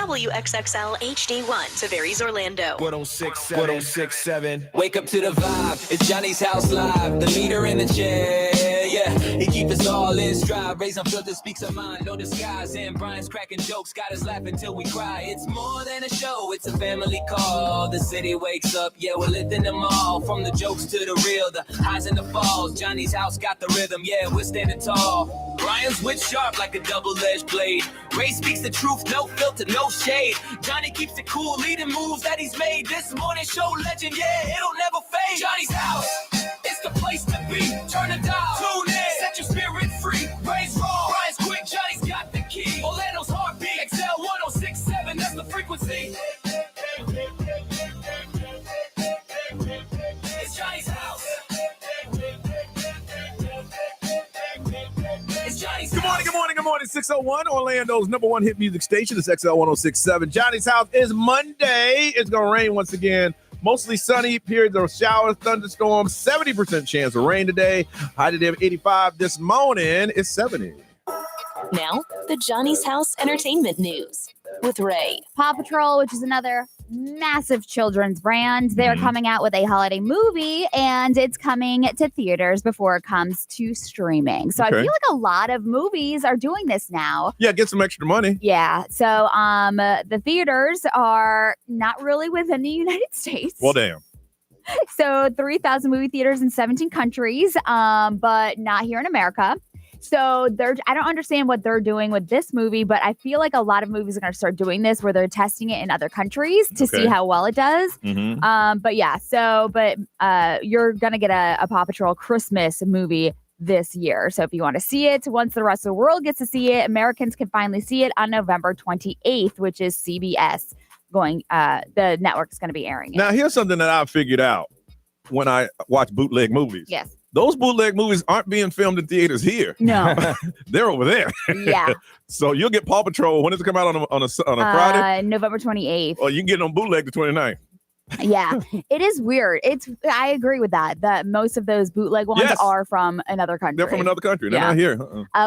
WXXL HD1, Tavares, Orlando. 1067. Wake up to the vibe. It's Johnny's House Live. The leader in the chair. Yeah, he keep us all in stride. Raise unfiltered, speaks our mind, no disguise. And Brian's cracking jokes, got us laughing till we cry. It's more than a show, it's a family call. The city wakes up, yeah, we're lifting them all. From the jokes to the real, the highs and the falls. Johnny's house got the rhythm, yeah, we're standing tall. Brian's wit sharp like a double-edged blade. Ray speaks the truth, no filter, no shade. Johnny keeps it cool, leading moves that he's made. This morning show legend, yeah, it'll never fade. Johnny's house, it's the place to be. Turn the dial, tune in, set your spirit free. Ray's raw, Brian's quick, Johnny's got the key. Orlando's heartbeat, XL 1067, that's the frequency. It's Johnny's house. It's Johnny's house. Good morning. 601, Orlando's number one hit music station. It's XL 1067. Johnny's house is Monday. It's going to rain once again. Mostly sunny, periods of showers, thunderstorms, 70% chance of rain today. High today of 85. This morning is 70. Now, the Johnny's House Entertainment News with Ray. Paw Patrol, which is another massive children's brand, they're coming out with a holiday movie, and it's coming to theaters before it comes to streaming. So I feel like a lot of movies are doing this now. Yeah, get some extra money. Yeah. So the theaters are not really within the United States. Well, damn. So 3,000 movie theaters in 17 countries, but not here in America. So I don't understand what they're doing with this movie, but I feel like a lot of movies are going to start doing this where they're testing it in other countries to see how well it does. But you're going to get a Paw Patrol Christmas movie this year. So if you want to see it, once the rest of the world gets to see it, Americans can finally see it on November 28th, which is CBS the network is going to be airing it. Now, here's something that I figured out when I watch bootleg movies. Yes. Those bootleg movies aren't being filmed in theaters here. No. They're over there. Yeah. So you'll get Paw Patrol. When does it come out on a Friday? November 28th. Or you can get it on bootleg the 29th. Yeah, it is weird. I agree with that. That most of those bootleg ones are from another country. They're from another country. They're not here.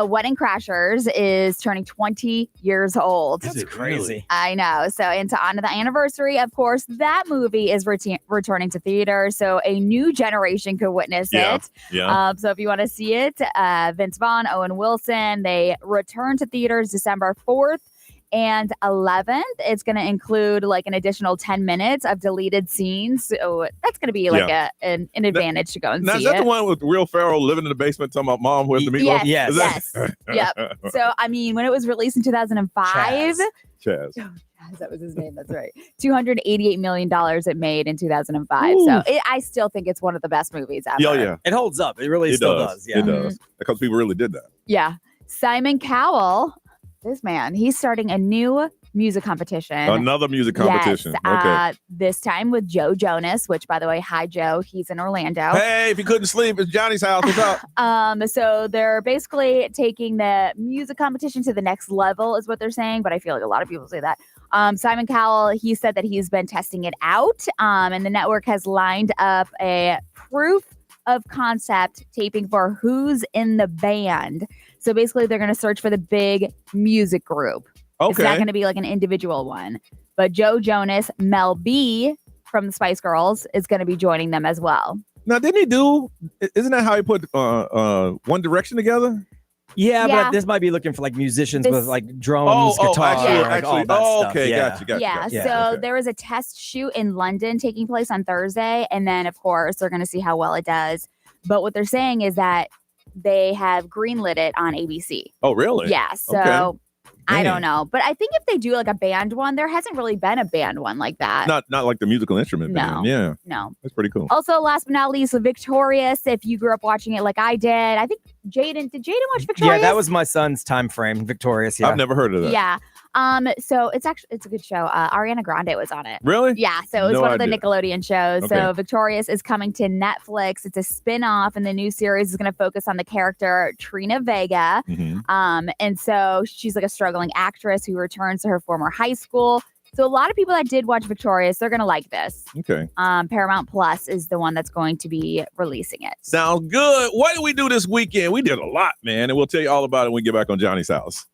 Wedding Crashers is turning 20 years old. That's crazy. I know. So, and to honor the anniversary, of course, that movie is returning to theater. So a new generation could witness it. Yeah. So if you want to see it, Vince Vaughn, Owen Wilson, they return to theaters December 4th. And 11th, it's going to include like an additional 10 minutes of deleted scenes. So that's going to be like an advantage to go and see it. Now, is that the one with Will Ferrell living in the basement talking about mom with the meatloaf? Yes. Yep. So, I mean, when it was released in 2005. Chaz. That was his name. That's right. $288 million it made in 2005. Ooh. So I still think it's one of the best movies ever. Oh, yeah. It holds up. It really still does. Yeah. It does. Because people really did that. Yeah. Simon Cowell. This man, he's starting a new music competition. Another music competition. Yes, this time with Joe Jonas, which, by the way, hi, Joe. He's in Orlando. Hey, if you couldn't sleep, it's Johnny's house. What's up? So they're basically taking the music competition to the next level is what they're saying. But I feel like a lot of people say that. Simon Cowell, he said that he's been testing it out. And the network has lined up a proof of concept taping for Who's in the Band. So basically, they're going to search for the big music group. Okay. It's not going to be like an individual one. But Joe Jonas, Mel B from the Spice Girls is going to be joining them as well. Now, isn't that how he put One Direction together? Yeah, but this might be looking for like musicians with like drums, guitar, all that stuff. Okay, gotcha. Yeah, so there was a test shoot in London taking place on Thursday. And then, of course, they're going to see how well it does. But what they're saying is that they have greenlit it on ABC. Oh, really? Yeah. So I don't know. But I think if they do like a band one, there hasn't really been a band one like that. Not like the musical instrument band. Yeah. No. That's pretty cool. Also, last but not least, Victorious. If you grew up watching it like I did, I think did Jaden watch Victorious? Yeah, that was my son's time frame, Victorious. Yeah. I've never heard of that. Yeah. So it's a good show. Ariana Grande was on it. Really? Yeah. So it was one of the Nickelodeon shows. Okay. So Victorious is coming to Netflix. It's a spin-off, and the new series is going to focus on the character Trina Vega. And so she's like a struggling actress who returns to her former high school. So a lot of people that did watch Victorious, they're going to like this. Okay. Paramount Plus is the one that's going to be releasing it. Sounds good. What did we do this weekend? We did a lot, man. And we'll tell you all about it when we get back on Johnny's house.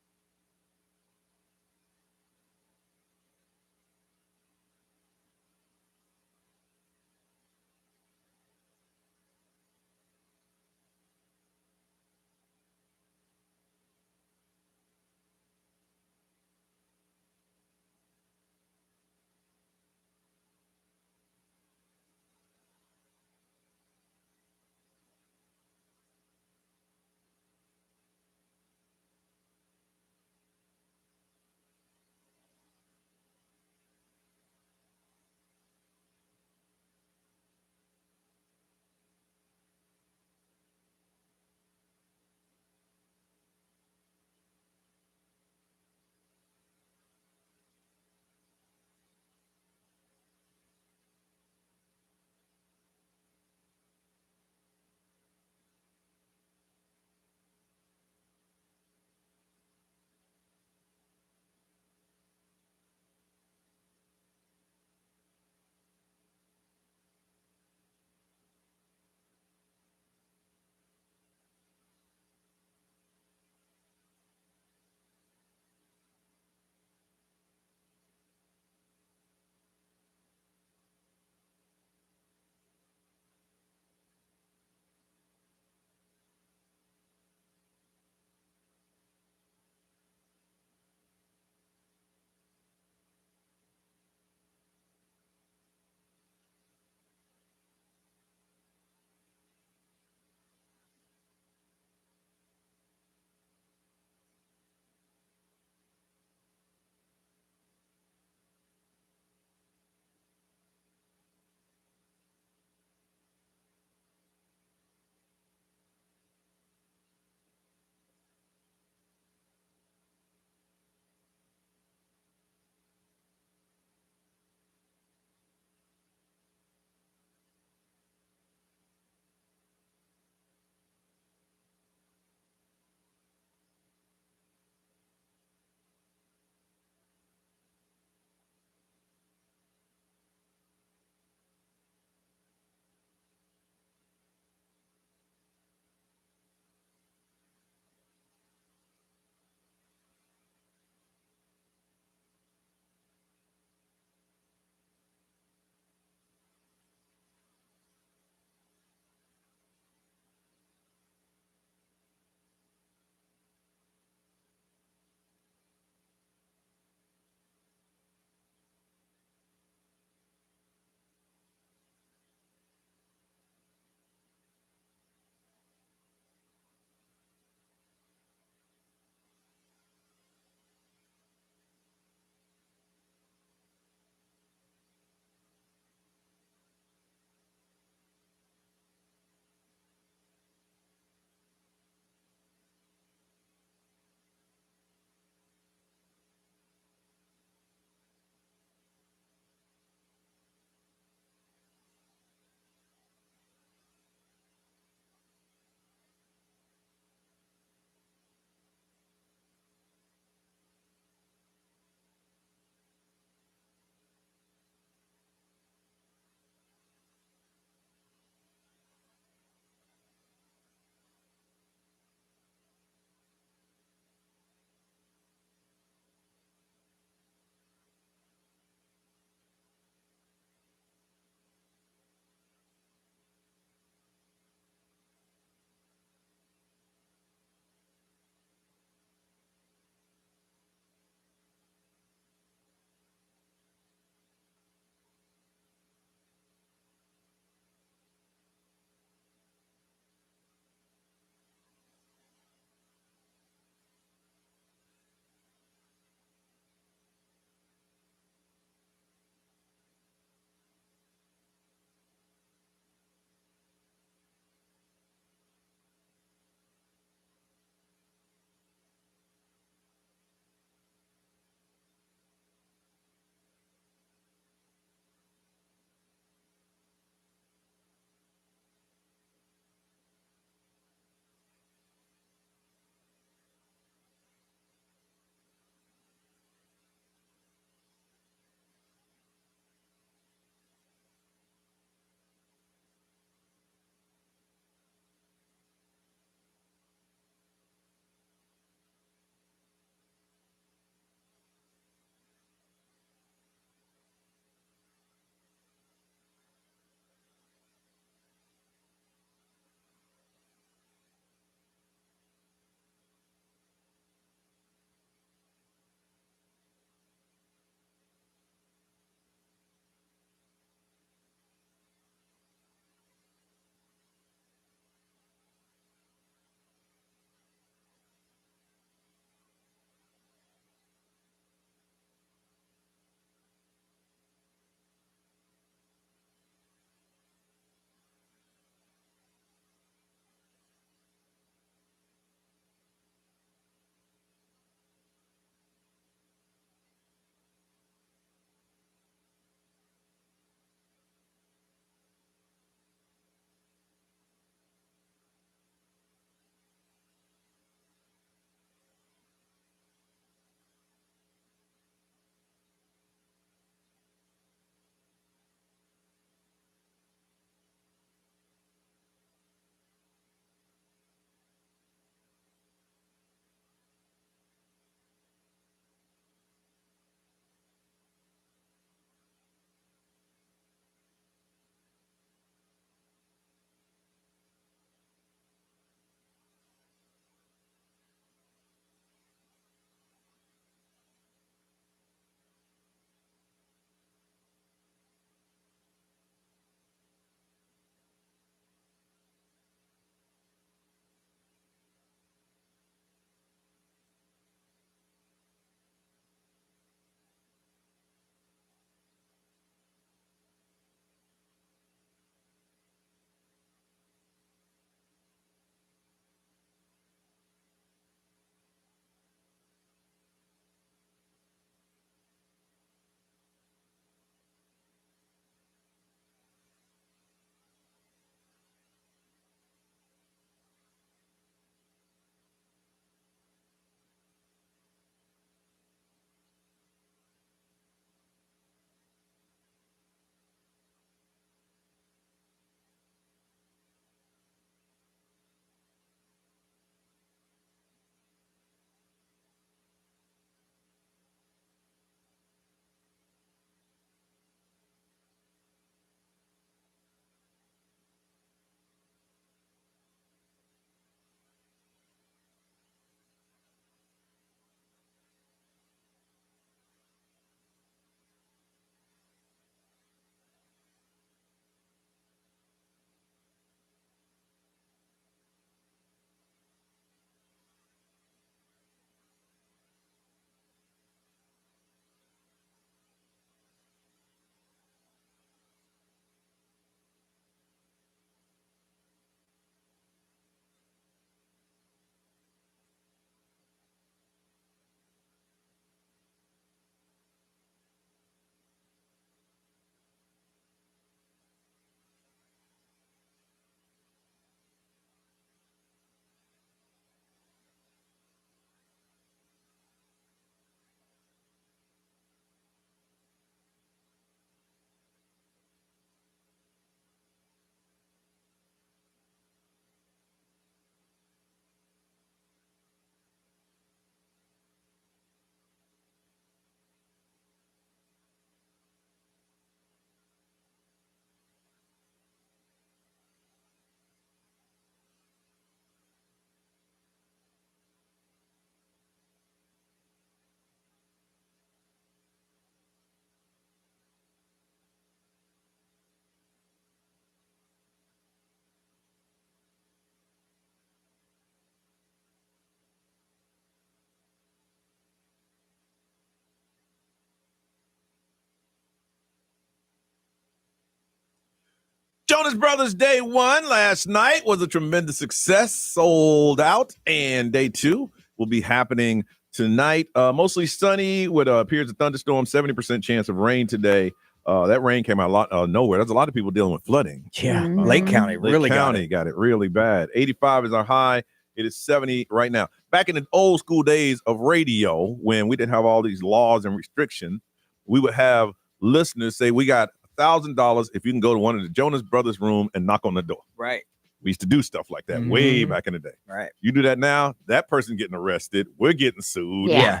Jonas Brothers Day 1 last night was a tremendous success, sold out, and Day 2 will be happening tonight. Mostly sunny with periods of thunderstorm, 70% chance of rain today. That rain came out a lot of nowhere. There's a lot of people dealing with flooding. Yeah, Lake County really got it really bad. 85 is our high. It is 70 right now. Back in the old school days of radio, when we didn't have all these laws and restrictions, we would have listeners say, we got $1,000 if you can go to one of the Jonas Brothers room and knock on the door. Right. We used to do stuff like that way back in the day. Right. You do that now, that person getting arrested. We're getting sued. Yeah.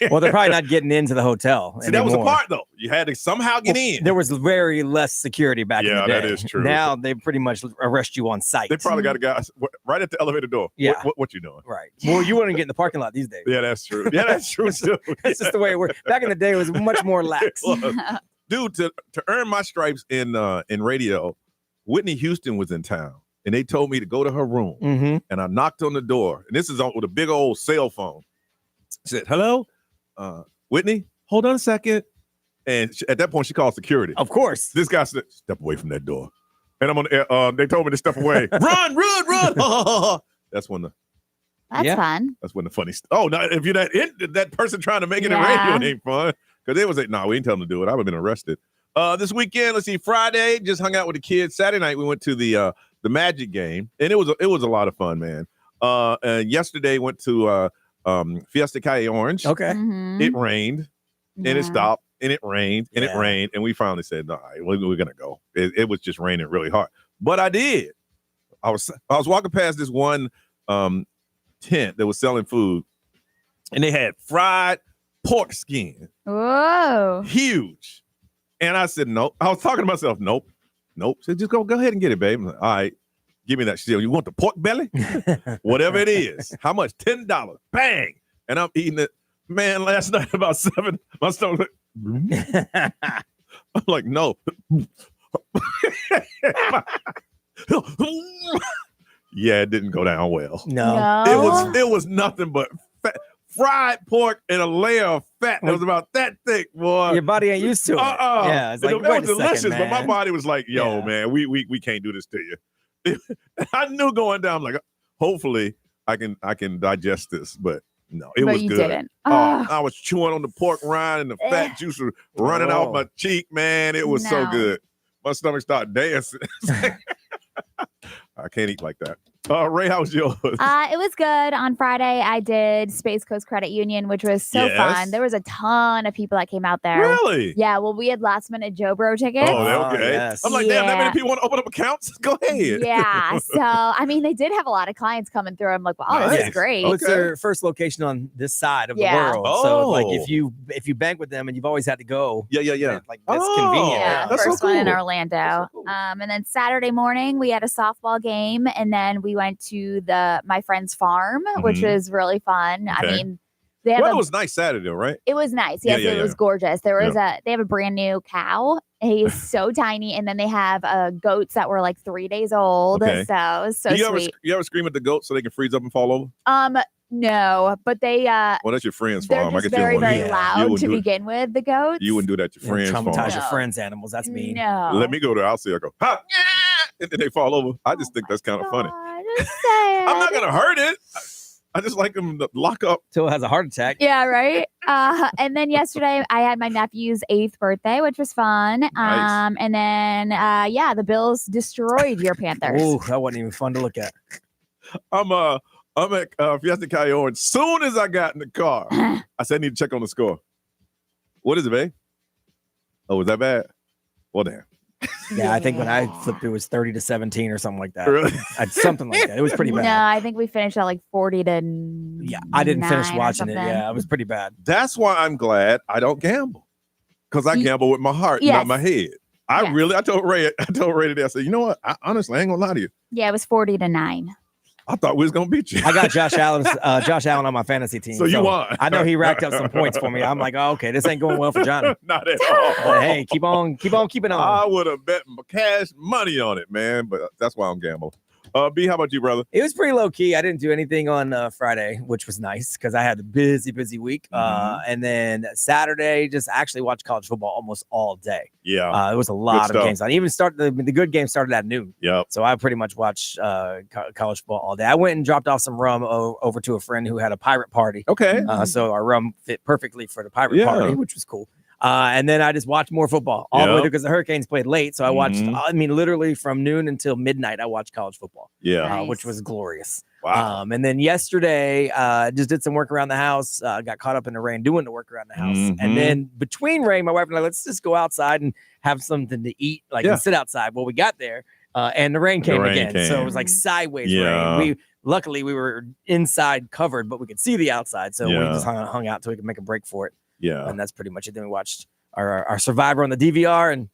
Well, they're probably not getting into the hotel. See, that was the part, though. You had to somehow get in. There was very less security back in the day. Yeah, that is true. Now they pretty much arrest you on site. They probably got a guy right at the elevator door. Yeah. What you doing? Right. Well, you wouldn't get in the parking lot these days. Yeah, that's true. Yeah, that's true too. That's just the way it worked. Back in the day, it was much more lax. Dude, to earn my stripes in radio, Whitney Houston was in town. And they told me to go to her room. And I knocked on the door. And this is with a big old cell phone. I said, hello, Whitney, hold on a second. And at that point, she called security. Of course. This guy said, step away from that door. And I'm on they told me to step away. run. That's when That's fun. That's when the funny Oh, no, if you're that person trying to make it in radio, it ain't fun. Because they was like, no, we ain't telling them to do it. I would have been arrested. This weekend, let's see, Friday, just hung out with the kids. Saturday night, we went to the Magic game, and it was a lot of fun, man. And yesterday went to Fiesta Calle Orange. Okay. It rained, and it stopped, and it rained, and it rained, and we finally said, all right, we're gonna go. It was just raining really hard, but I did. I was walking past this one tent that was selling food, and they had fried pork skin. Whoa. Huge. And I said, nope. I was talking to myself, nope. So just go ahead and get it, babe. I'm like, all right, give me that. She said, you want the pork belly? Whatever it is. How much? $10. Bang. And I'm eating it. Man, last night about 7, my stomach. I'm like, no. Yeah, it didn't go down well. No. It was nothing but fried pork and a layer of fat that was about that thick, boy. Your body ain't used to it. Yeah, it's like, it was delicious, second, but my body was like, yo, man, we can't do this to you. I knew going down, I'm like, hopefully I can digest this, but no, it was good. Didn't. I was chewing on the pork rind and the fat juice was running out my cheek, man. It was so good. My stomach started dancing. I can't eat like that. Ray, how was yours? It was good. On Friday, I did Space Coast Credit Union, which was so fun. There was a ton of people that came out there. Really? Yeah. Well, we had last minute Joe Bro tickets. Oh, okay. Yes. I'm like, damn, that many people want to open up accounts? Go ahead. Yeah. So, I mean, they did have a lot of clients coming through. I'm like, wow, this is great. Well, it's their first location on this side of the world. So, like, if you bank with them and you've always had to go, like that's convenient. Yeah, that's first so cool. one in Orlando. So cool. And then Saturday morning we had a softball game, and then we went to my friend's farm, which was really fun. Okay. I mean, it was nice Saturday, right? It was nice. Yes, it was gorgeous. There was they have a brand new cow. He's so tiny, and then they have goats that were like 3 days old. Okay. So it was so sweet. You ever scream at the goats so they can freeze up and fall over? No, but they well, that's your friend's they're farm. just I get very, you very loud to begin with. The goats. You wouldn't do that at your friend's farm. Traumatize your friend's animals. That's mean. No. Let me go there. I'll see. I go, ha! And then they fall over. I just think that's kind of funny. Just saying. I'm not gonna hurt it. I just like them to lock up till it has a heart attack. Yeah, right. And then yesterday I had my nephew's 8th birthday, which was fun. Nice. And then the Bills destroyed your Panthers. Oh, that wasn't even fun to look at. I'm at Fiesta Calle Orange. Soon as I got in the car, I said I need to check on the score. What is it, babe? Oh, was that bad? Well, damn. Yeah, I think when I flipped, it was 30-17 or something like that. Really? Something like that. It was pretty bad. No, I think we finished at like 40 to. Yeah, I didn't finish watching it. Yeah, it was pretty bad. That's why I'm glad I don't gamble, because I gamble with my heart, not my head. I told Ray today, I said, you know what? I honestly ain't gonna lie to you. Yeah, it was 40-9. I thought we was gonna beat you. I got Josh Allen on my fantasy team. So you won. I know he racked up some points for me. I'm like, oh, okay, this ain't going well for Johnny. Not at all. But hey, keep on keeping on. I would have bet cash money on it, man. But that's why I'm gambling. B, how about you, brother? It was pretty low key. I didn't do anything on Friday, which was nice because I had a busy week. And then Saturday, just actually watched college football almost all day. Yeah. It was a lot of games. I even the good game started at noon. Yep. So I pretty much watched college football all day. I went and dropped off some rum over to a friend who had a pirate party. Okay. So our rum fit perfectly for the pirate party, which was cool. And then I just watched more football all the way because the Hurricanes played late. So I watched, literally from noon until midnight, I watched college football. Yeah. Nice. Which was glorious. Wow. And then yesterday, just did some work around the house, got caught up in the rain doing the work around the house. And then between rain, my wife and I, let's just go outside and have something to eat, and sit outside. Well, we got there and the rain came again. So it was like sideways rain. Luckily, we were inside covered, but we could see the outside. So we just hung out till we could make a break for it. Yeah. And that's pretty much it. Then we watched our Survivor on the DVR and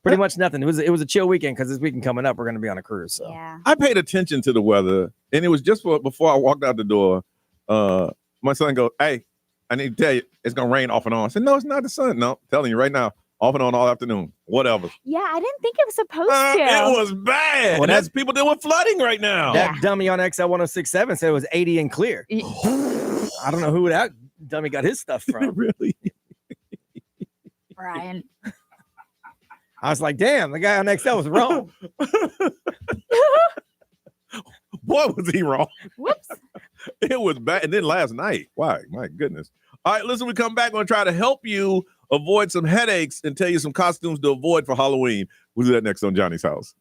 pretty much nothing. It was a chill weekend because this weekend coming up, we're going to be on a cruise. So I paid attention to the weather, and it was just before I walked out the door. My son goes, "Hey, I need to tell you, it's going to rain off and on." I said, "No, it's not the sun. No, I'm telling you right now, off and on all afternoon. Whatever." Yeah, I didn't think it was supposed to. It was bad. Well, that's people dealing with flooding right now. That dummy on XL 1067 said it was 80 and clear. I don't know who that dummy got his stuff from. Really? Brian. I was like, damn, the guy on XL was wrong. Boy, was he wrong. Whoops. It was bad. And then last night, why? My goodness. All right, listen, we come back. We're going to try to help you avoid some headaches and tell you some costumes to avoid for Halloween. We'll do that next on Johnny's House.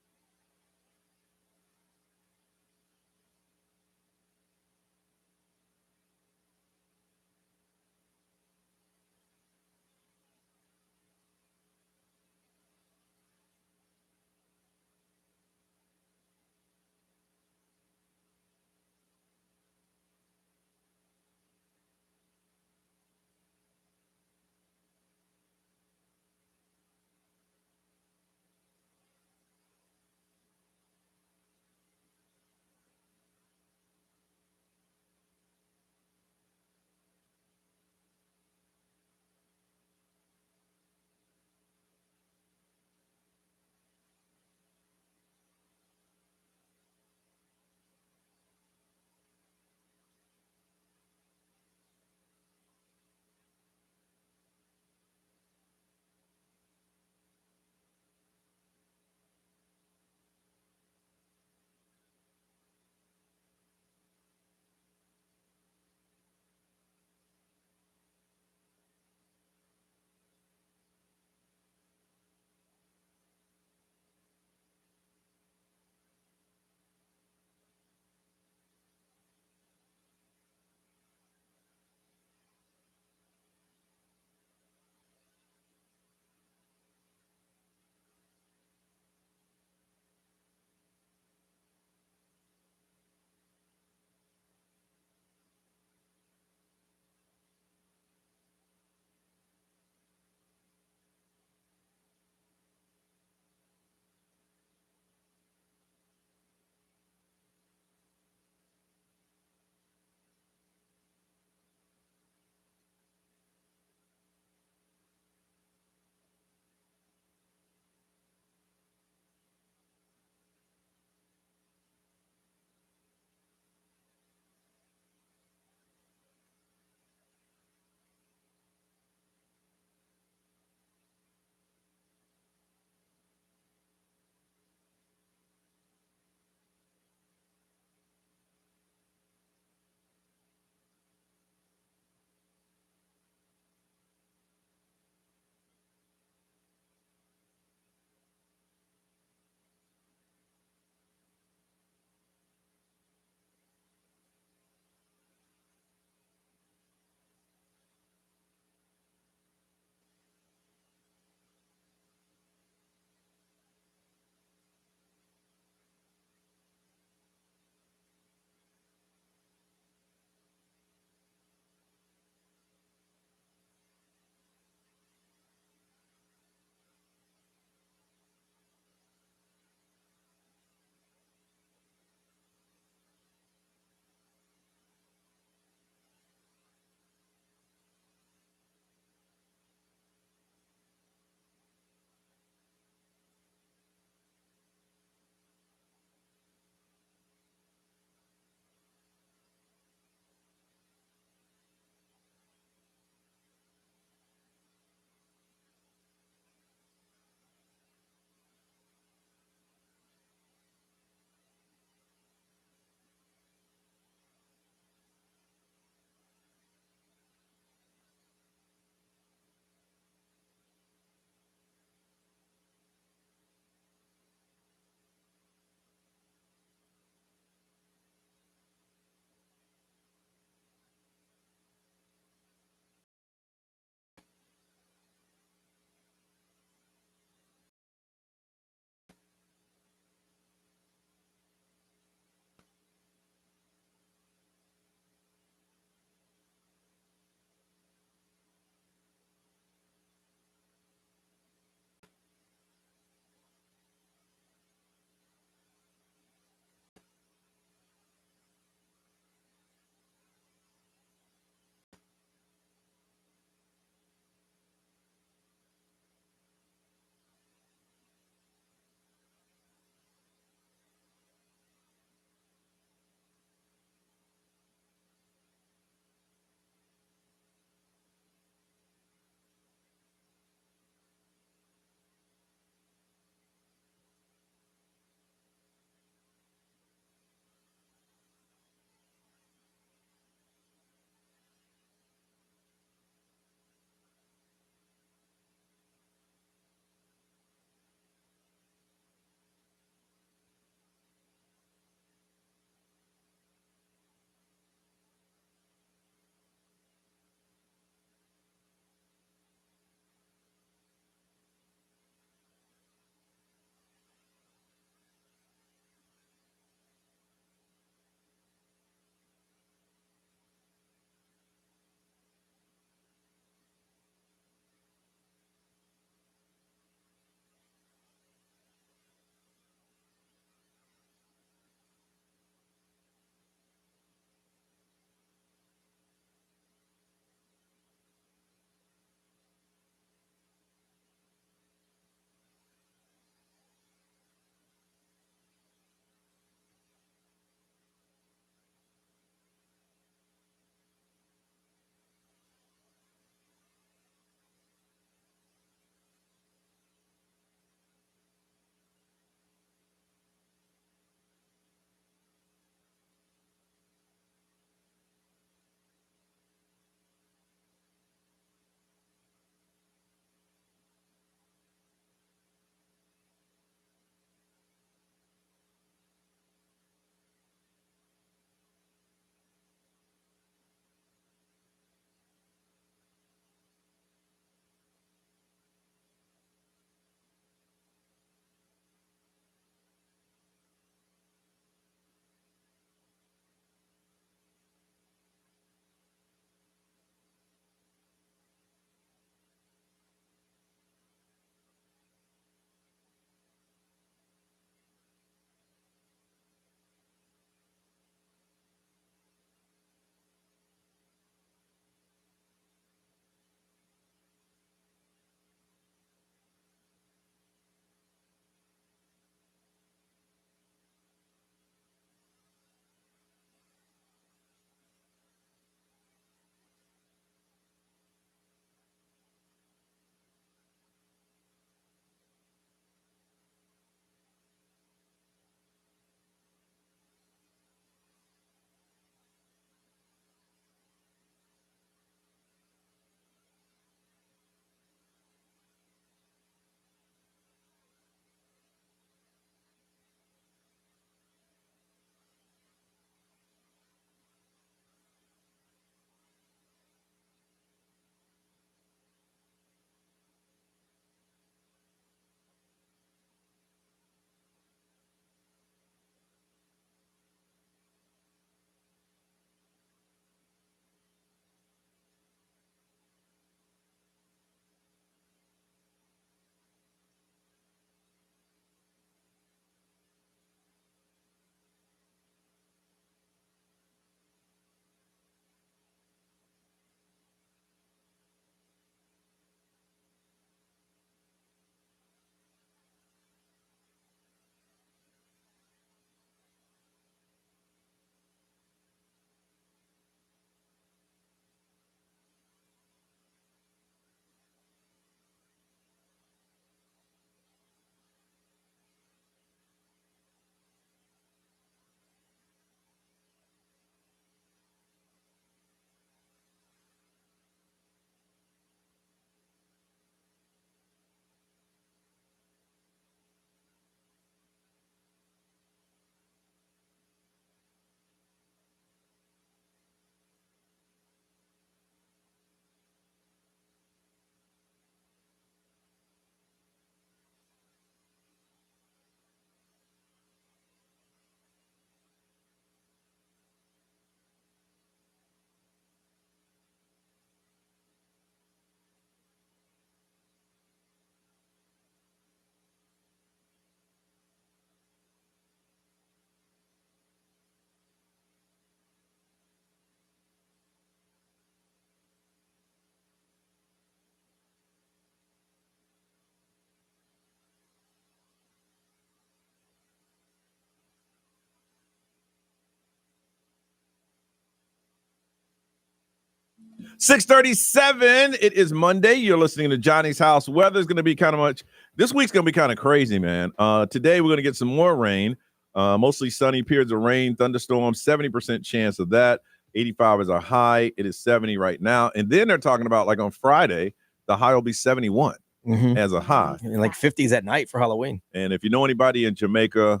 6:37. It is Monday. You're listening to Johnny's House. Weather's going to be kind of much. This week's going to be kind of crazy, man. Today we're going to get some more rain. Mostly sunny, periods of rain, thunderstorms, 70% chance of that. 85 is our high. It is 70 right now. And then they're talking about like on Friday, the high will be 71 as a high. And like 50s at night for Halloween. And if you know anybody in Jamaica,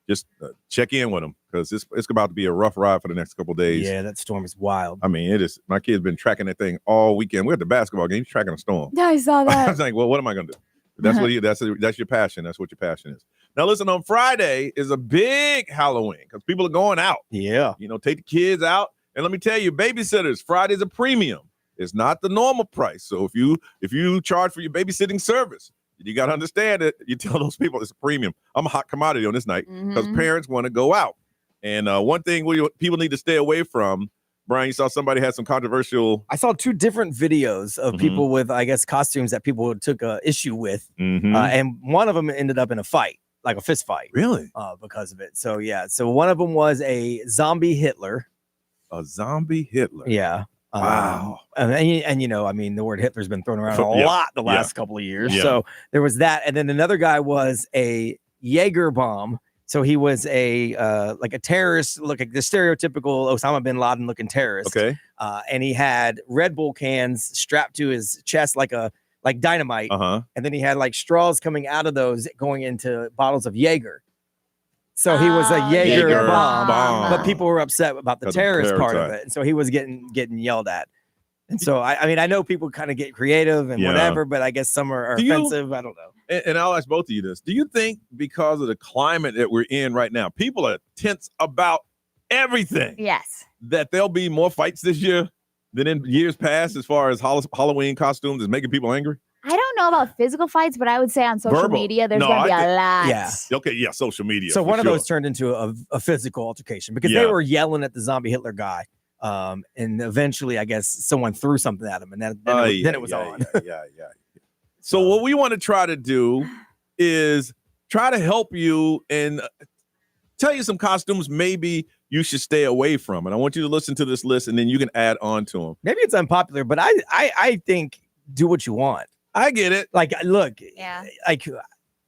just check in with them because it's about to be a rough ride for the next couple of days. Yeah, that storm is wild. I mean, it is. My kid's been tracking that thing all weekend. We're at the basketball game. He's tracking a storm. Yeah, I saw I that. was like, well, what am I going to do? That's what that's your passion. That's what your passion is. Now, listen, on Friday is a big Halloween because people are going out. Yeah. You know, take the kids out. And let me tell you, babysitters, Friday's a premium. It's not the normal price. So if you charge for your babysitting service, you got to understand it. You tell those people it's a premium. I'm a hot commodity on this night because parents want to go out. And one thing people need to stay away from, Brian, you saw somebody had some controversial. I saw 2 different videos of people with, I guess, costumes that people took issue with. And one of them ended up in a fight, like a fist fight. Really? Because of it. So, yeah. So one of them was a zombie Hitler. A zombie Hitler? Yeah. Wow. And you know, I mean, the word Hitler's been thrown around a lot the last couple of years. Yeah. So there was that. And then another guy was a Jaeger bomb. So he was a like a terrorist, look like the stereotypical Osama bin Laden looking terrorist. Okay. And he had Red Bull cans strapped to his chest like dynamite. And then he had like straws coming out of those going into bottles of Jaeger. So he was a Jaeger bomb, but people were upset about the terrorist part of it. And so he was getting yelled at. And so, I mean, I know people kind of get creative and whatever, but I guess some are offensive. I don't know. And I'll ask both of you this. Do you think because of the climate that we're in right now, people are tense about everything? Yes. That there'll be more fights this year than in years past as far as Halloween costumes is making people angry? I don't know about physical fights, but I would say on social media, there's going to be a lot. Yeah. Okay, yeah, social media. So one of those turned into a physical altercation because they were yelling at the zombie Hitler guy. And eventually, I guess, someone threw something at him, and then it was on. Yeah. So what we want to try to do is try to help you and tell you some costumes maybe you should stay away from. And I want you to listen to this list, and then you can add on to them. Maybe it's unpopular, but I think do what you want. I get it. Like, look, Yeah. like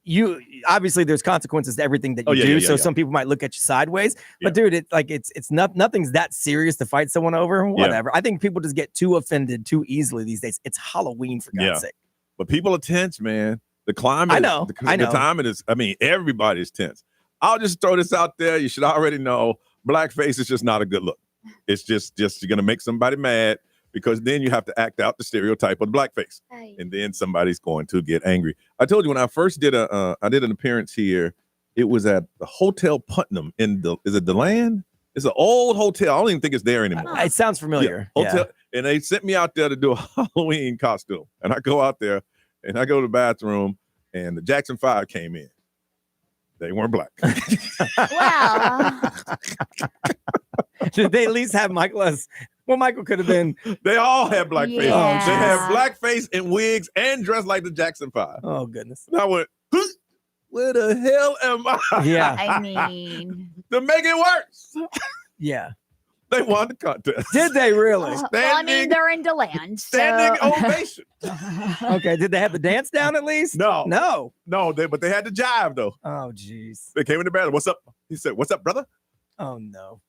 you obviously there's consequences to everything that you do. So some people might look at you sideways, but dude, it's nothing's that serious to fight someone over. Whatever. I think people just get too offended too easily these days. It's Halloween, for God's sake. But people are tense, man. The climate. I know. The climate is. I mean, everybody's tense. I'll just throw this out there. You should already know. Blackface is just not a good look. It's just you're gonna make somebody mad. Because then you have to act out the stereotype of the blackface, and then somebody's going to get angry. I told you when I first did I did an appearance here. It was at the Hotel Putnam is it the Land? It's an old hotel. I don't even think it's there anymore. It sounds familiar. Hotel, and they sent me out there to do a Halloween costume, and I go out there and I go to the bathroom, and the Jackson 5 came in. They weren't black. Wow. Did they at least have Michael as? Well, Michael could have been. They all had blackface. Yeah. They had blackface and wigs and dressed like the Jackson 5. Oh, goodness. And I went, where the hell am I? Yeah. I mean, To make it worse, Yeah. they won the contest. Did they really? well, I mean, they're in DeLand. Standing So. ovation. Okay. Did they have the dance down at least? No. But they had to jive though. Oh, jeez. They came in the bathroom. What's up? He said, "What's up, brother?" Oh, no.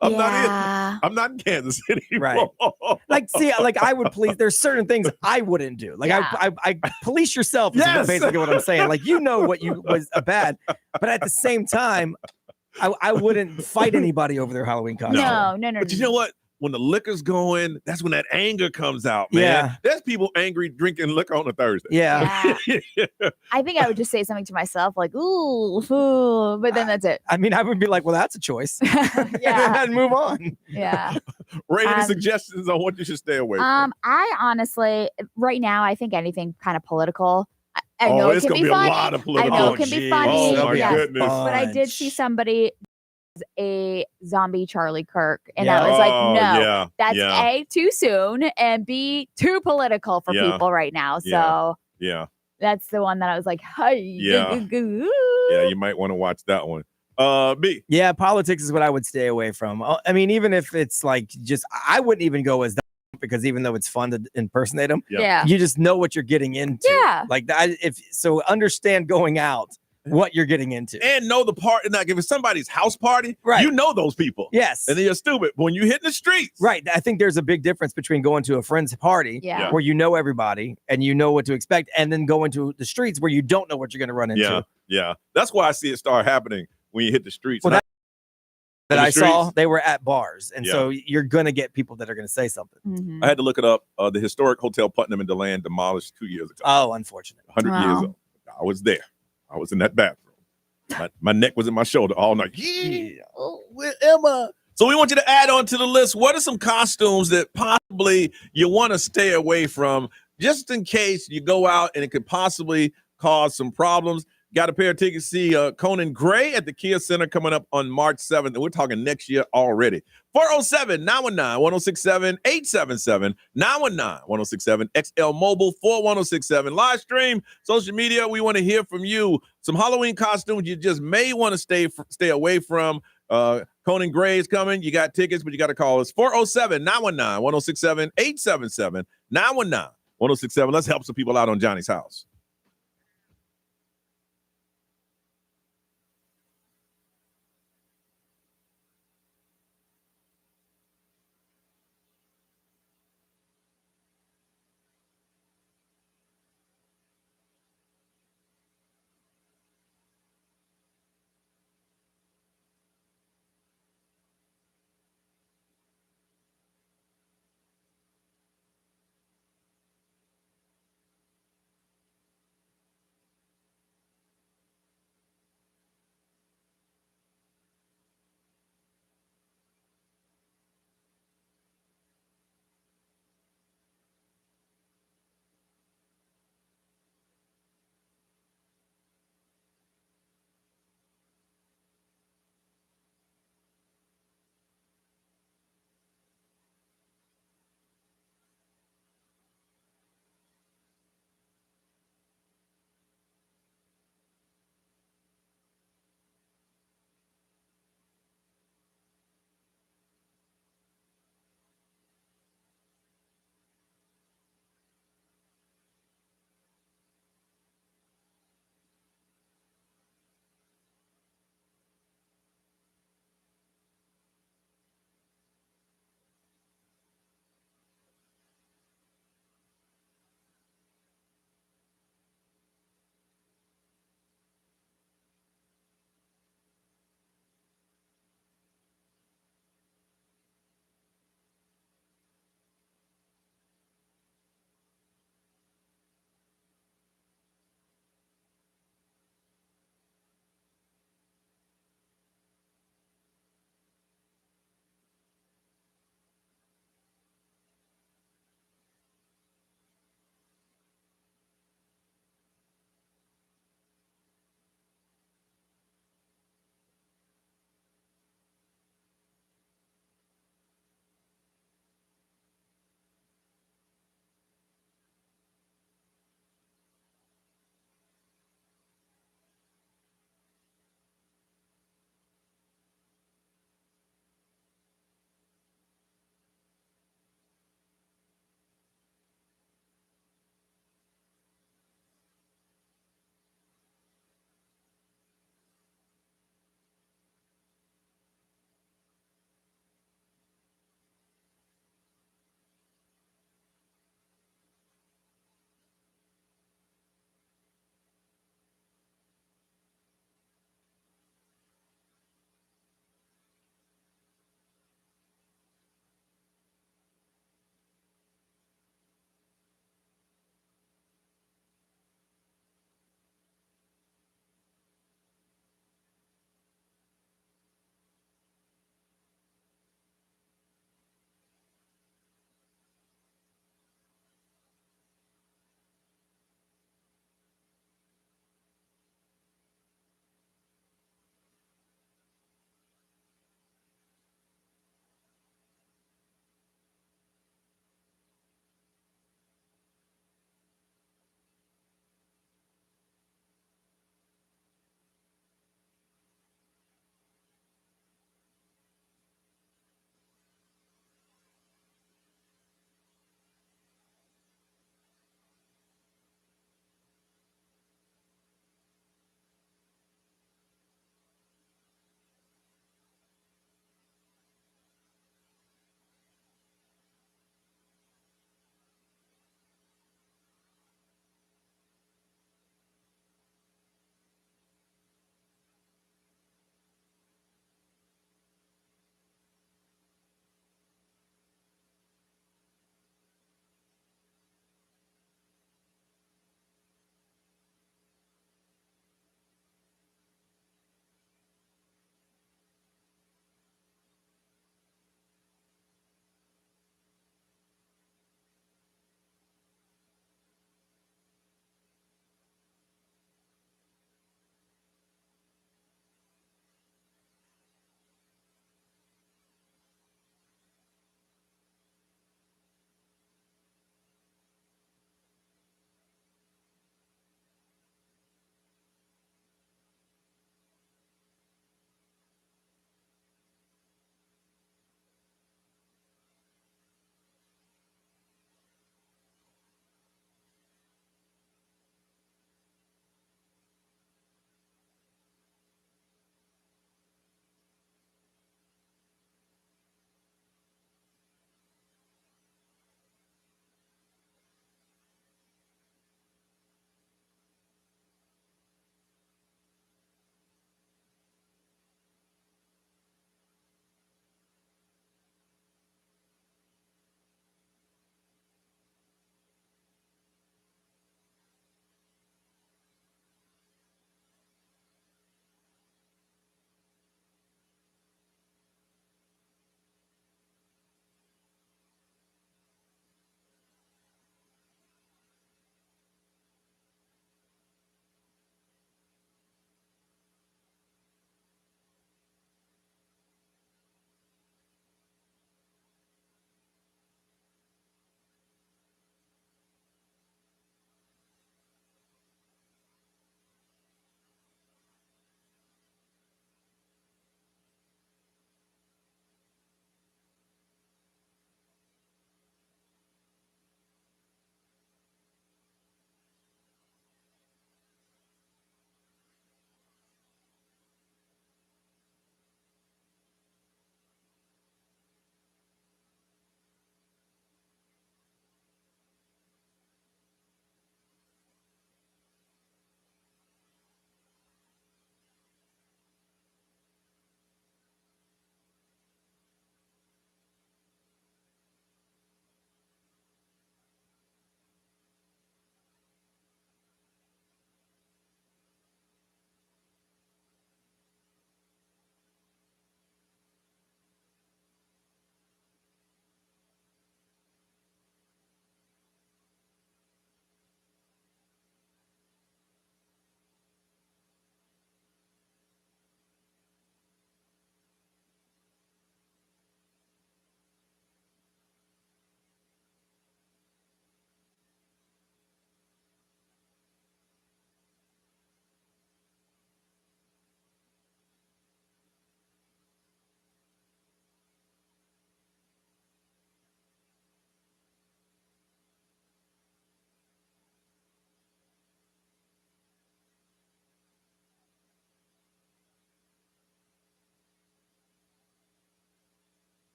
I'm not in Kansas City. Right. Like, see, like I would police. There's certain things I wouldn't do. Like I police yourself. Is basically what I'm saying. Like, you know what you was bad, but at the same time, I wouldn't fight anybody over their Halloween costume. No. But you know what? When the liquor's going, that's when that anger comes out, man. Yeah. There's people angry drinking liquor on a Thursday. Yeah. I think I would just say something to myself like, ooh, but then that's it. I mean, I would be like, well, that's a choice. Yeah. And move on. Yeah. Ray, any suggestions on what you should stay away from? I honestly, right now, I think anything kind of political. I know it can be funny. A lot of political. I know it can be funny. Oh, my goodness. But I did see somebody a zombie Charlie Kirk, and I was like, no, that's A, too soon, and B, too political for people right now. So that's the one that I was like, hey, yeah, you might want to watch that one. B. Yeah, politics is what I would stay away from. I mean, even if it's like I wouldn't even go as because even though it's fun to impersonate them, Yeah. you just know what you're getting into. Yeah. Like that. Understand going out what you're getting into. And know the part. Like if it's somebody's house party, right. You know those people. Yes. And then you're stupid. But when you hit the streets. Right. I think there's a big difference between going to a friend's party where you know everybody and you know what to expect, and then going to the streets where you don't know what you're going to run into. Yeah. That's why I see it start happening when you hit the streets. Well, that I saw, they were at bars. And so you're going to get people that are going to say something. Mm-hmm. I had to look it up. The historic Hotel Putnam in DeLand demolished 2 years ago. Oh, unfortunate. 100 years old. I was there. I was in that bathroom. My neck was in my shoulder all night. Yeah. Oh, where am I? So we want you to add on to the list. What are some costumes that possibly you want to stay away from just in case you go out and it could possibly cause some problems? Got a pair of tickets to see Conan Gray at the Kia Center coming up on March 7th. And we're talking next year already. 407-919-1067, 877-919-1067, XL Mobile 41067. Live stream, social media. We want to hear from you. Some Halloween costumes you just may want to stay away from. Conan Gray is coming. You got tickets, but you got to call us 407-919-1067, 877-919-1067. Let's help some people out on Johnny's House.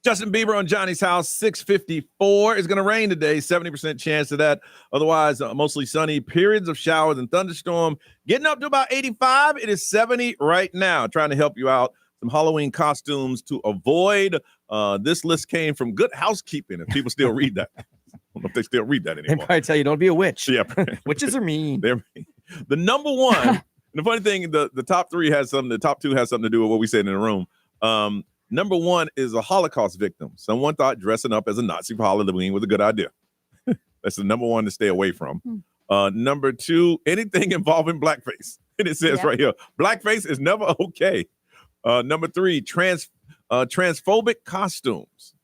Justin Bieber on Johnny's House, 6:54. It's going to rain today, 70% chance of that. Otherwise, mostly sunny, periods of showers and thunderstorm. Getting up to about 85. It is 70 right now. Trying to help you out. Some Halloween costumes to avoid. This list came from Good Housekeeping, if people still read that. I don't know if they still read that They anymore. probably tell you don't be a witch. Yeah. Witches are mean. They're mean. The number one, and the funny thing, the top three has something, the top two has something to do with what we said in the room. Number one is a Holocaust victim. Someone thought dressing up as a Nazi for Halloween was a good idea. That's the number one to stay away from. Number two, anything involving blackface. And it says right here, blackface is never okay. Number three, transphobic costumes.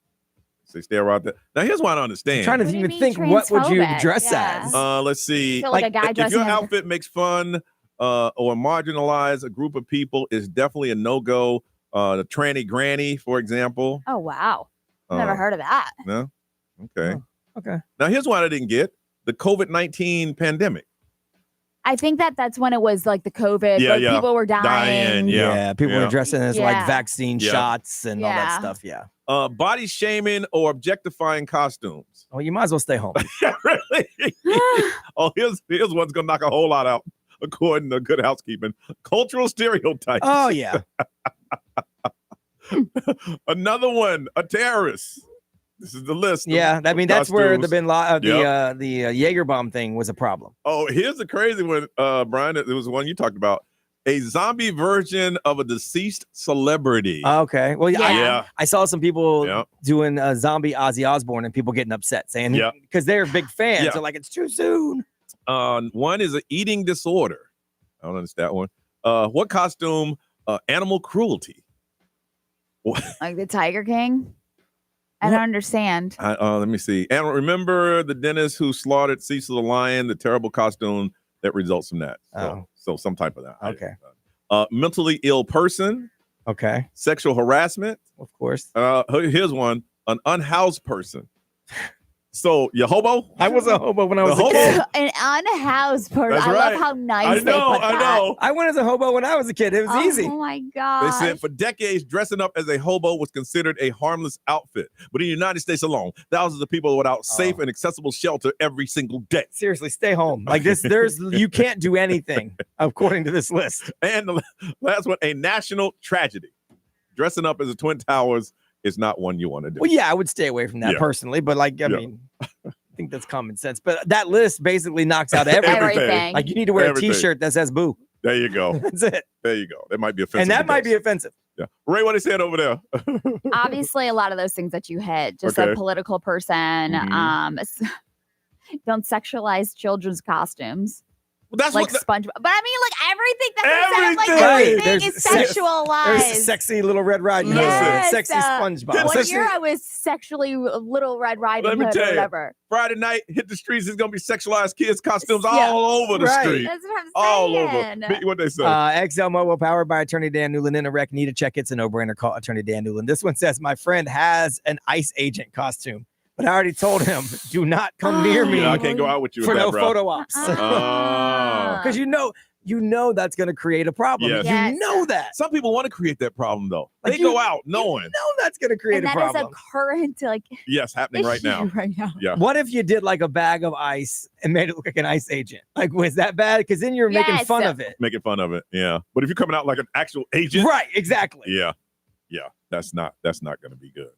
So stay around there. Now, here's what I don't understand. I'm trying to even think, what would you dress as? Let's see. Like a guy if your outfit makes fun or marginalize a group of people, is definitely a no-go. The tranny granny, for example. Oh, wow. Never heard of that. No? Okay. Oh, okay. Now, here's what I didn't get. The COVID-19 pandemic. I think that's when it was like the COVID. Yeah, like people were dying. People were dressing as like vaccine Yeah. shots and all that stuff. Yeah. Body shaming or objectifying costumes. Oh, you might as well stay home. Yeah, really? Oh, here's one's gonna knock a whole lot out, according to Good Housekeeping. Cultural stereotypes. Oh, yeah. Another one, a terrorist. This is the list. Yeah, I mean, that's where the costumes. the Jaeger bomb thing was a problem. Oh, here's the crazy one, Brian. It was the one you talked about. A zombie version of a deceased celebrity. Okay. Well, Yeah. I saw some people Yeah. doing a zombie Ozzy Osbourne and people getting upset saying, because they're big fans. Yeah. They're like, it's too soon. One is an eating disorder. I don't understand that one. What costume? Animal cruelty. Like the Tiger King? I don't understand. Let me see. And remember the dentist who slaughtered Cecil the lion, the terrible costume that results from that. So some type of that. Okay. Mentally ill person. Okay. Sexual harassment. Of course. Here's one. An unhoused person. So you hobo? I was a hobo when I was a hobo? kid. An unhoused person. That's I right. love how nice they put that. I know. I went as a hobo when I was a kid. It was easy. Oh my God. They said for decades, dressing up as a hobo was considered a harmless outfit. But in the United States alone, thousands of people are without safe and accessible shelter every single day. Seriously, stay home. Like this, you can't do anything according to this list. And the last one, a national tragedy. Dressing up as a Twin Towers is not one you want to do. Well, yeah, I would stay away from that personally, but like, I mean, I think that's common sense. But that list basically knocks out everything. Like you need to wear a T-shirt that says "boo." There you go. That's it. There you go. That might be offensive. And that might be offensive. Yeah. Ray, what they said over there? Obviously, a lot of those things that you hit. Just Okay. a political person. Don't sexualize children's costumes. Well, that's like what SpongeBob. But I mean, like everything that Everything. everything is sexualized. There's sexy Little Red Riding Hood. Yes, Sexy SpongeBob. One year I was sexually Little Red Riding Let me Hood tell or you, whatever. Friday night, hit the streets. It's gonna be sexualized kids costumes all over the street. That's what I'm All saying. over. What they say? XL Mobile, powered by Attorney Dan Newland. In a wreck, need a check. It's a no-brainer. Call Attorney Dan Newland. This one says, my friend has an ICE agent costume, but I already told him, do not come near me. I can't go out with you for with no that, bro. photo ops. Because you know that's going to create a problem. Yes. You know that. Some people want to create that problem though. Like They you- go out knowing. You know that's going to create And a that problem. is a current Yes, happening right now. right now. Yeah. What if you did like a bag of ice and made it look like an ICE agent? Like, was that bad? Because then you're making Yes. fun of it. Making fun of it. Yeah. But if you're coming out like an actual agent. Right, exactly. Yeah. Yeah. That's not going to be good.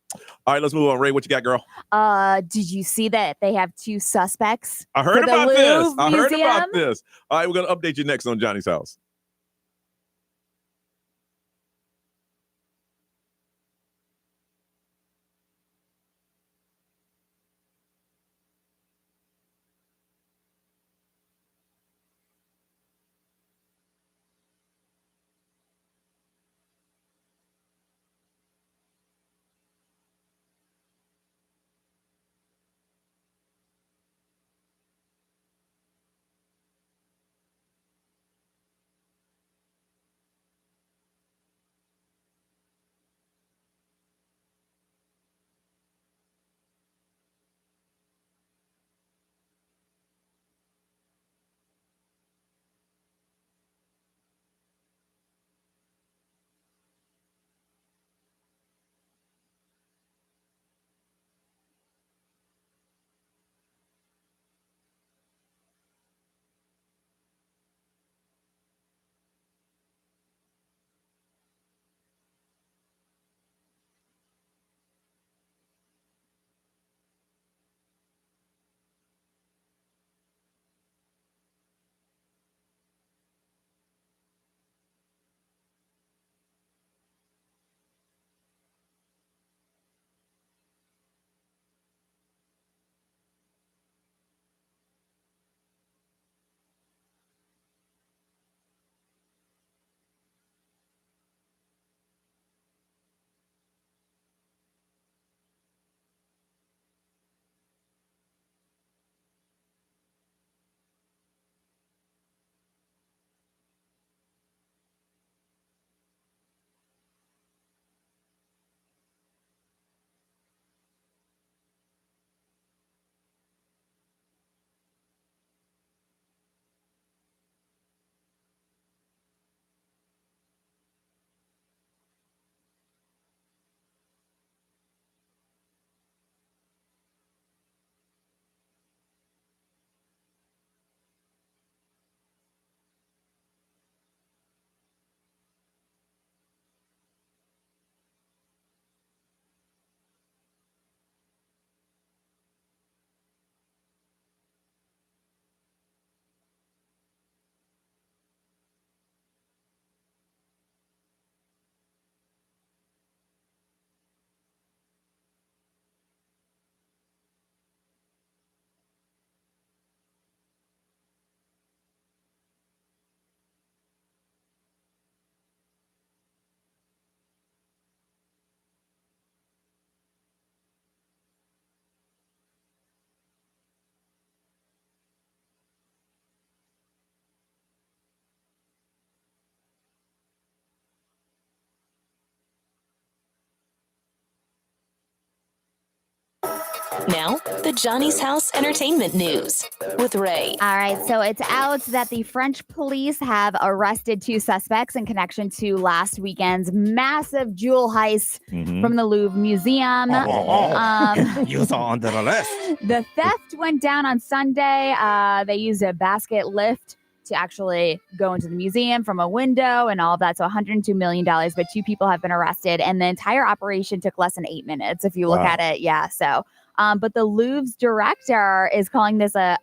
All right, let's move on. Ray, what you got, girl? Did you see that they have 2 suspects? I heard for the about this. Louvre I heard Museum? about this. All right, we're going to update you next on Johnny's House. Now, the Johnny's House Entertainment News with Ray. All right, so it's out that the French police have arrested 2 suspects in connection to last weekend's massive jewel heist from the Louvre Museum. You saw under the list. The theft went down on Sunday. They used a basket lift to actually go into the museum from a window and all of that. So $102 million, but 2 people have been arrested. And the entire operation took less than 8 minutes if you look at it. Yeah, so... but the Louvre's director is calling this a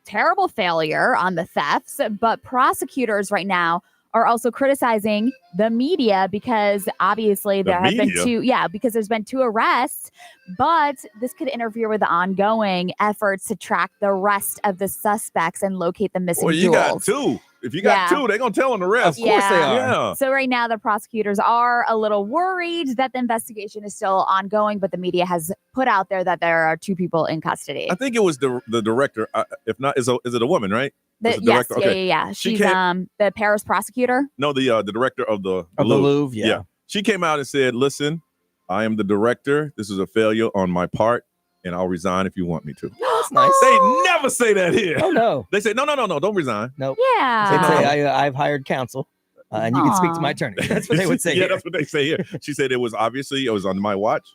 terrible failure on the thefts. But prosecutors right now are also criticizing the media because obviously there have been 2. Yeah, because there's been 2 arrests. But this could interfere with the ongoing efforts to track the rest of the suspects and locate the missing jewels. Well, you got 2. If you got 2, they're going to tell on the rest. Of course they are. Yeah. So right now the prosecutors are a little worried that the investigation is still ongoing, but the media has put out there that there are 2 people in custody. I think it was the director. If not, is it a woman, right? Yes, director? Okay. yeah. She's the Paris prosecutor. No, the director of the Louvre. Yeah. She came out and said, listen, I am the director. This is a failure on my part, and I'll resign if you want me to. That's nice. They never say that here. Oh, no. They say, no, don't resign. Nope. Yeah. They'd say, I've hired counsel, and you can speak to my attorney. That's what they would say. Yeah, that's what they say here. She said it was on my watch,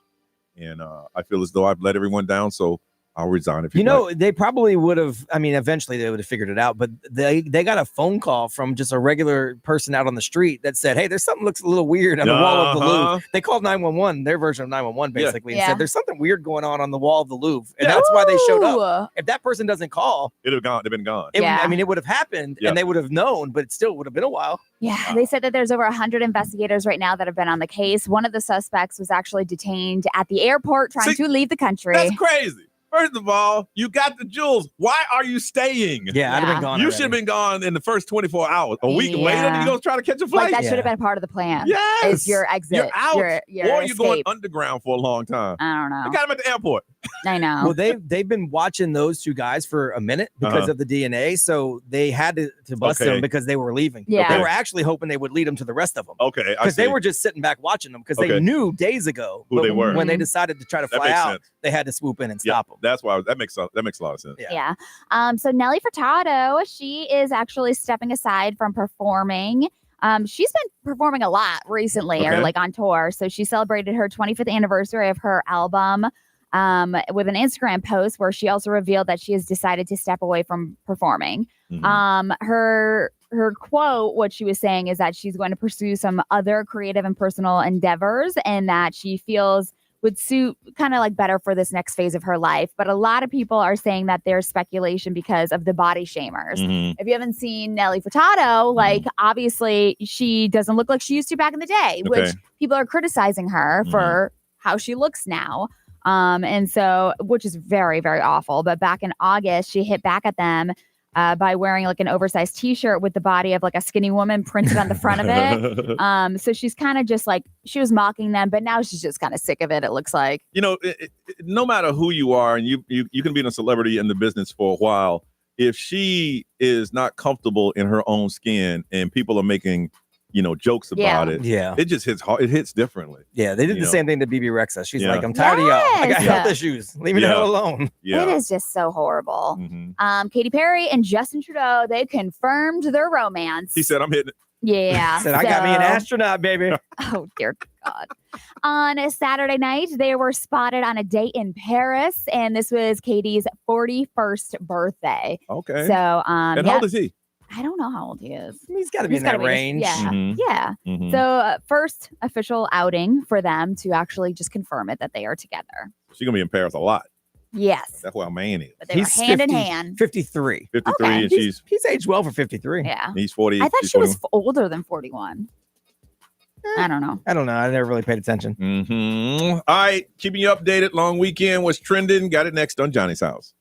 and I feel as though I've let everyone down, so I'll resign if you like. They probably would have. I mean, eventually they would have figured it out. But they got a phone call from just a regular person out on the street that said, "Hey, there's something looks a little weird on the wall of the Louvre." They called 911, their version of 911, basically, and said, "There's something weird going on the wall of the Louvre," and that's why they showed up. If that person doesn't call, it'd have gone. They've been gone. I mean, it would have happened, and they would have known, but it still would have been a while. Yeah, they said that there's over 100 investigators right now that have been on the case. One of the suspects was actually detained at the airport trying to leave the country. That's crazy. First of all, you got the jewels. Why are you staying? Yeah, I'd have been gone. You should have been gone in the first 24 hours. A week later, you're going to try to catch a flight? Like that should have been part of the plan. Yes. Is your exit. You're out. Your or escape. you're going underground for a long time. I don't know. They got him at the airport. I know. Well, they've been watching those 2 guys for a minute because of the DNA, so they had to bust them because they were leaving. Yeah. They were actually hoping they would lead them to the rest of them. Okay, because they were just sitting back watching them because they knew days ago who they were. When they decided to try to fly out, they had to swoop in and stop them. That's why that makes a lot of sense. Yeah. So Nelly Furtado, she is actually stepping aside from performing. She's been performing a lot recently, or like on tour. So she celebrated her 25th anniversary of her album with an Instagram post where she also revealed that she has decided to step away from performing. Her quote, what she was saying is that she's going to pursue some other creative and personal endeavors, and that she feels would suit kind of like better for this next phase of her life. But a lot of people are saying that there's speculation because of the body shamers. If you haven't seen Nelly Furtado, like obviously she doesn't look like she used to back in the day, which people are criticizing her for how she looks now. And so, which is very, very awful. But back in August, she hit back at them by wearing like an oversized t-shirt with the body of like a skinny woman printed on the front of it. So she's kind of just like, she was mocking them, but now she's just kind of sick of it. It looks like, no matter who you are, and you can be a celebrity in the business for a while, if she is not comfortable in her own skin and people are making jokes about it. Yeah. It just hits hard. It hits differently. Yeah. They did the same thing to BB Rexa. She's like, I'm tired of y'all. I got health issues. Leave me the hell alone. Yeah. It is just so horrible. Katy Perry and Justin Trudeau, they confirmed their romance. He said, I'm hitting it. Yeah. Said, I got me an astronaut, baby. Oh, dear God. On a Saturday night, they were spotted on a date in Paris, and this was Katie's 41st birthday. Okay. So, and how old is he? I don't know how old he is. He's got to be in that range. Yeah. So first official outing for them to actually just confirm it that they are together. She's going to be in Paris a lot. Yes. That's why a man is. But they were hand in hand. 53. 53 Okay. and she's aged well for 53. Yeah. He's 40. I thought she's she was 41. older than 41. I don't know. I never really paid attention. All right. Keeping you updated. Long weekend was trending. Got it next on Johnny's House.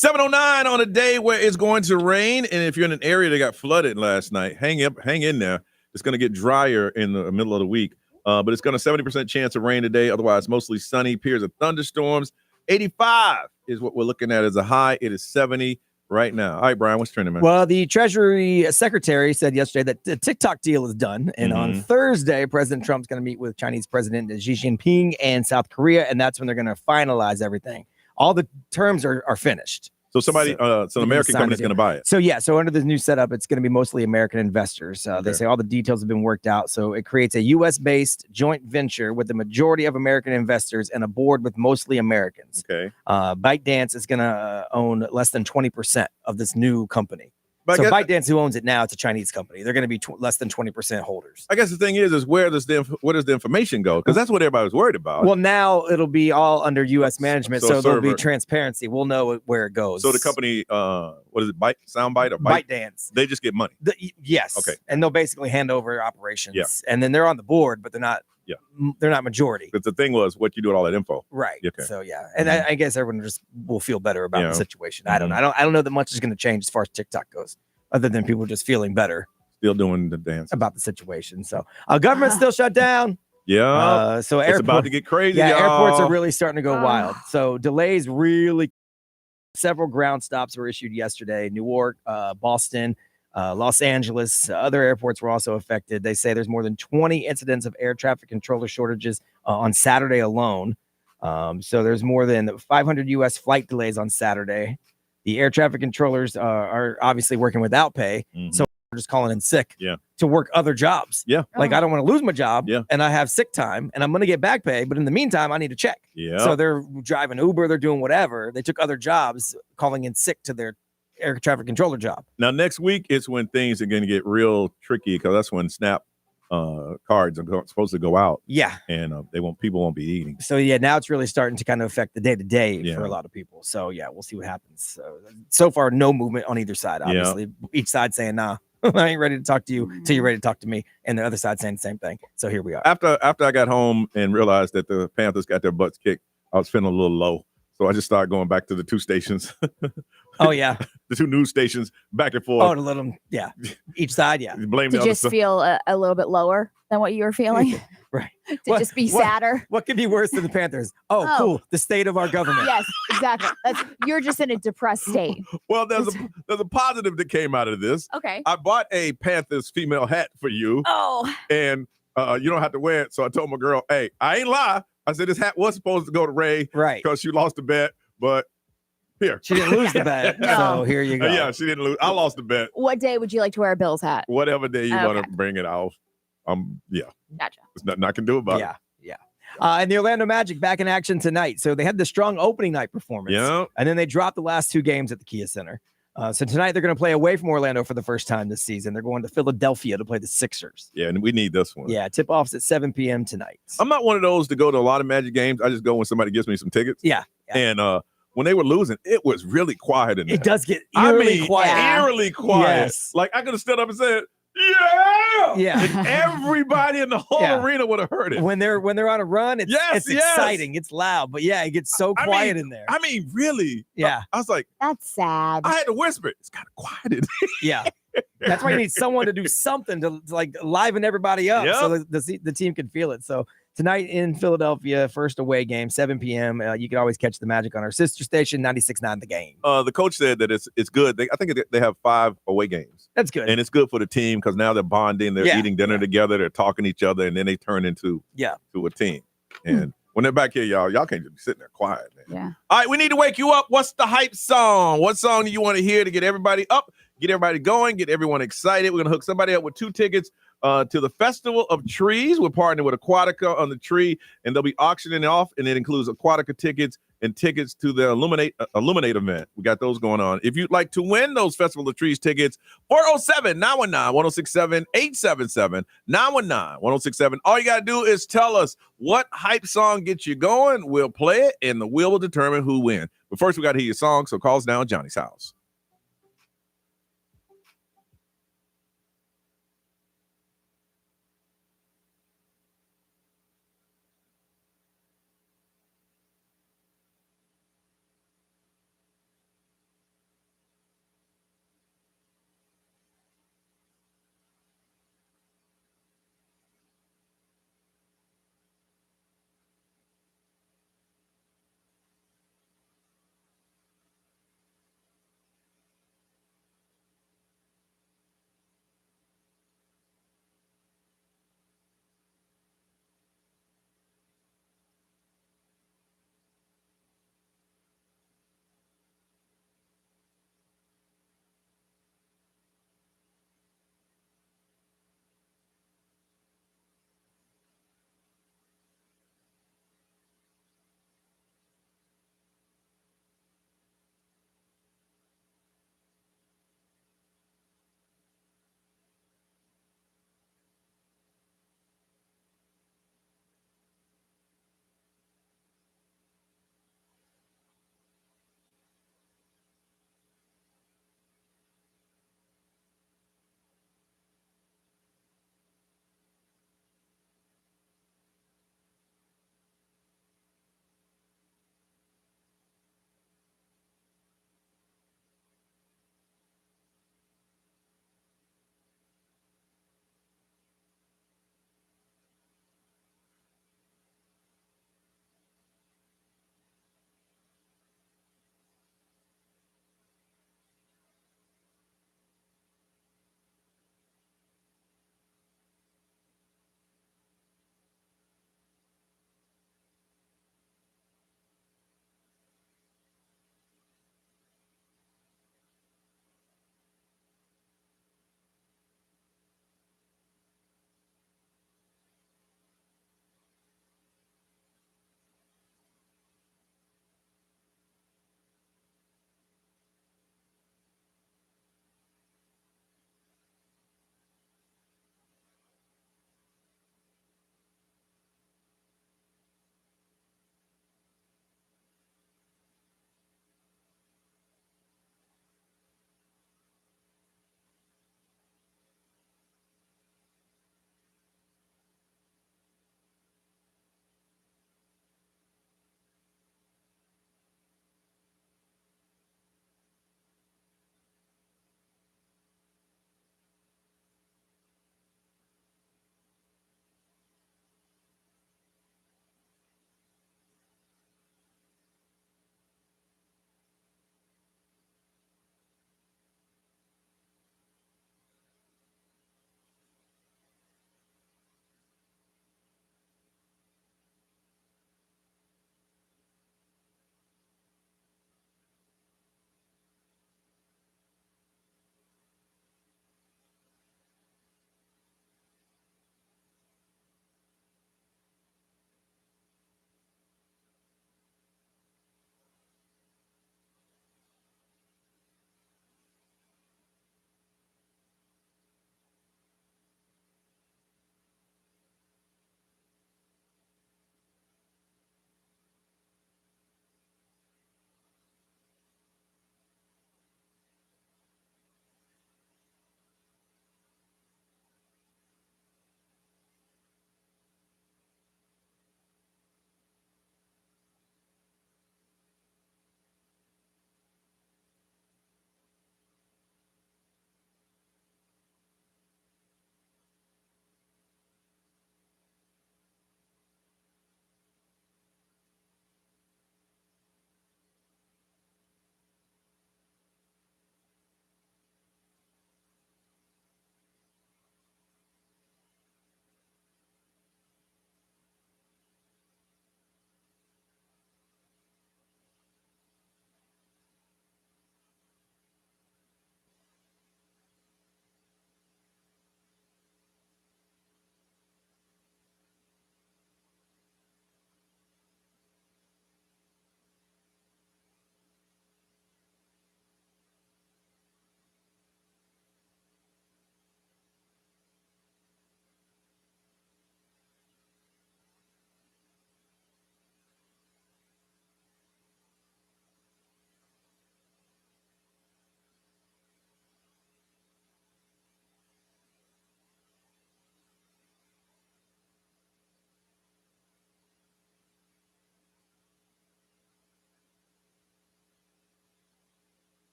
7:09 on a day where it's going to rain, and if you're in an area that got flooded last night, hang in there. It's going to get drier in the middle of the week, but it's going to 70% chance of rain today. Otherwise, mostly sunny. Periods of thunderstorms. 85 is what we're looking at as a high. It is 70 right now. All right, Brian, what's trending, man? Well, the Treasury Secretary said yesterday that the TikTok deal is done. And on Thursday, President Trump's going to meet with Chinese President Xi Jinping and South Korea, and that's when they're going to finalize everything. All the terms are finished. So an American company is going to buy it. So under the new setup, it's going to be mostly American investors. They say all the details have been worked out. So it creates a U.S.-based joint venture with the majority of American investors and a board with mostly Americans. Okay. ByteDance is going to own less than 20% of this new company. So ByteDance, who owns it now, it's a Chinese company. They're going to be less than 20% holders. I guess the thing is where does the information go? Because that's what everybody was worried about. Well, now it'll be all under U.S. management, so there'll be transparency. We'll know where it goes. So the company, what is it, Soundbite or ByteDance? They just get money. Yes. Okay. And they'll basically hand over operations. Yeah. And then they're on the board, but they're not. Yeah. They're not majority. But the thing was, what you do with all that info, right? Okay. So and I guess everyone just will feel better about the situation. I don't know that much is going to change as far as TikTok goes, other than people just feeling better, still doing the dance about the situation. So government's still shut down. Yeah. So it's about to get crazy. Yeah, y'all. airports are really starting to go wild. So delays really. Several ground stops were issued yesterday. Newark, Boston, Los Angeles, other airports were also affected. They say there's more than 20 incidents of air traffic controller shortages on Saturday alone. So there's more than 500 U.S. flight delays on Saturday. The air traffic controllers are obviously working without pay. So we're just calling in sick to work other jobs. Yeah. Like I don't want to lose my job and I have sick time and I'm going to get back pay. But in the meantime, I need a check. Yeah. So they're driving Uber. They're doing whatever. They took other jobs, calling in sick to their air traffic controller job. Now, next week is when things are going to get real tricky because that's when SNAP cards are supposed to go out. Yeah. And people won't be eating. So now it's really starting to kind of affect the day-to-day for a lot of people. So we'll see what happens. So far, no movement on either side, obviously. Each side saying, nah, I ain't ready to talk to you till you're ready to talk to me. And the other side saying the same thing. So here we are. After I got home and realized that the Panthers got their butts kicked, I was feeling a little low. So I just started going back to the two stations. Oh, yeah. The two news stations back and forth. Oh, to let them, each side, Blame to just feel a little bit lower than what you were feeling. Right. Just be sadder. What could be worse than the Panthers? Oh, cool. The state of our government. Yes, exactly. You're just in a depressed state. Well, there's a positive that came out of this. Okay. I bought a Panthers female hat for you. Oh. And you don't have to wear it. So I told my girl, hey, I ain't lie. I said this hat was supposed to go to Ray. Right. Because she lost the bet. But here. She didn't lose the bet. No. So here you go. Yeah, she didn't lose. I lost the bet. What day would you like to wear a Bills hat? Whatever day you want to bring it out. Gotcha. There's nothing I can do about it. Yeah. And the Orlando Magic back in action tonight. So they had the strong opening night performance. Yeah. And then they dropped the last two games at the Kia Center. So tonight they're going to play away from Orlando for the first time this season. They're going to Philadelphia to play the Sixers. Yeah, and we need this one. Yeah, tip-off's at 7 p.m. tonight. I'm not one of those to go to a lot of Magic games. I just go when somebody gives me some tickets. Yeah. And when they were losing, it was really quiet in there. It does get eerily quiet. Eerily quiet. Yes. Like I could have stood up and said, yeah. And everybody in the whole arena would have heard it. When they're on a run, it's exciting. It's loud, but it gets so quiet in there. I mean, really. Yeah. I was like, that's sad. I had to whisper it. It's kind of quiet in there. Yeah. That's why you need someone to do something to like liven everybody up so the team can feel it. So tonight in Philadelphia, first away game, 7 p.m. You can always catch the Magic on our sister station, 96.9 The Game. The coach said that it's good. I think they have 5 away games. That's good. And it's good for the team because now they're bonding. They're eating dinner together. They're talking to each other. And then they turn into to a team. And when they're back here, y'all can't just be sitting there quiet, man. Yeah. All right, we need to wake you up. What's the hype song? What song do you want to hear to get everybody up, get everybody going, get everyone excited? We're going to hook somebody up with 2 tickets to the Festival of Trees. We're partnering with Aquatica on the tree, and they'll be auctioning off, and it includes Aquatica tickets and tickets to the Illuminate event. We got those going on. If you'd like to win those Festival of Trees tickets, 407-919-1067, 877-919-1067. All you got to do is tell us what hype song gets you going. We'll play it, and the wheel will determine who wins. But first, we got to hear your song, so call us now at Johnny's house.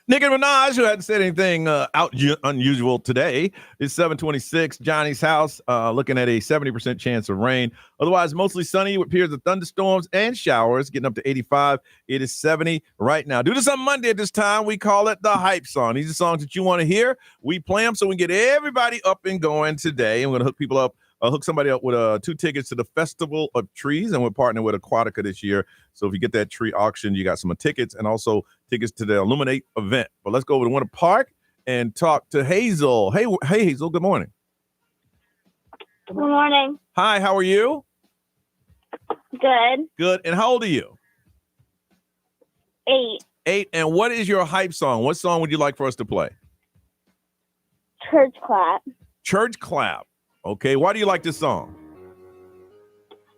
Nicki Minaj, who hadn't said anything unusual today, is 726. Johnny's house, looking at a 70% chance of rain. Otherwise, mostly sunny with periods of thunderstorms and showers, getting up to 85. It is 70 right now. Do this on Monday at this time. We call it the hype song. These are songs that you want to hear. We play them so we get everybody up and going today. And we're going to hook somebody up with 2 tickets to the Festival of Trees, and we're partnering with Aquatica this year. So if you get that tree auction, you got some tickets and also tickets to the Illuminate event. But let's go over to Winter Park and talk to Hazel. Hey, Hazel, good morning. Good morning. Hi, how are you? Good. Good. And how old are you? 8. 8. And what is your hype song? What song would you like for us to play? Church clap. Church Clap. Okay. Why do you like this song?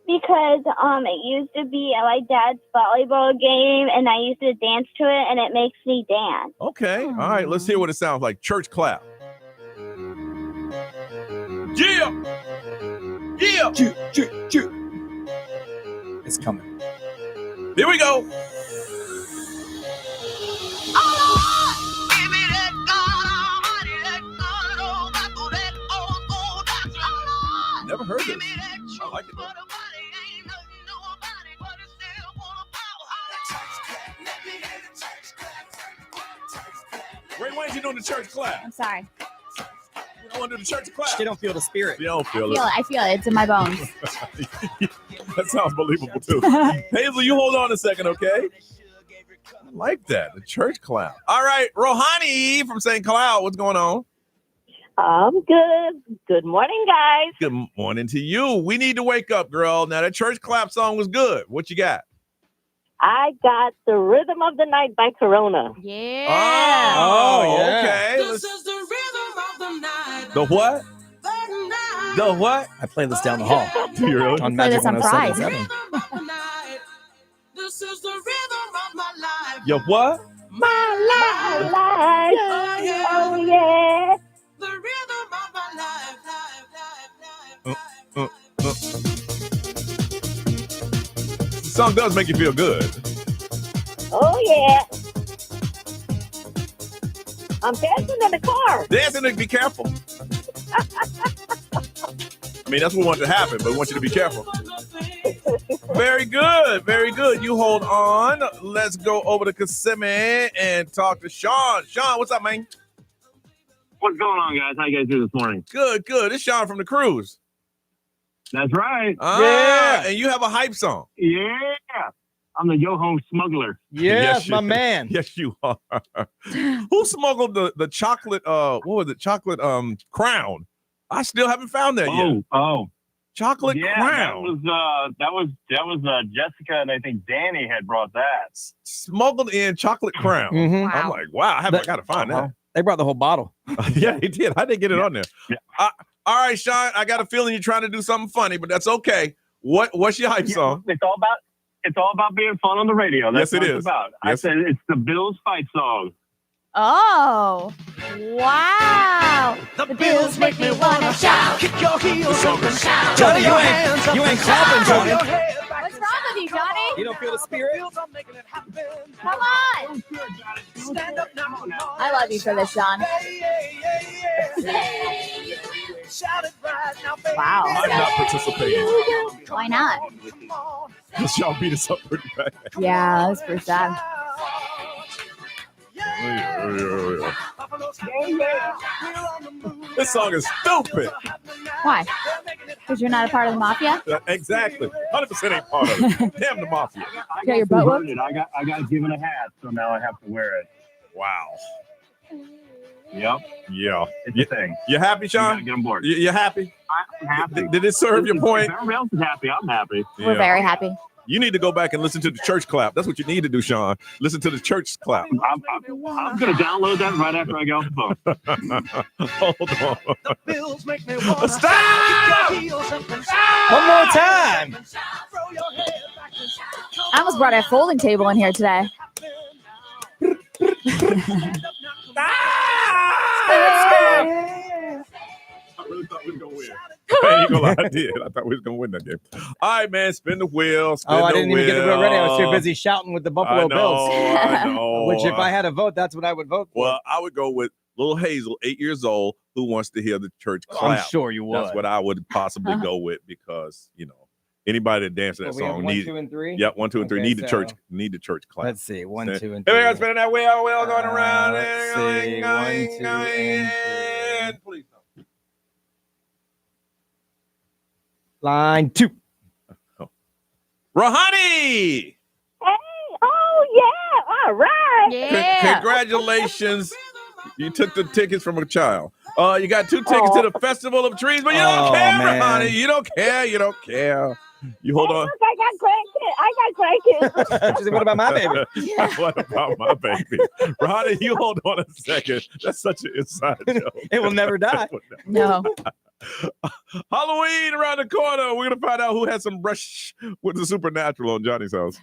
Because it used to be at my dad's volleyball game, and I used to dance to it, and it makes me dance. Okay. All right. Let's hear what it sounds like. Church Clap. Yeah. Yeah. It's coming. Here we go. Never heard this. I like it though. Ray, why ain't you doing the church clap? I'm sorry. You don't want to do the church clap. They don't feel the spirit. You don't feel I feel it. It's in my bones. That sounds believable too. Hazel, you hold on a second, okay? I like that. The church clap. All right, Rohani from St. Cloud. What's going on? I'm good. Good morning, guys. Good morning to you. We need to wake up, girl. Now, that church clap song was good. What you got? I got The Rhythm of the Night by Corona. Yeah. Oh, yeah. okay. This is the rhythm of the night. The what? The what? I play this down the hall Do you really? on Play Magic this on Pride. 107.7. This is the rhythm of my life. Your what? My life. Oh, yeah. The rhythm of my life. The song does make you feel good. Oh, yeah. I'm dancing in the car. Dancing, be careful. I mean, that's what we want to happen, but we want you to be careful. Very good. Very good. You hold on. Let's go over to Kissimmee and talk to Sean. Sean, what's up, man? What's going on, guys? How you guys doing this morning? Good, good. It's Sean from the cruise. That's right. Yeah. And you have a hype song. Yeah. I'm the Yo-Ho smuggler. Yes, you- my man. Yes, you are. Who smuggled the chocolate, what was it? Chocolate crown. I still haven't found that yet. Oh. Chocolate Yeah, crown. that was Jessica, and I think Danny had brought that. Smuggled in chocolate crown. Mhm. Wow. I'm like, wow, I gotta find that. They brought the whole bottle. Yeah, he did. I didn't get it on there. Yeah. All right, Sean, I got a feeling you're trying to do something funny, but that's okay. What's your hype song? It's all about being fun on the radio. That's Yes, it what is. it's about. Yes. I said it's the Bills fight song. Oh. Wow. The Bills make me wanna shout. Kick your heels up and shout. Johnny, Throw your hands up you ain't and clapping, shout. Johnny. Throw your head back What's and wrong with you, Johnny? You don't feel the spirit? I'm making it happen. Come on. Stand up now. I love you for this, Sean. Shout it right now, baby. Wow. I'm not participating. Why not? Come on. Because y'all beat us up pretty bad. Yeah, that's pretty sad. This song is stupid. Why? Because you're not a part of the mafia? Exactly. 100% ain't part of it. Damn the mafia. I got your got butt whooped? converted. I got given a hat, so now I have to wear it. Wow. Yep, Yeah. it's a thing. You happy, You gotta Sean? get on board. You happy? I'm happy. Did it serve your point? If everyone else is happy, I'm happy. We're very happy. You need to go back and listen to the church clap. That's what you need to do, Sean. Listen to the church clap. I'm going to download that right after I get off the phone. Hold on. The Bills make me wanna Stop! kick your heels up and shout. One more time. Throw your head back and shout. I almost brought a folding table in here today. I really thought we were going to win. I ain't gonna lie, I did. I thought we was gonna win that game. All right, man. Spin the wheel. I didn't even get the wheel ready. I was too busy shouting with the Buffalo Bills. I know. Which, if I had a vote, that's what I would vote for. Well, I would go with little Hazel, 8 years old, who wants to hear the church clap. I'm sure you would. That's what I would possibly go with because anybody that dances that song needs. 1, 2, and 3. Yeah, 1, 2, and 3 need the church clap. Let's see, 1, 2, and 3. Here we go, spinning that wheel going around. Let's see, 1, 2, and 3. Please no. Line 2. Rahani! Hey, oh yeah, all right. Yeah. Congratulations. You took the tickets from a child. You got 2 tickets to the Festival of Trees, but you don't care, Rahani. You don't care. You don't care. You hold on. Look, I got grandkids. She said, what about my baby? What about my baby? Rahani, you hold on a second. That's such an inside joke. It will never die. No. Halloween around the corner. We're going to find out who has some brush with the supernatural on Johnny's house.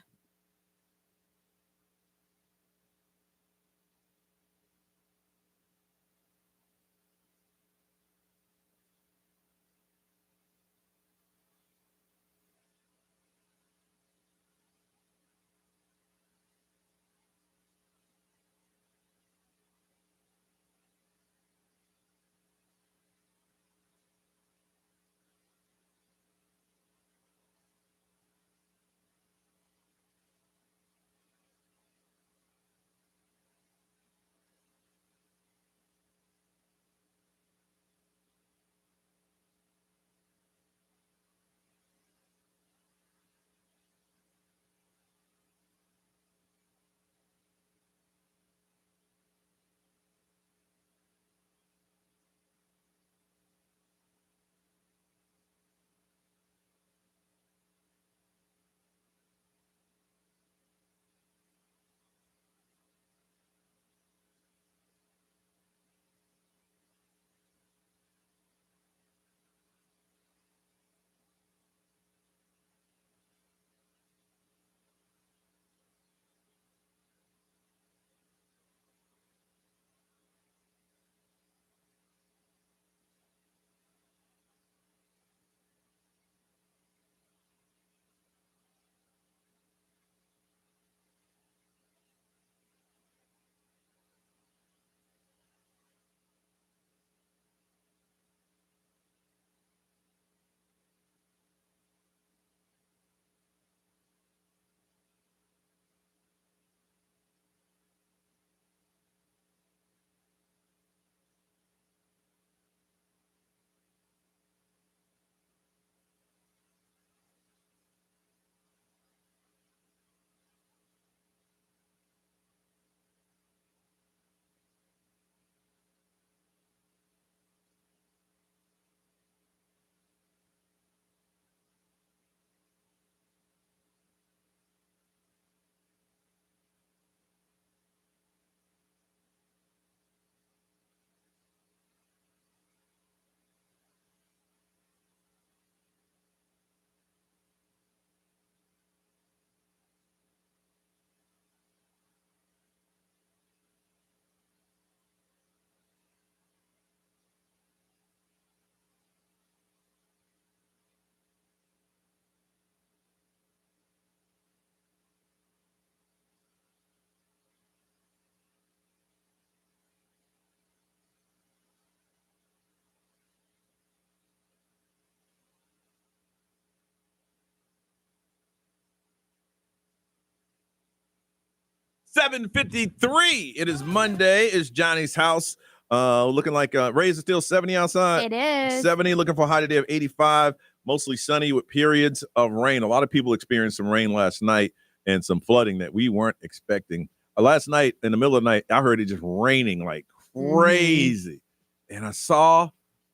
$7:53. It is Monday. It's Johnny's house. Looking like Ray's is still 70 outside. It is 70. Looking for a high today of 85. Mostly sunny with periods of rain. A lot of people experienced some rain last night and some flooding that we weren't expecting. Last night, in the middle of the night, I heard it just raining like crazy. And I saw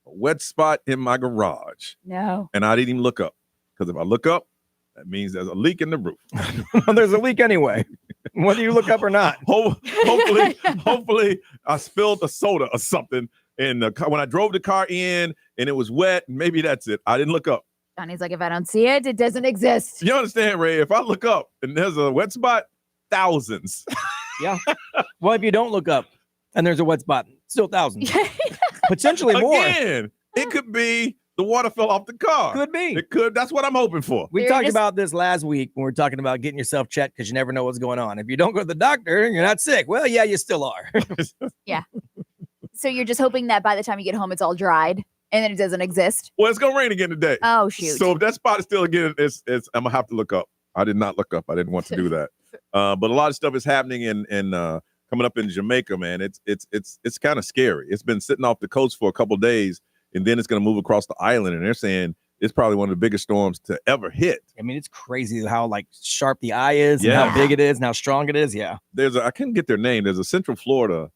a wet spot in my garage. No. And I didn't even look up. Because if I look up, that means there's a leak in the roof. Well, there's a leak anyway, whether you look up or not. Hopefully, I spilled a soda or something in the car when I drove the car in, and it was wet. Maybe that's it. I didn't look up. Johnny's like, if I don't see it, it doesn't exist. You understand, Ray? If I look up and there's a wet spot, thousands. Yeah. Well, if you don't look up and there's a wet spot, still thousands. Potentially more. Again, it could be The water fell off the car. Could be. It could. That's what I'm hoping for. We talked about this last week when we were talking about getting yourself checked because you never know what's going on. If you don't go to the doctor, you're not sick. Well, yeah, you still are. Yeah. So you're just hoping that by the time you get home, it's all dried and then it doesn't exist? Well, it's going to rain again today. Oh, shoot. So if that spot is still again, it's I'm going to have to look up. I did not look up. I didn't want to do that. But a lot of stuff is happening in coming up in Jamaica, man. It's kind of scary. It's been sitting off the coast for a couple of days, and then it's going to move across the island. And they're saying it's probably one of the biggest storms to ever hit. I mean, it's crazy how like sharp the eye is and how big it is and how strong it is. Yeah. I couldn't get their name. There's a Central Florida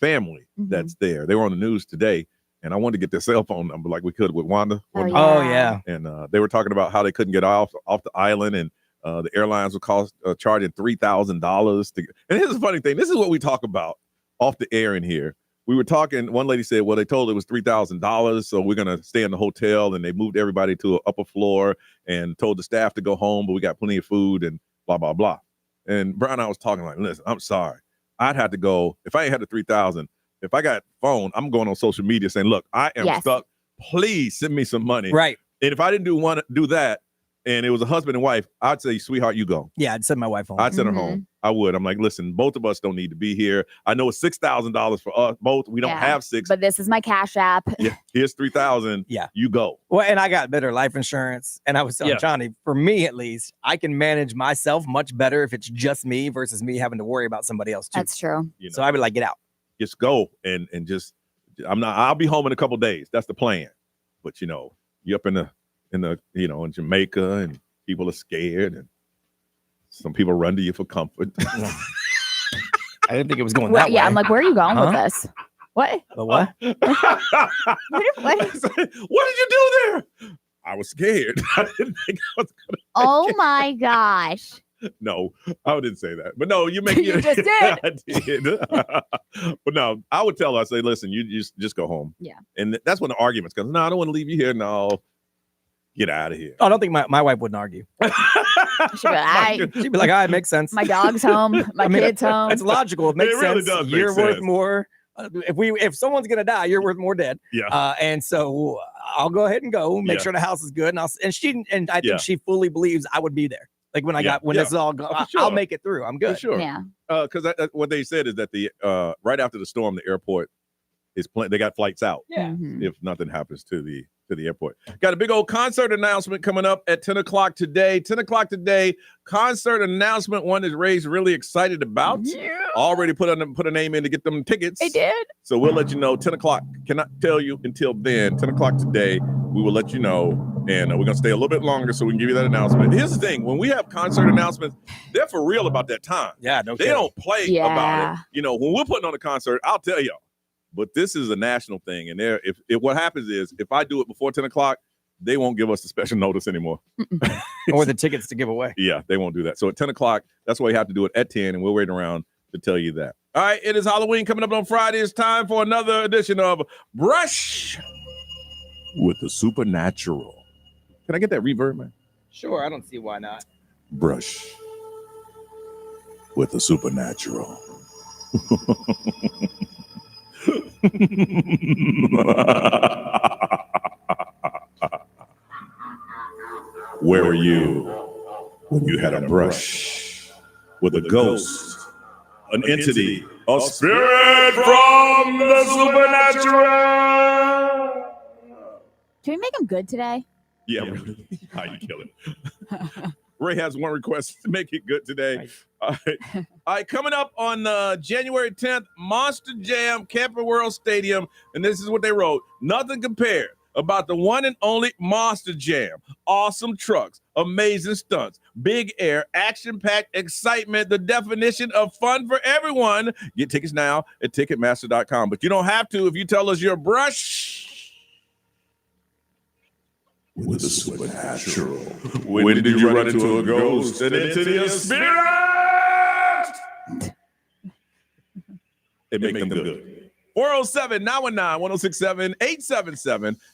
family that's there. They were on the news today, and I wanted to get their cell phone number like we could with Wanda. Oh, yeah. And they were talking about how they couldn't get off the island, and the airlines were charging $3,000 to. And here's the funny thing. This is what we talk about off the air in here. We were talking. One lady said, "Well, they told it was $3,000, so we're gonna stay in the hotel." And they moved everybody to an upper floor and told the staff to go home, but we got plenty of food and blah blah blah. And Brian and I was talking like, "Listen, I'm sorry. I'd have to go if I ain't had the $3,000. If I got phone, I'm going on social media saying, look, I am stuck. Please send me some money." Right. And if I didn't do that, and it was a husband and wife, I'd say, sweetheart, you go. Yeah, I'd send my wife home. I'd send her home. I would. I'm like, listen, both of us don't need to be here. I know it's $6,000 for us both. We don't have six. But this is my Cash App. Yeah, here's $3,000. Yeah, you go. Well, and I got better life insurance. And I was telling Johnny, for me at least, I can manage myself much better if it's just me versus me having to worry about somebody else too. That's true. You know, so I would like get out. Just go and just. I'll be home in a couple of days. That's the plan. But you're up in in Jamaica and people are scared and some people run to you for comfort. I didn't think it was going that way. Yeah, I'm like, where are you going with this? What? The what? What did you do there? I was scared. I didn't think I was going to. Oh my gosh. No, I didn't say that. But no, you make You just did. I did. But no, I would tell her, I say, listen, you just go home. Yeah. And that's when the arguments come. No, I don't want to leave you here. No. Get out of here. I don't think my wife wouldn't argue. She'd be like, all right, makes sense. My dog's home. My kid's home. It's logical. It makes sense. Really does You're make worth sense. more. If someone's gonna die, you're worth more dead. Yeah. And so I'll go ahead and go. Make sure the house is good. And I think she fully believes I would be there. Like when this is all gone, I'll make it through. I'm good. For sure. Yeah. Because what they said is that the right after the storm, the airport is they got flights out. Yeah. If nothing happens to the airport. Got a big old concert announcement coming up at 10 o'clock today. 10 o'clock today, concert announcement. One that Ray's really excited about. Yeah. Already put a name in to get them tickets. They did. So we'll let you know. 10 o'clock. Cannot tell you until then. 10 o'clock today, we will let you know. And we're going to stay a little bit longer so we can give you that announcement. Here's the thing. When we have concert announcements, they're for real about that time. Yeah, They don't play about it. When we're putting on a concert, I'll tell y'all. But this is a national thing. And if what happens is, if I do it before 10 o'clock, they won't give us a special notice anymore. Or the tickets to give away. Yeah, they won't do that. So at 10 o'clock, that's why you have to do it at 10, and we're waiting around to tell you that. All right, it is Halloween coming up on Friday. It's time for another edition of Brush with the Supernatural. Can I get that reverb, man? Sure, I don't see why not. Brush with the Supernatural. Where were you when you had a brush with a ghost, an entity, a spirit from the supernatural? Can we make them good today? Yeah, really. How you kill it? Ray has one request to make it good today. All right, coming up on January 10th, Monster Jam, Camping World Stadium, and this is what they wrote. Nothing compared about the one and only Monster Jam. Awesome trucks, amazing stunts, big air, action-packed excitement, the definition of fun for everyone. Get tickets now at Ticketmaster.com. But you don't have to if you tell us your brush with the supernatural. When did you run into a ghost, an entity, a spirit? It makes them good. 407-919-1067,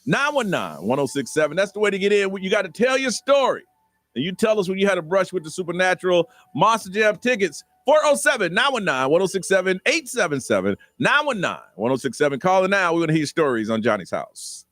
877-919-1067. That's the way to get in. You got to tell your story. And you tell us when you had a brush with the supernatural. Monster Jam tickets, 407-919-1067, 877-919-1067. Call it now. We're going to hear stories on Johnny's House.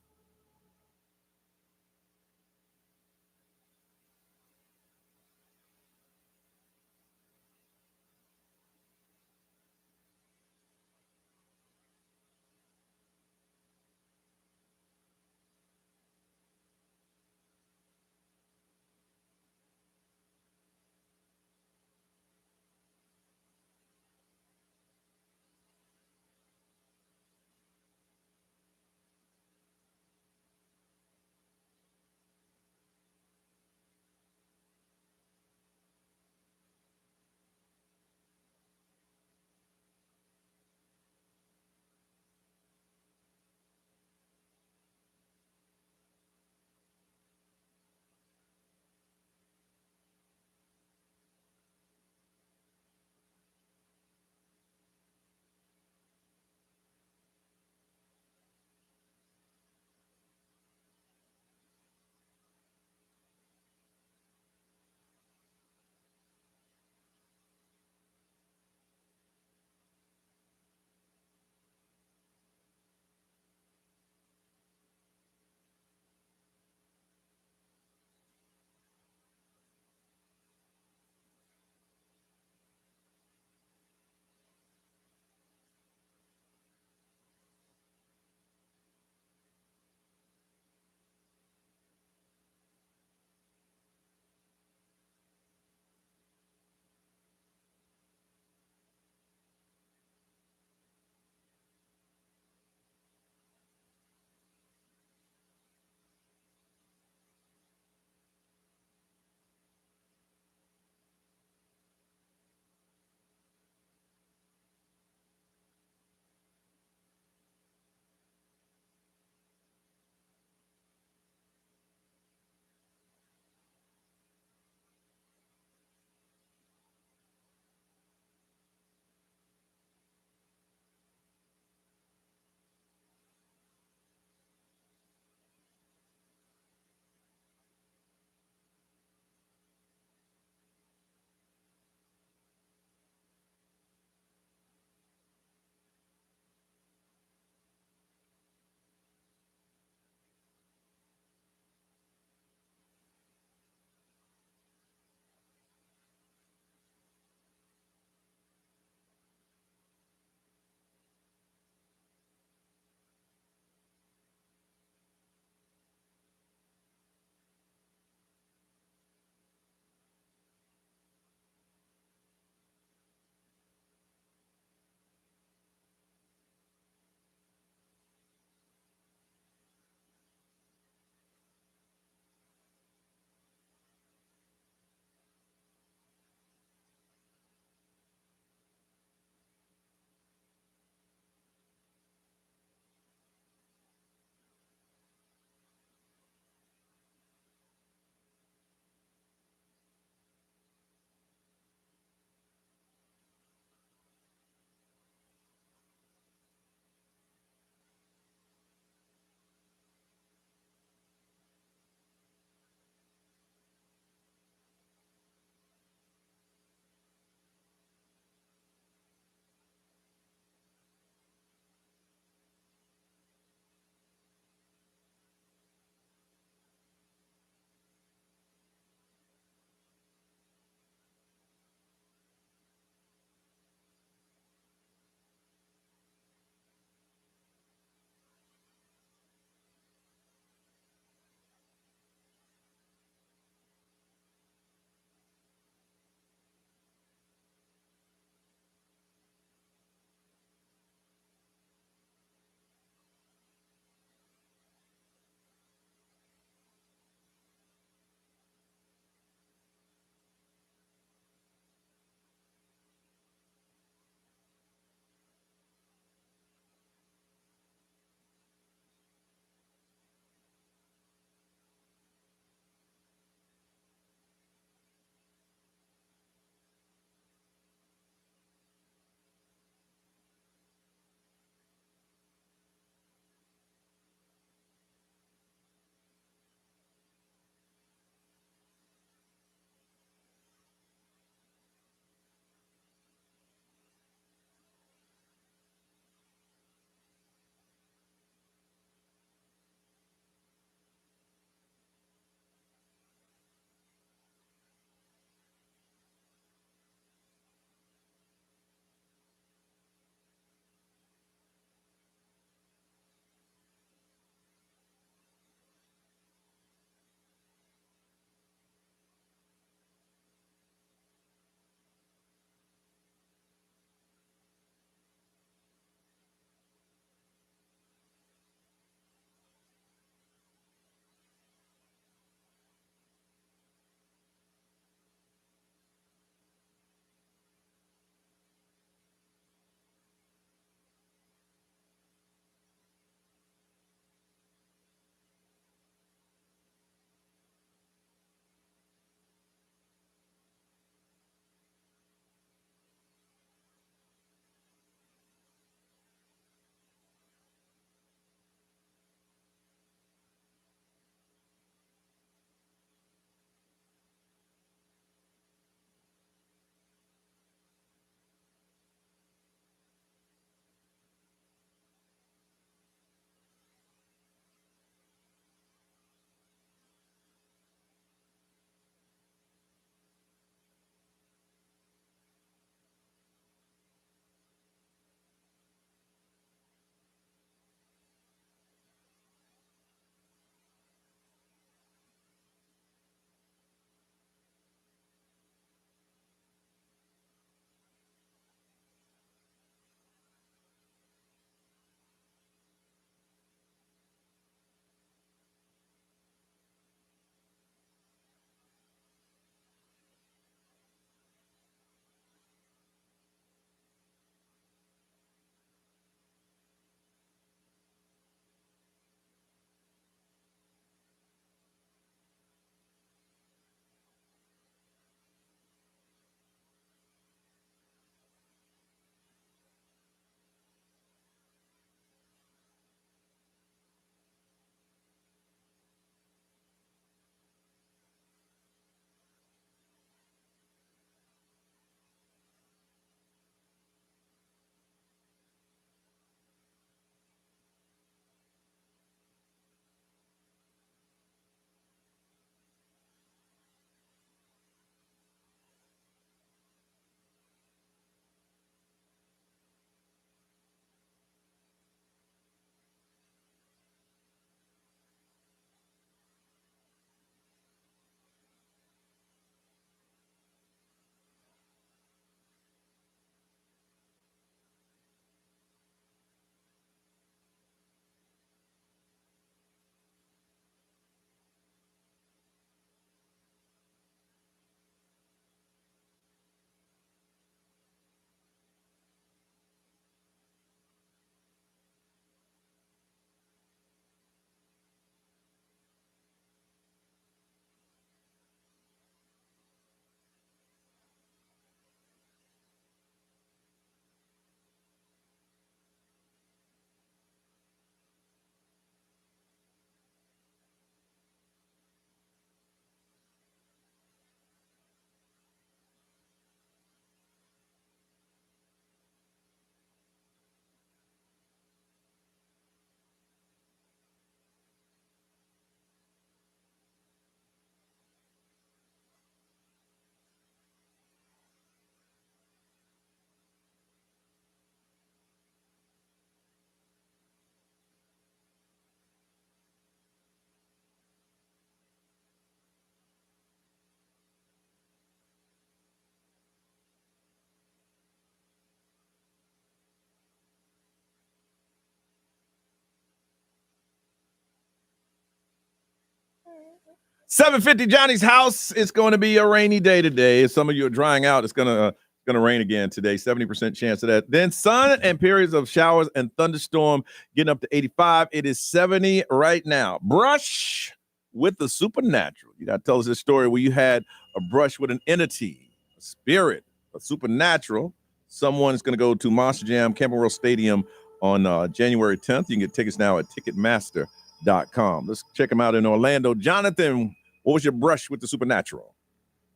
7:50, Johnny's house. It's going to be a rainy day today. If some of you are drying out, it's gonna rain again today. 70% chance of that. Then sun and periods of showers and thunderstorm getting up to 85. It is 70 right now. Brush with the supernatural. You got to tell us this story where you had a brush with an entity, a spirit, a supernatural. Someone's going to go to Monster Jam Camping World Stadium on January 10th. You can get tickets now at Ticketmaster.com. Let's check them out in Orlando. Jonathan, what was your brush with the supernatural?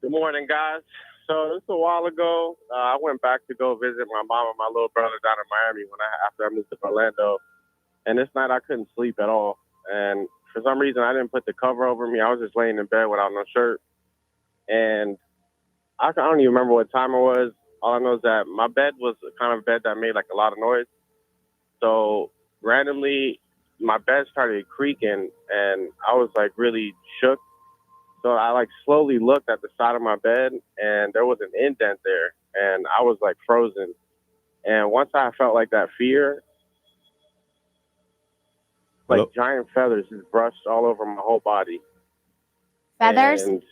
Good morning, guys. So this was a while ago. I went back to go visit my mom and my little brother down in Miami after I moved to Orlando. And this night I couldn't sleep at all. And for some reason I didn't put the cover over me. I was just laying in bed without no shirt. And I don't even remember what time it was. All I know is that my bed was the kind of bed that made like a lot of noise. So randomly my bed started creaking and I was like really shook. So I like slowly looked at the side of my bed and there was an indent there and I was like frozen. And once I felt like that fear, like giant feathers just brushed all over my whole body. Feathers? And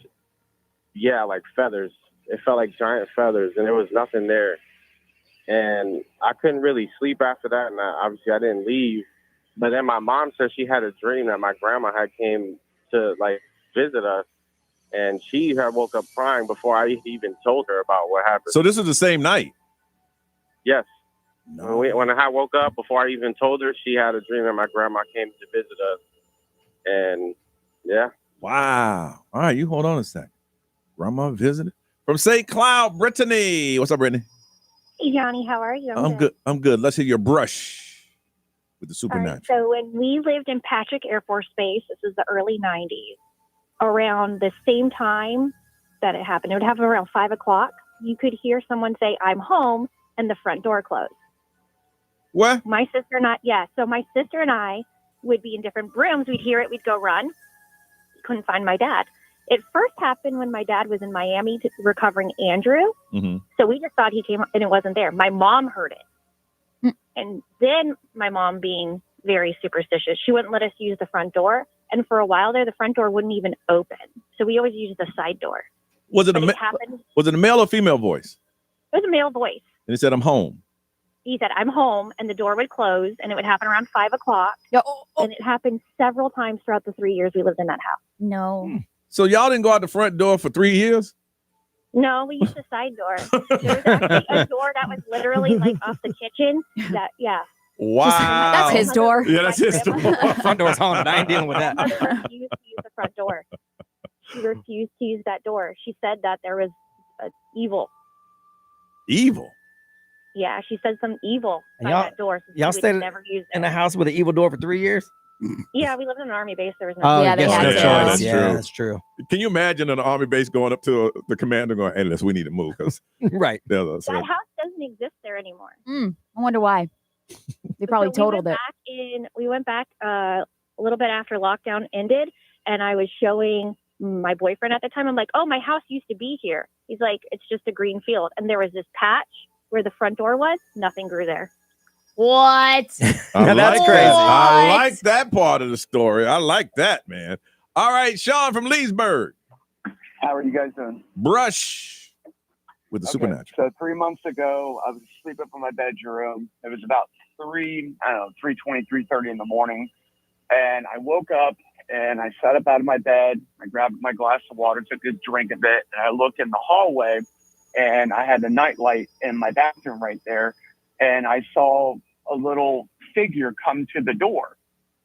yeah, like feathers. It felt like giant feathers and there was nothing there. And I couldn't really sleep after that. And obviously I didn't leave. But then my mom said she had a dream that my grandma had came to like visit us. And she had woke up crying before I even told her about what happened. So this is the same night? Yes. No. When I woke up, before I even told her, she had a dream that my grandma came to visit us. And yeah. Wow. All right, you hold on a sec. Grandma visited? From St. Cloud, Brittany. What's up, Brittany? Hey, Johnny, how are you? I'm good. I'm good. Let's hear your brush with the supernatural. Right, so when we lived in Patrick Air Force Base, this was the early 90s, around the same time that it happened, it would happen around 5 o'clock, you could hear someone say, "I'm home," and the front door closed. What? My sister and I, so my sister and I would be in different rooms. We'd hear it. We'd go run. Couldn't find my dad. It first happened when my dad was in Miami recovering Andrew. Mm-hmm. So we just thought he came and it wasn't there. My mom heard it. And then my mom, being very superstitious, she wouldn't let us use the front door. And for a while there, the front door wouldn't even open. So we always used the side door. Was it a male or female voice? It was a male voice. And he said, "I'm home." He said, "I'm home," and the door would close, and it would happen around 5 o'clock. And it happened several times throughout the 3 years we lived in that house. No. So y'all didn't go out the front door for 3 years? No, we used the side door. There was actually a door that was literally like off the kitchen. Wow. That's his door. Yeah, that's his door. Front door's haunted. I ain't dealing with that. My mother refused to use the front door. She refused to use that door. She said that there was evil. Evil? Yeah, she said some evil And by that door. So y'all she would stayed never use it. in a house with an evil door for 3 years? Yeah, we lived in an army base. There was no. Oh, yeah, they had no to. choice. Yeah, That's true. Can you imagine an army base going up to the commander going, "Hey, listen, we need to move"? Right. That house doesn't exist there anymore. I wonder why. They probably totaled it. We went back a little bit after lockdown ended, and I was showing my boyfriend at the time. I'm like, "Oh, my house used to be here." He's like, "It's just a green field," and there was this patch where the front door was. Nothing grew there. What? That's crazy. crazy. I like that part of the story. I like that, man. All right, Sean from Leesburg. How are you guys doing? Brush with the supernatural. So 3 months ago, I was asleep up in my bedroom. It was about 3:30 in the morning. And I woke up and I sat up out of my bed. I grabbed my glass of water, took a drink of it, and I looked in the hallway and I had a nightlight in my bathroom right there. And I saw a little figure come to the door.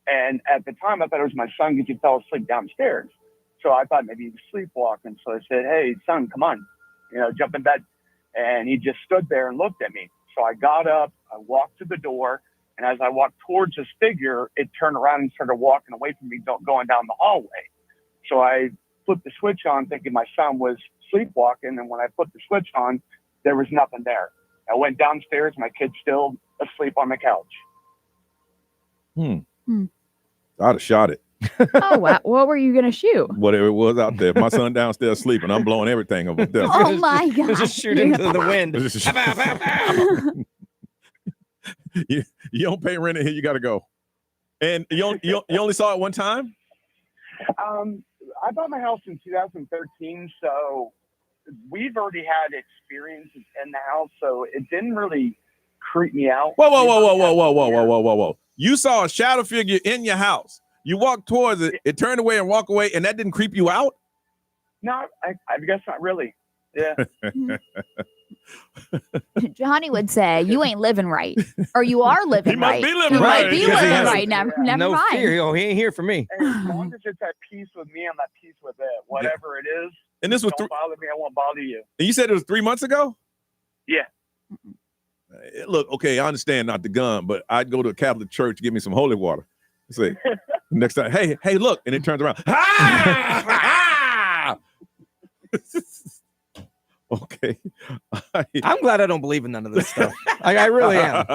And at the time, I thought it was my son because he fell asleep downstairs. So I thought maybe he was sleepwalking. So I said, "Hey, son, come on, jump in bed." And he just stood there and looked at me. So I got up, I walked to the door. And as I walked towards this figure, it turned around and started walking away from me, going down the hallway. So I flipped the switch on thinking my son was sleepwalking. And when I flipped the switch on, there was nothing there. I went downstairs, my kid's still asleep on the couch. I'd have shot it. Oh, wow. What were you going to shoot? Whatever it was out there. My son downstairs sleeping. I'm blowing everything over there. Oh, my God. Just shoot into the wind. you don't pay rent in here. You got to go. And you only saw it one time? I bought my house in 2013, so we've already had experiences in the house, so it didn't really creep me out. Whoa. You saw a shadow figure in your house. You walked towards it, it turned away and walked away, and that didn't creep you out? No, I guess not really. Yeah. Johnny would say, "You ain't living right, or you are living He must right. be living You right. might be Because he living has- right. Never no mind." fear. He ain't here for me. And as long as it's at peace with me, I'm at peace with it. Whatever it is, And this was don't bother me. I won't bother you. And you said it was 3 months ago? Yeah. Look, okay, I understand not the gun, but I'd go to a Catholic church, give me some holy water. Say, next time, hey, look, and it turns around. Ah! Okay. I'm glad I don't believe in none of this stuff. I really am.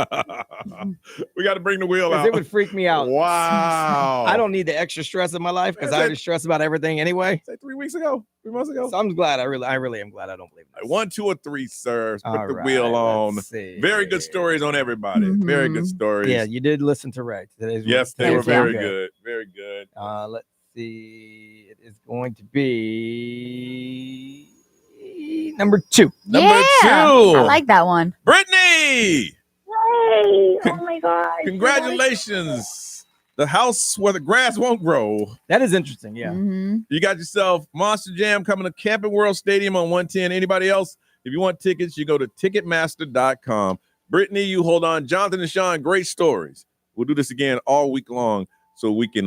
We got to bring the wheel Because out. it would freak me out. Wow. I don't need the extra stress in my life because I already stress about everything anyway. Say 3 weeks ago, 3 months ago. So I'm glad. I really am glad I don't believe in this. 1, 2, or 3, sir. Put All the right, wheel on. let's see. Very good stories on everybody. Very good stories. Yeah, you did listen to Ray. Today's Yes, they were very good. Very good. Let's see. It is going to be number 2. Number 2. I like that one. Brittany. Yay! Oh my god! Congratulations. The house where the grass won't grow. That is interesting. Yeah. Mm-hmm. You got yourself Monster Jam coming to Camping World Stadium on 110. Anybody else? If you want tickets, you go to Ticketmaster.com. Brittany, you hold on. Jonathan and Sean, great stories. We'll do this again all week long so we can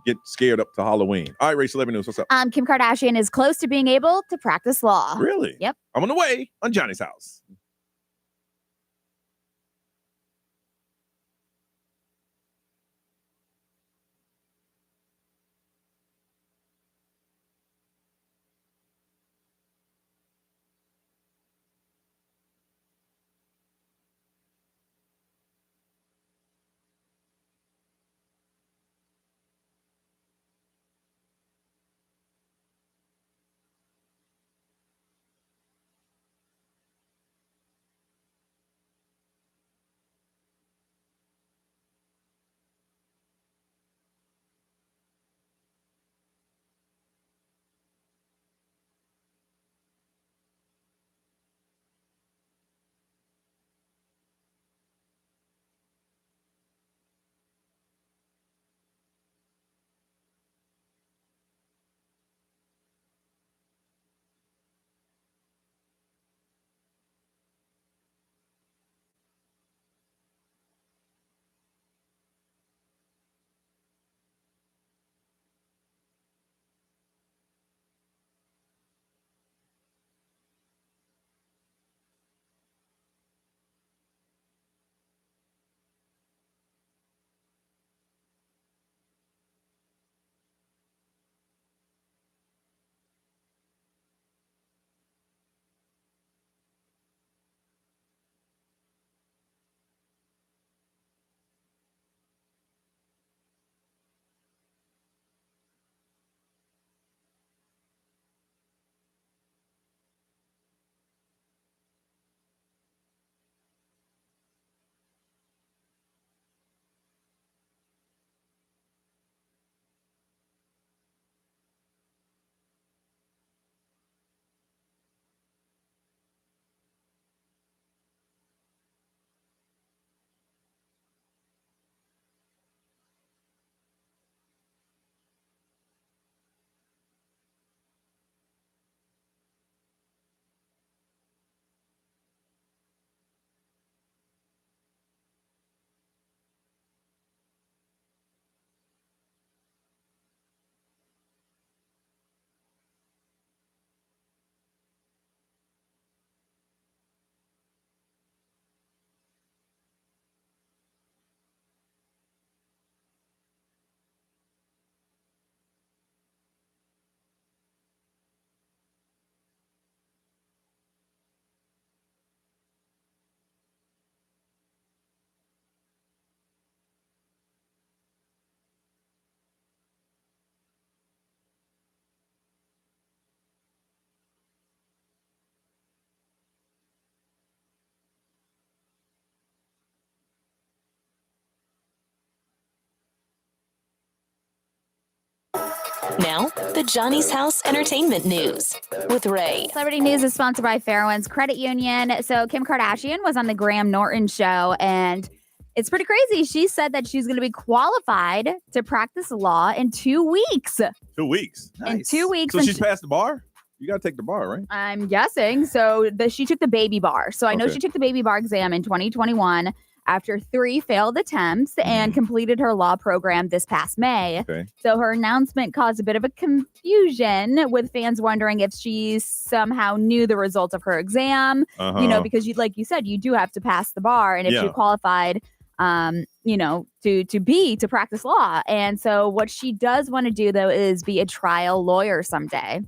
get scared up to Halloween. All right, Ray Celebrity News, what's up? Kim Kardashian is close to being able to practice law. Really? Yep. I'm on the way on Johnny's house. Now, the Johnny's House Entertainment News with Ray. Celebrity News is sponsored by Fairwinds Credit Union. So Kim Kardashian was on the Graham Norton show, and it's pretty crazy. She said that she's going to be qualified to practice law in 2 weeks. 2 weeks. In 2 weeks. So and she's passed the bar? You got to take the bar, right? I'm guessing. So she took the baby bar. So I know she took the baby bar exam in 2021 after 3 failed attempts and completed her law program this past May. Okay. So her announcement caused a bit of a confusion with fans wondering if she somehow knew the results of her exam, because like you said, you do have to pass the bar. And if she qualified, to practice law. And so what she does want to do, though, is be a trial lawyer someday.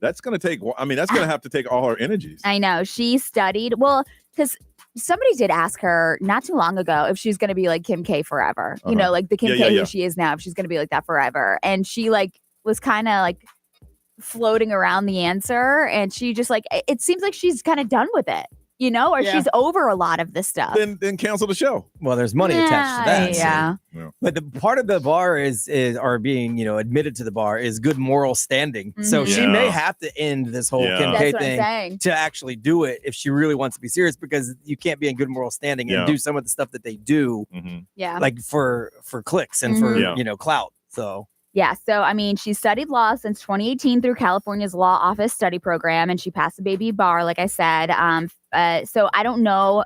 That's going to take, that's going to have to take all her energies. I know. She studied, because somebody did ask her not too long ago if she's going to be like Kim K forever, like the Kim K who she is now, if she's going to be like that forever. And she was kind of floating around the answer. And she just it seems like she's kind of done with it. Or she's over a lot of this stuff. Then cancel the show. Well, there's money attached to that. Yeah. But the part of the bar is being, admitted to the bar is good moral standing. Mm-hmm. So she may have to end this whole Kim K thing to actually do it if she really wants to be serious, because you can't be in good moral standing and do some of the stuff that they do. Mm-hmm. Yeah. Like for clicks and for, clout. So. Yeah. So, she studied law since 2018 through California's Law Office Study Program, and she passed the baby bar, like I said. So I don't know,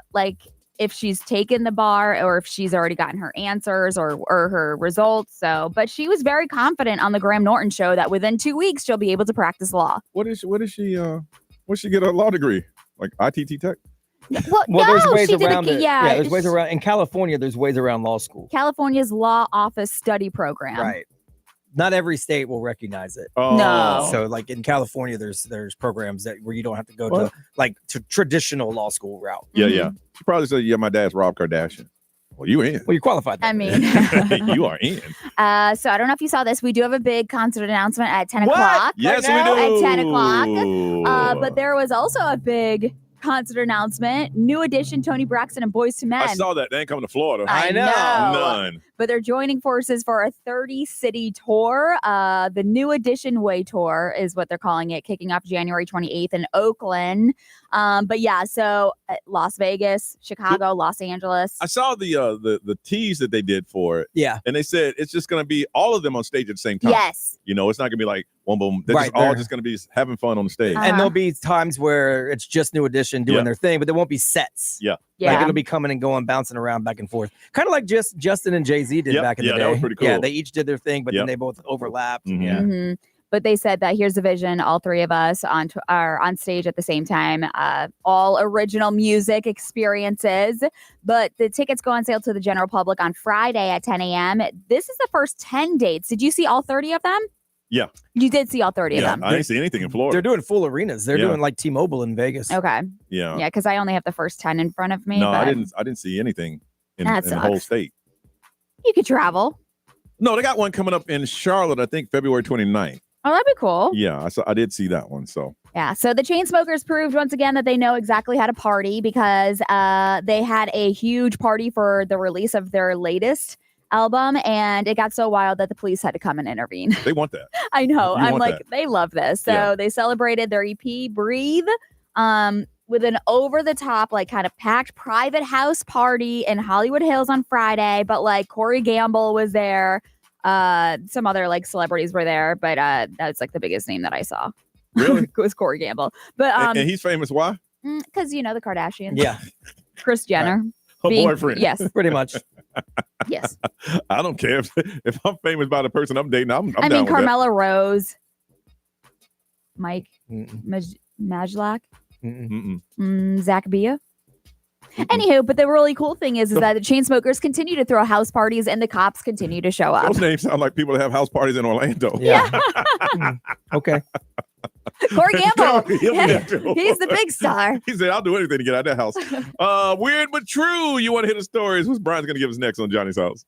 if she's taken the bar or if she's already gotten her answers or her results. So, but she was very confident on the Graham Norton show that within 2 weeks she'll be able to practice law. Where'd she get a law degree? Like ITT Tech? Well, there's ways around it. Yeah, there's ways around. In California, there's ways around law school. California's Law Office Study Program. Right. Not every state will recognize it. Oh. No. So in California, there's programs where you don't have to go to traditional law school route. Yeah, yeah. She probably said, "Yeah, my dad's Rob Kardashian." Well, you in? Well, you qualified. You are in. So I don't know if you saw this. We do have a big concert announcement at 10 o'clock. Yes, we do. At 10 o'clock. But there was also a big concert announcement. New Edition, Tony Braxton and Boyz II Men. I saw that. They ain't coming to Florida. I know. None. But they're joining forces for a 30-city tour. The New Edition Way Tour is what they're calling it, kicking off January 28th in Oakland. So Las Vegas, Chicago, Los Angeles. I saw the tease that they did for it. Yeah. And they said it's just going to be all of them on stage at the same time. Yes. It's not going to be like one boom. They're all just going to be having fun on the stage. And there'll be times where it's just New Edition doing their thing, but there won't be sets. Yeah. Yeah. It'll be coming and going, bouncing around back and forth. Kind of like just Justin and Jay-Z did back in the day. That was pretty cool. Yeah, they each did their thing, but then they both overlapped. Mm-hmm. Yeah. Mm-hmm. But they said that here's the vision. All 3 of us are on stage at the same time. All original music experiences. But the tickets go on sale to the general public on Friday at 10 a.m. This is the first 10 dates. Did you see all 30 of them? Yeah. You did see all 30 of them. I didn't see anything in Florida. They're doing full arenas. They're doing like T-Mobile in Vegas. Okay. Yeah. Yeah, because I only have the first 10 in front of me. No, but I didn't see anything in That the whole sucks. state. You could travel. No, they got one coming up in Charlotte, I think February 29th. Oh, that'd be cool. Yeah, I did see that one. So Yeah. So the Chainsmokers proved once again that they know exactly how to party, because they had a huge party for the release of their latest album, and it got so wild that the police had to come and intervene. they want that. I know. You I'm want like, that. they love this. So they celebrated their EP Breathe with an over-the-top, kind of packed private house party in Hollywood Hills on Friday. But Corey Gamble was there. Some other celebrities were there, but that's the biggest name that I saw. Really? was Corey Gamble. But and he's famous. Why? because the Kardashians. Yeah. Kris Jenner. Her boyfriend. Yes. Pretty much. Yes. I don't care if I'm famous by the person I'm dating. I'm I down mean, with that. Carmela Rose, Mike Mm-mm. Majlak, Mm-mm. Zach Bia. Anywho, but the really cool thing is that the Chainsmokers continue to throw house parties and the cops continue to show up. Those names sound like people that have house parties in Orlando. Yeah. Okay. Corey Gamble. He'll be there too. He's the big star. He said, I'll do anything to get out of that house. Weird but true. You want to hear the stories? Who's Brian's going to give us next on Johnny's House?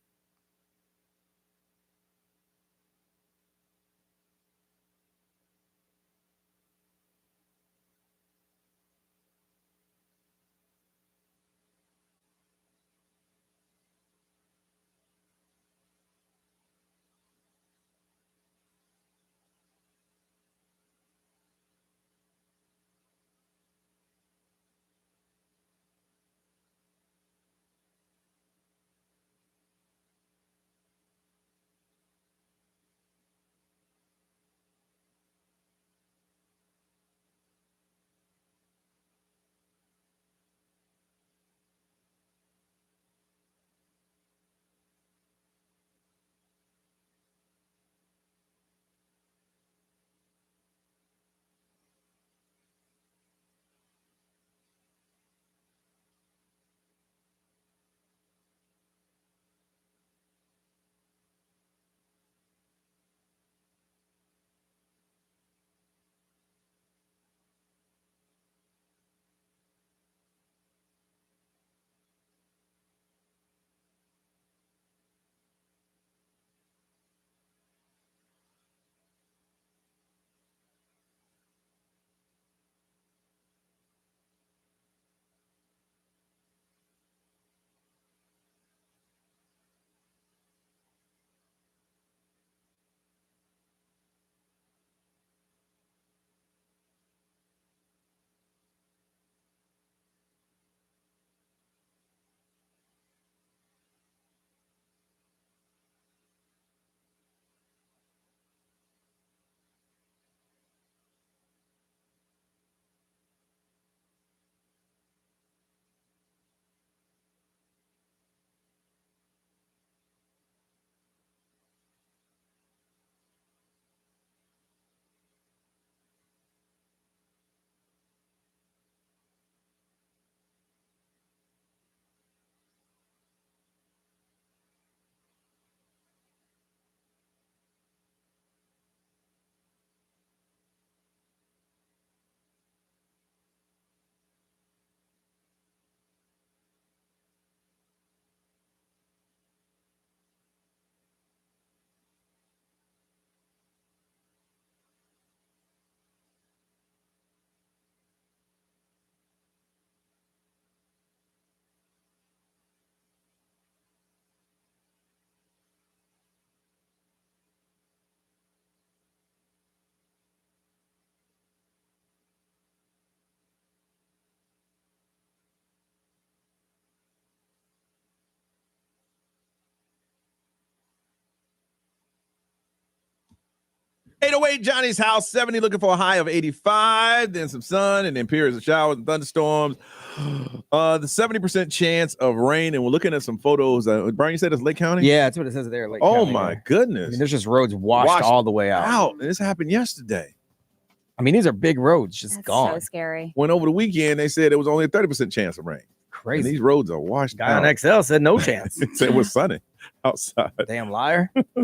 808 Johnny's house, 70, looking for a high of 85, then some sun, and then periods of showers and thunderstorms. The 70% chance of rain, and we're looking at some photos. Brian, you said it's Lake County? Yeah, that's what it says there. Lake Oh, County, my yeah. goodness. I mean, there's just roads washed all the way out. This happened yesterday. I mean, these are big roads just gone. So scary. When over the weekend, they said it was only a 30% chance of rain. Crazy. And these roads are washed Guy out. on XL said no chance. It said it was sunny outside. Damn liar. All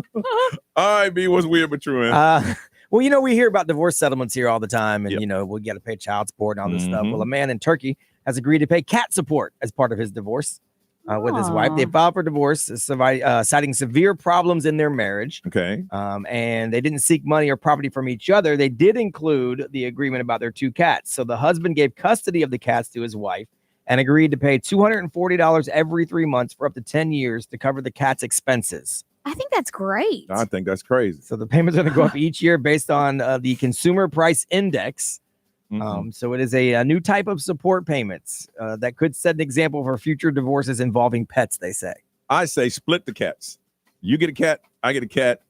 right, B, what's weird but true, man? Well, you know, we hear about divorce settlements here all the time, and, you know, we got to pay child support and all this stuff. Well, a man in Turkey has agreed to pay cat support as part of his divorce with his wife. They filed for divorce, citing severe problems in their marriage. Okay. And they didn't seek money or property from each other. They did include the agreement about their 2 cats. So the husband gave custody of the cats to his wife and agreed to pay $240 every 3 months for up to 10 years to cover the cat's expenses. I think that's great. I think that's crazy. So the payments are going to go up each year based on the Consumer Price Index. So it is a new type of support payments that could set an example for future divorces involving pets, they say. I say split the cats. You get a cat, I get a cat.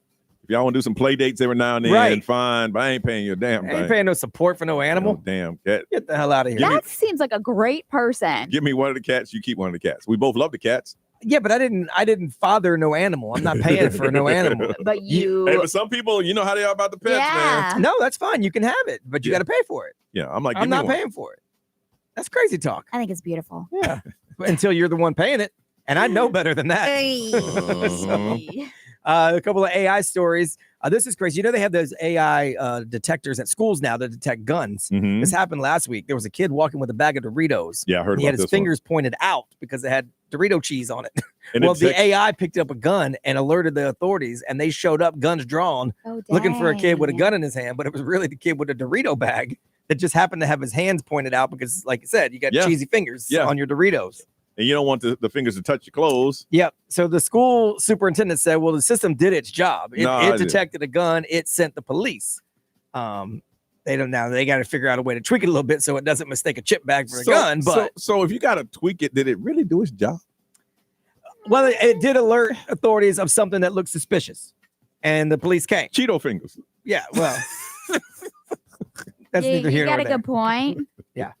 If y'all want to do some play dates every now and then, fine, but I ain't paying you a damn thing. I ain't paying no support for no animal. No damn cat. Get the hell out of here. That seems like a great person. Give me one of the cats, you keep one of the cats. We both love the cats. Yeah, but I didn't father no animal. I'm not paying for no animal. But you Hey, but some people, you know how they are about the pets, man. No, that's fine. You can have it, but you got to pay for it. Yeah, I'm like, I'm not paying for it. That's crazy talk. I think it's beautiful. Yeah. Until you're the one paying it. And I know better than that. So, a couple of AI stories. This is crazy. You know, they have those AI detectors at schools now that detect guns. This happened last week. There was a kid walking with a bag of Doritos. Yeah, I heard about this. He had his one. fingers pointed out because it had Dorito cheese on it. And Well, it the AI picked up a gun and alerted the authorities, and they showed up, guns drawn, looking for a kid with a gun in his hand, but it was really the kid with a Dorito bag that just happened to have his hands pointed out because, like I said, you got cheesy fingers on your Doritos. And you don't want the fingers to touch your clothes. Yep. So the school superintendent said, well, the system did its job. It detected a gun. It sent the police. They got to figure out a way to tweak it a little bit so it doesn't mistake a chip bag for a gun. But so if you got to tweak it, did it really do its job? Well, it did alert authorities of something that looked suspicious, and the police came. Cheeto fingers. Yeah. Well, that's neither here You nor got a there. good point. Yeah.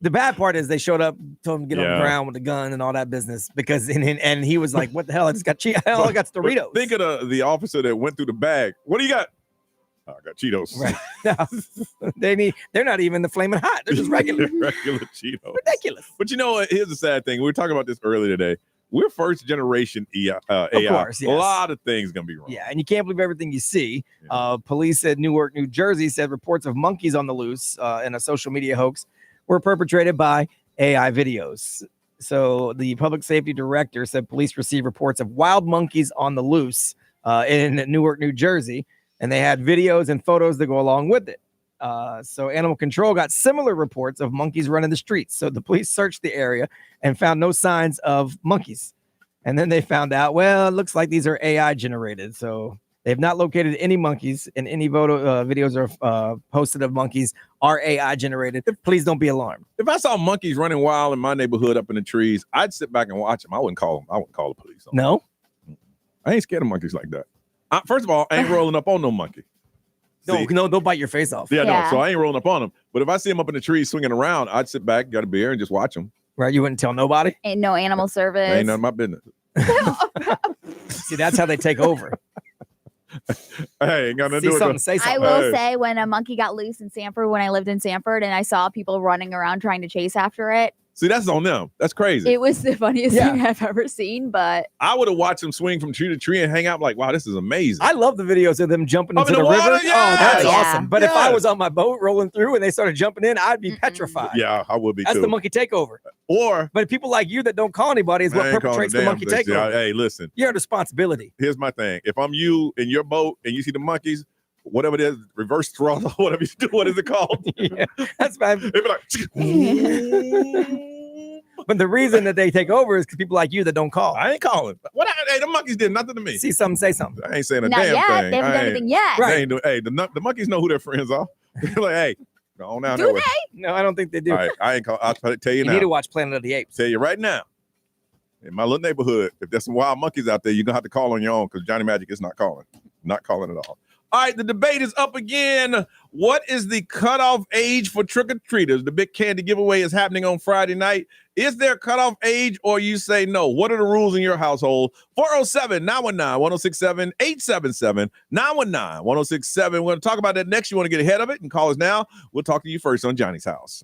The bad part is they showed up, told him to get on the ground with the gun and all that business because and he was like, "What the hell? I just got hell, I got Doritos." Think of the officer that went through the bag. What do you got? Oh, I got Cheetos. Right. No, they're not even the flaming hot. They're just regular Cheetos. Ridiculous. But you know what? Here's the sad thing. We were talking about this earlier today. We're first generation AI. Of course, yes. A lot of things gonna be wrong. Yeah, and you can't believe everything you see. Police at Newark, New Jersey said reports of monkeys on the loose in a social media hoax were perpetrated by AI videos. So the public safety director said police received reports of wild monkeys on the loose in Newark, New Jersey, and they had videos and photos that go along with it. So animal control got similar reports of monkeys running the streets. So the police searched the area and found no signs of monkeys. And then they found out, well, it looks like these are AI generated. So they've not located any monkeys, and any videos are posted of monkeys are AI generated. Please don't be alarmed. If I saw monkeys running wild in my neighborhood up in the trees, I'd sit back and watch them. I wouldn't call them. I wouldn't call the police. No, I ain't scared of monkeys like that. First of all, I ain't rolling up on no monkey. No, they'll bite your face off. Yeah, no. So I ain't rolling up on them. But if I see them up in the trees swinging around, I'd sit back, got a beer, and just watch them. Right? You wouldn't tell nobody? Ain't no animal service. Ain't none of my business. See, that's how they take over. Hey, ain't got nothing to do with something, say something. I will say, when a monkey got loose in Sanford, when I lived in Sanford, and I saw people running around trying to chase after it, See, that's on them. That's crazy. it was the funniest thing I've ever seen. But I would have watched them swing from tree to tree and hang out like, wow, this is amazing. I love the videos of them jumping Up into in the the river. water? Yeah. Oh, that's Yeah. awesome. But if I was on my boat rolling through and they started jumping in, I'd be petrified. Yeah, I would be That's too. the monkey takeover. Or But people like you that don't call anybody is I what ain't calling perpetrates a the damn monkey thing. See, takeover. Hey, listen, You're a responsibility. here's my thing. If I'm you in your boat and you see the monkeys, whatever it is, reverse throttle, whatever you do, what is it called? Yeah, that's bad. It'd be like, But the reason that they take over is because people like you that don't call. I ain't calling. Hey, the monkeys did nothing to me. See something, say something. I ain't saying a not damn yet. thing. They haven't done anything yet. They ain't hey, the monkeys know who their friends are. They're like, hey, go on down Do that way. No, I don't think they do. All right, I ain't call. I'll tell you You now. need to watch Planet of the Apes. Tell you right now. In my little neighborhood, if there's some wild monkeys out there, you're gonna have to call on your own because Johnny Magic is not calling. Not calling at all. All right, the debate is up again. What is the cutoff age for trick-or-treaters? The big candy giveaway is happening on Friday night. Is there a cutoff age, or you say no? What are the rules in your household? 407-919-1067, 877-919-1067. We're going to talk about that next. You want to get ahead of it and call us now. We'll talk to you first on Johnny's House.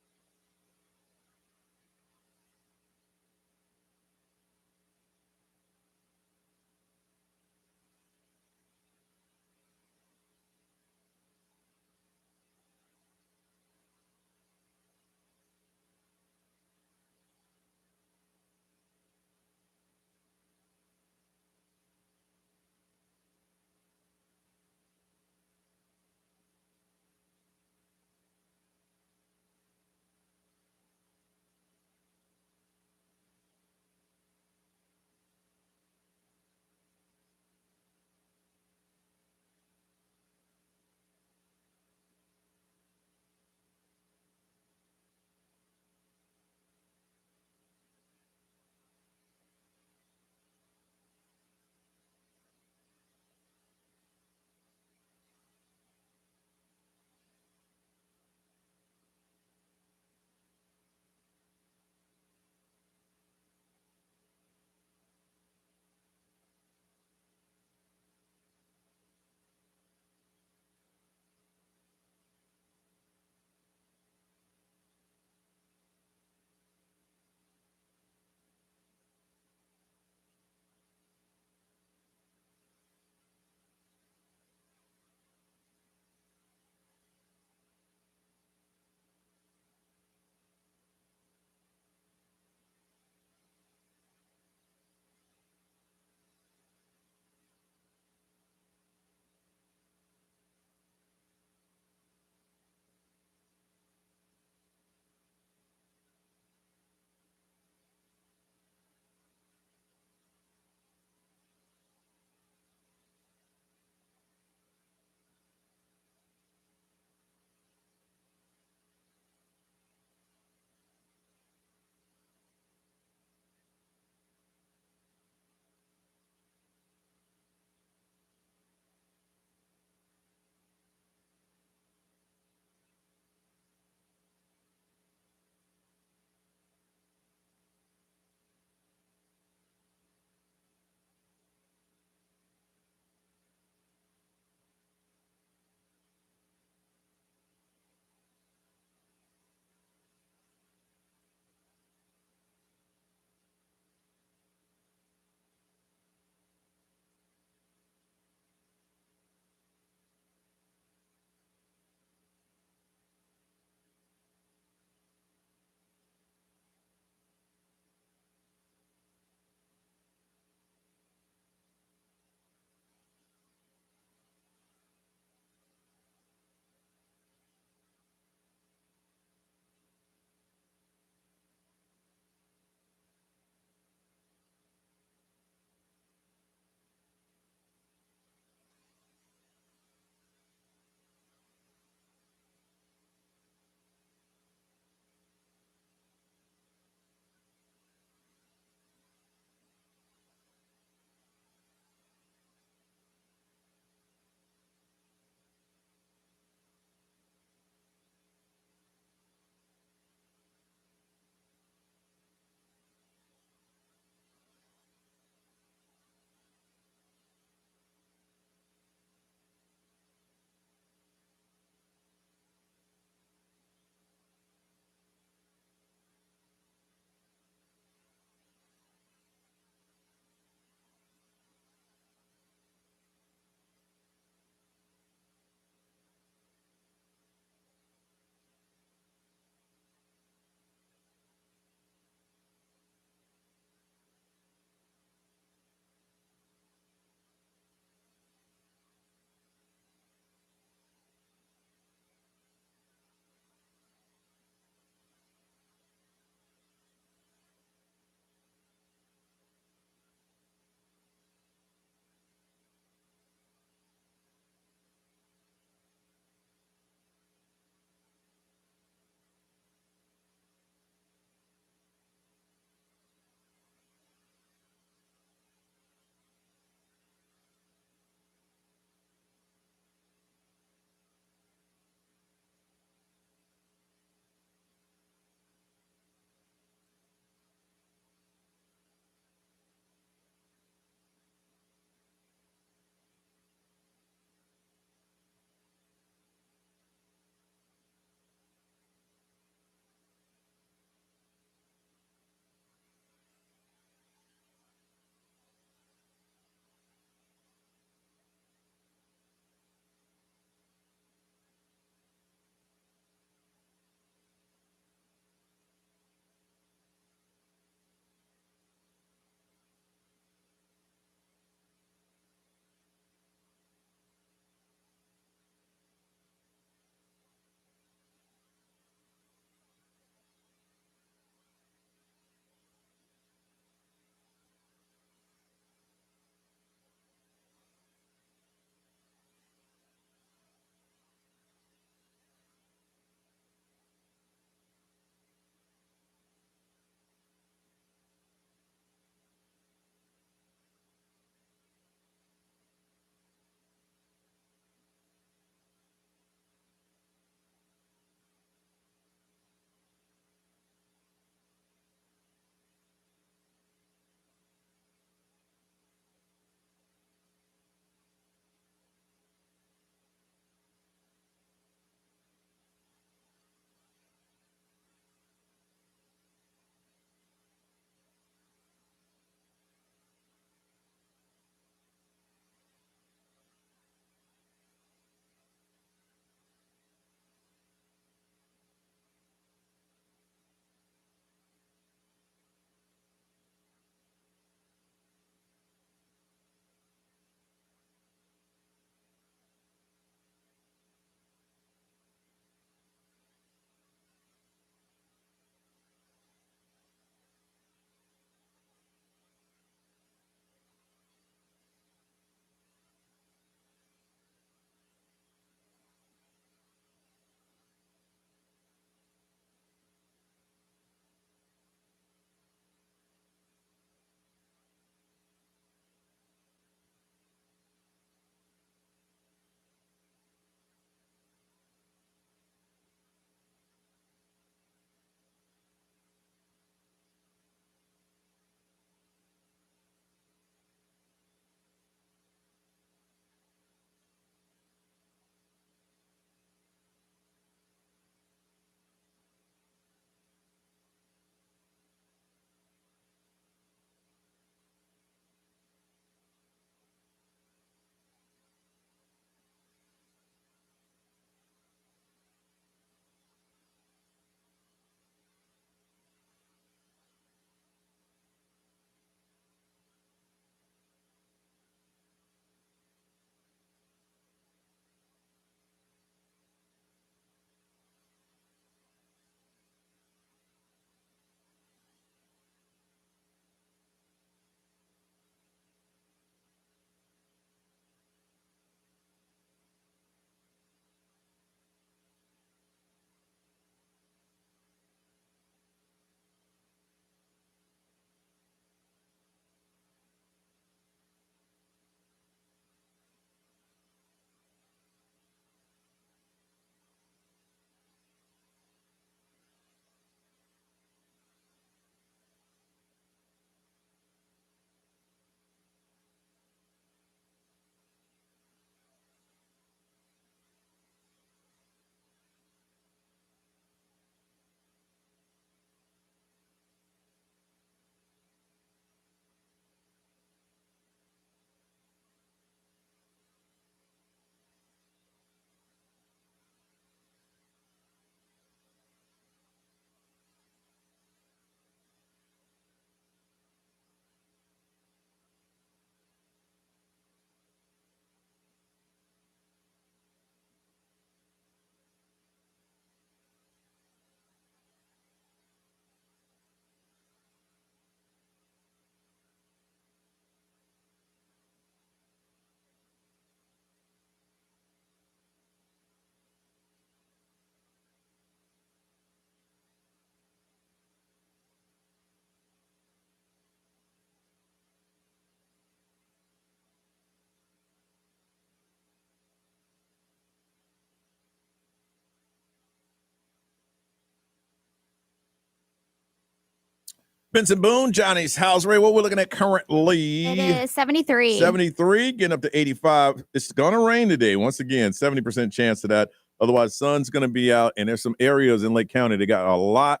Benson Boone, Johnny's house. Ray, what we're looking at currently? It is 73. 73, getting up to 85. It's going to rain today. Once again, 70% chance of that. Otherwise, sun's going to be out, and there's some areas in Lake County that got a lot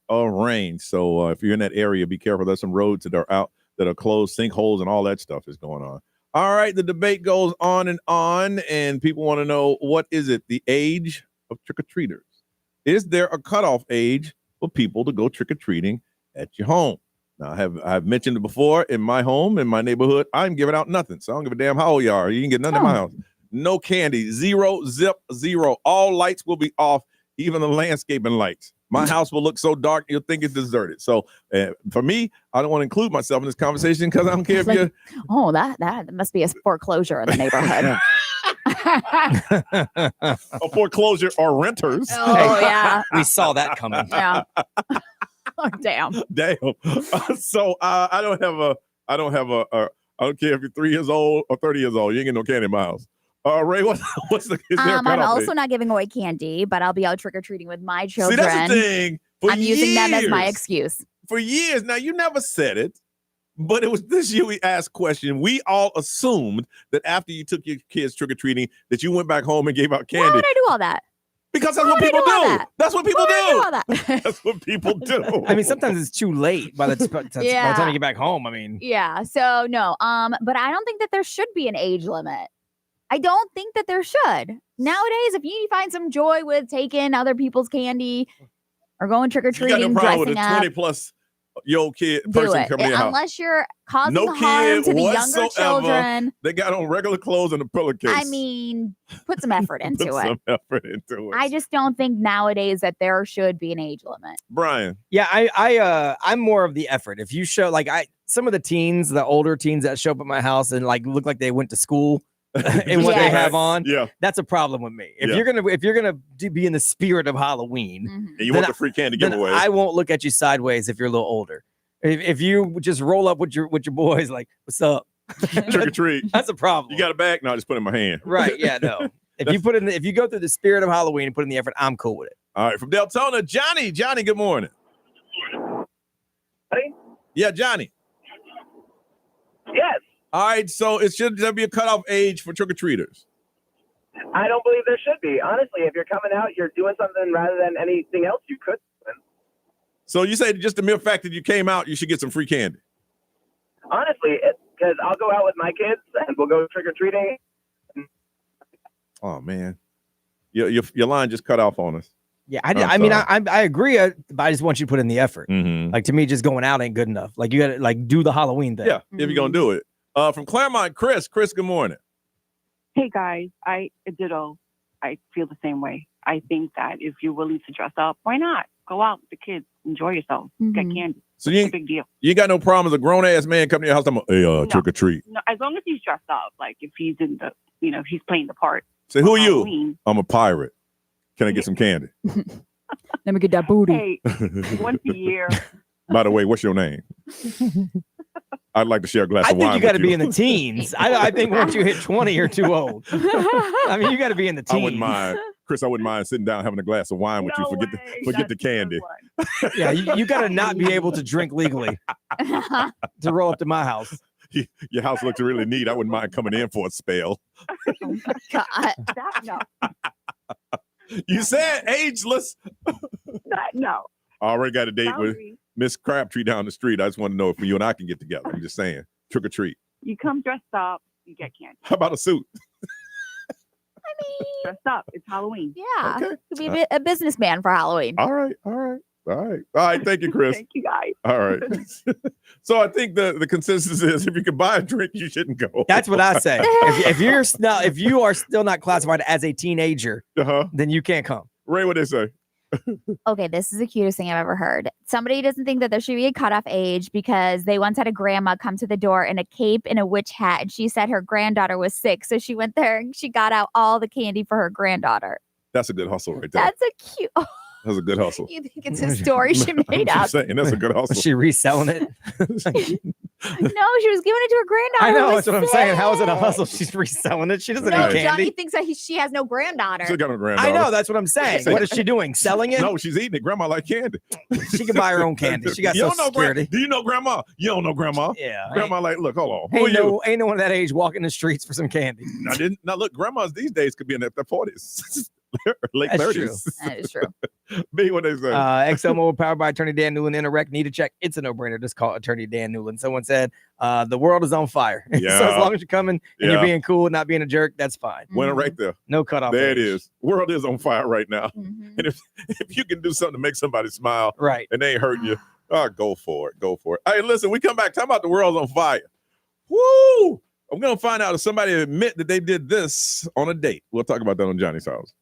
of rain. So if you're in that area, be careful. There's some roads that are out that are closed, sinkholes, and all that stuff is going on. All right, the debate goes on, and people want to know, what is it, the age of trick-or-treaters? Is there a cutoff age for people to go trick-or-treating at your home? Now, I've mentioned it before. In my home, in my neighborhood, I'm giving out nothing. So I don't give a damn how old you are. You can get nothing in my house. No candy. Zero. All lights will be off, even the landscaping lights. My house will look so dark, you'll think it's deserted. So for me, I don't want to include myself in this conversation because I don't care if you're... Oh, that must be a foreclosure in the neighborhood. A foreclosure or renters. Oh, yeah. We saw that coming. Yeah. Oh, damn. So I don't care if you're 3 years old or 30 years old. You ain't getting no candy in my house. Ray, what's the? Is there I'm also not giving away candy, but I'll be out trick or treating with my children. See, that's the thing. I'm using them as my excuse. For years now, you never said it, but it was this year we asked question. We all assumed that after you took your kids trick or treating, that you went back home and gave out candy. Why would I do all that? Because that's what people do. That's what people do. That? That's what people do. I mean, sometimes it's too late by the time you get back home. I mean, yeah. So no. But I don't think that there should be an age limit. I don't think that there should. Nowadays, if you find some joy with taking other people's candy or going trick or treating, you got no problem with a dressing 20+ year old kid person coming in your house. Unless you're causing harm to the younger children. They got on regular clothes and a pillowcase. I mean, put some effort into it. I just don't think nowadays that there should be an age limit. Brian. Yeah, I'm more of the effort. If you show some of the teens, the older teens that show up at my house and look like they went to school and what they have on, that's a problem with me. If you're gonna be in the spirit of Halloween, and you want the free candy giveaway, I won't look at you sideways if you're a little older. If you just roll up with your boys, like, what's up? Trick or treat. That's a problem. You got a bag? No, I just put it in my hand. Right? Yeah, no. If you go through the spirit of Halloween and put in the effort, I'm cool with it. All right, from Deltona, Johnny. Johnny, good morning. Hey? Yeah, Johnny. Yes. All right, so should there be a cutoff age for trick-or-treaters? I don't believe there should be. Honestly, if you're coming out, you're doing something rather than anything else you could. So you say just the mere fact that you came out, you should get some free candy? Honestly, because I'll go out with my kids and we'll go trick-or-treating. Oh, man. Your line just cut off on us. Yeah, I agree, but I just want you to put in the effort. Mm-hmm. Like, to me, just going out ain't good enough. Like, you got to do the Halloween thing. Yeah, if you're going to do it. From Claremont, Chris, good morning. Hey, guys. I feel the same way. I think that if you're willing to dress up, why not? Go out with the kids. Enjoy yourself. Get candy. So it's a big deal. You got no problem as a grown-ass man coming to your house, I'm hey, trick or treat. No, as long as he's dressed up. Like, if he's in the, if he's playing the part. Say, who are you? Halloween. I'm a pirate. Can I get some candy? Let me get that booty. Hey, once a year. By the way, what's your name? I'd like to share a glass of wine. I think you got to be in the teens. I think once you hit 20, you're too old. I mean, you got to be in the teens. I wouldn't mind, Chris. I wouldn't mind sitting down having a glass of wine with you. Forget the candy. Yeah, you got to not be able to drink legally to roll up to my house. Your house looks really neat. I wouldn't mind coming in for a spell. Oh my God. No. You said ageless. No. I already got a date with Miss Crabtree down the street. I just want to know if you and I can get together. I'm just saying, trick or treat. You come dressed up, you get candy. How about a suit? I mean, dressed up. It's Halloween. Yeah. Okay. Could be a businessman for Halloween. All right. Thank you, Chris. Thank you, guys. All right. So I think the consensus is if you can buy a drink, you shouldn't go. That's what I say. if you are still not classified as a teenager, then you can't come. Ray, what they say? Okay, this is the cutest thing I've ever heard. Somebody doesn't think that there should be a cutoff age because they once had a grandma come to the door in a cape and a witch hat, and she said her granddaughter was sick, so she went there and she got out all the candy for her granddaughter. That's a good hustle right there. That's a cute. That's a good hustle. You think it's a story she made up? I'm saying that's a good hustle. Was she reselling it? No, she was giving it to her granddaughter. I know, who that's was what I'm saying. sick. How is it a hustle? She's reselling it. She doesn't No, need candy. Johnny thinks that she has no granddaughter. She got a granddaughter. I know, that's what I'm saying. What is she doing? Selling it? No, she's eating it. Grandma like candy. She can buy her own candy. She got Social Security. Do you know Grandma? You don't know Grandma. Yeah. Grandma like, look, hold on. Who are Ain't no one that age walking the streets for some candy. Now look, grandmas these days could be in their 40s. Late That's 30s. true. That is true. B, what they say? XL Mobile powered by Attorney Dan Newland. Interact, need a check. It's a no-brainer. Just call Attorney Dan Newland. Someone said, the world is on fire. Yeah. So as long as you're coming and Yeah. you're being cool and not being a jerk, that's fine. Winner right there. No cutoff. There it age. is. World is on fire right now. And if you can do something to make somebody smile, right, and they ain't hurting you, go for it. Go for it. Hey, listen, we come back talking about the world's on fire. Woo! I'm gonna find out if somebody admit that they did this on a date. We'll talk about that on Johnny's House.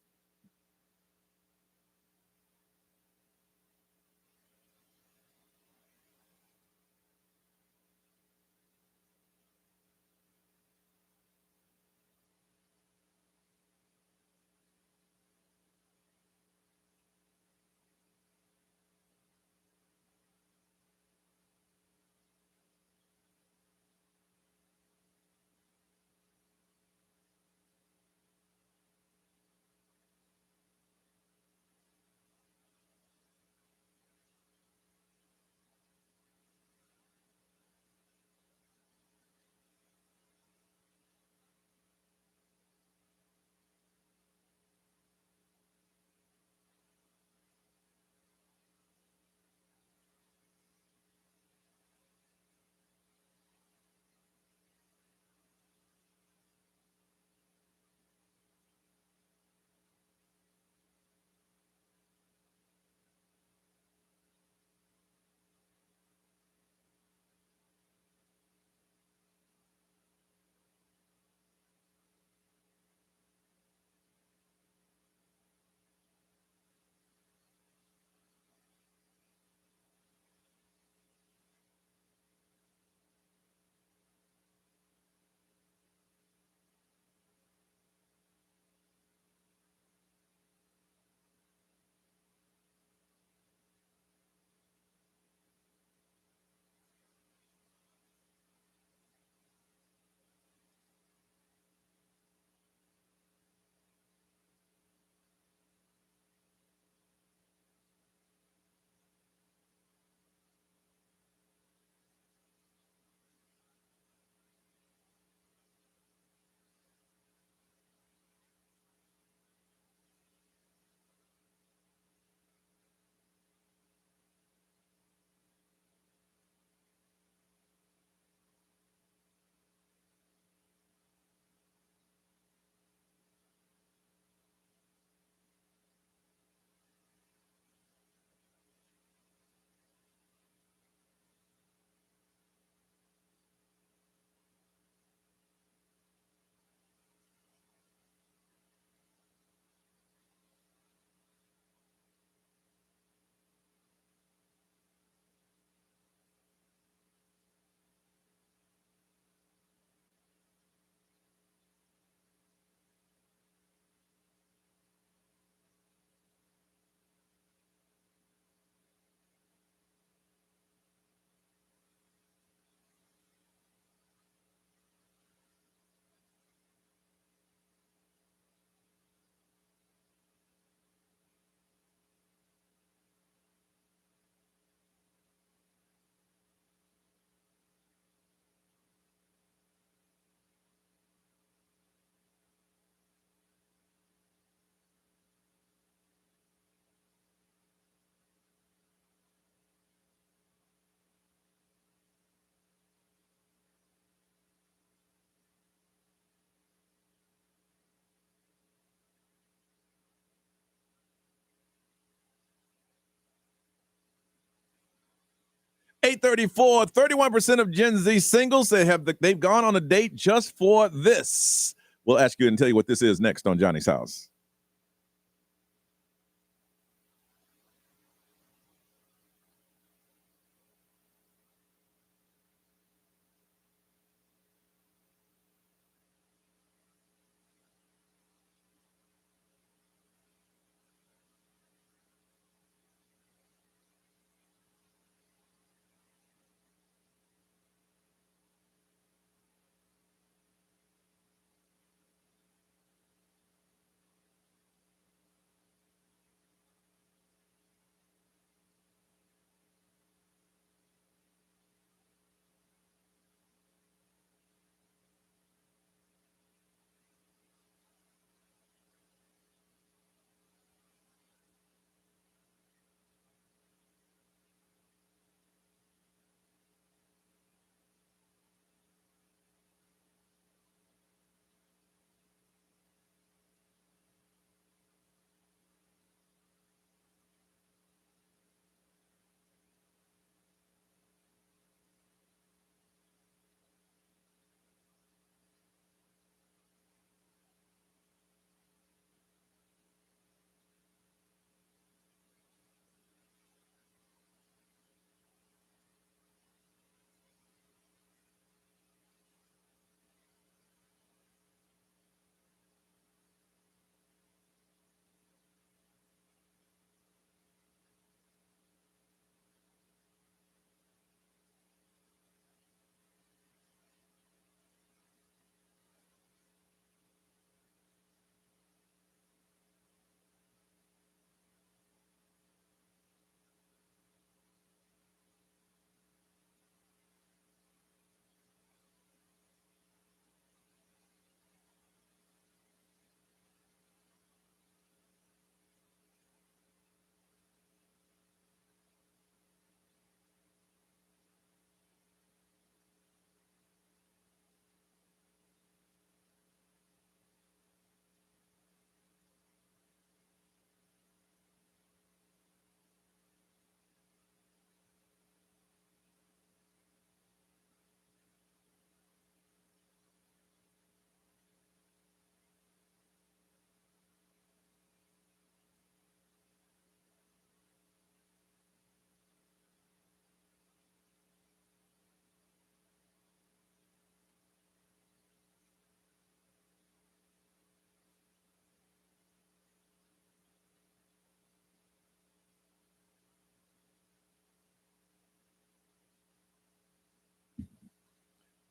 $834, 31% of Gen Z singles they've gone on a date just for this. We'll ask you and tell you what this is next on Johnny's House.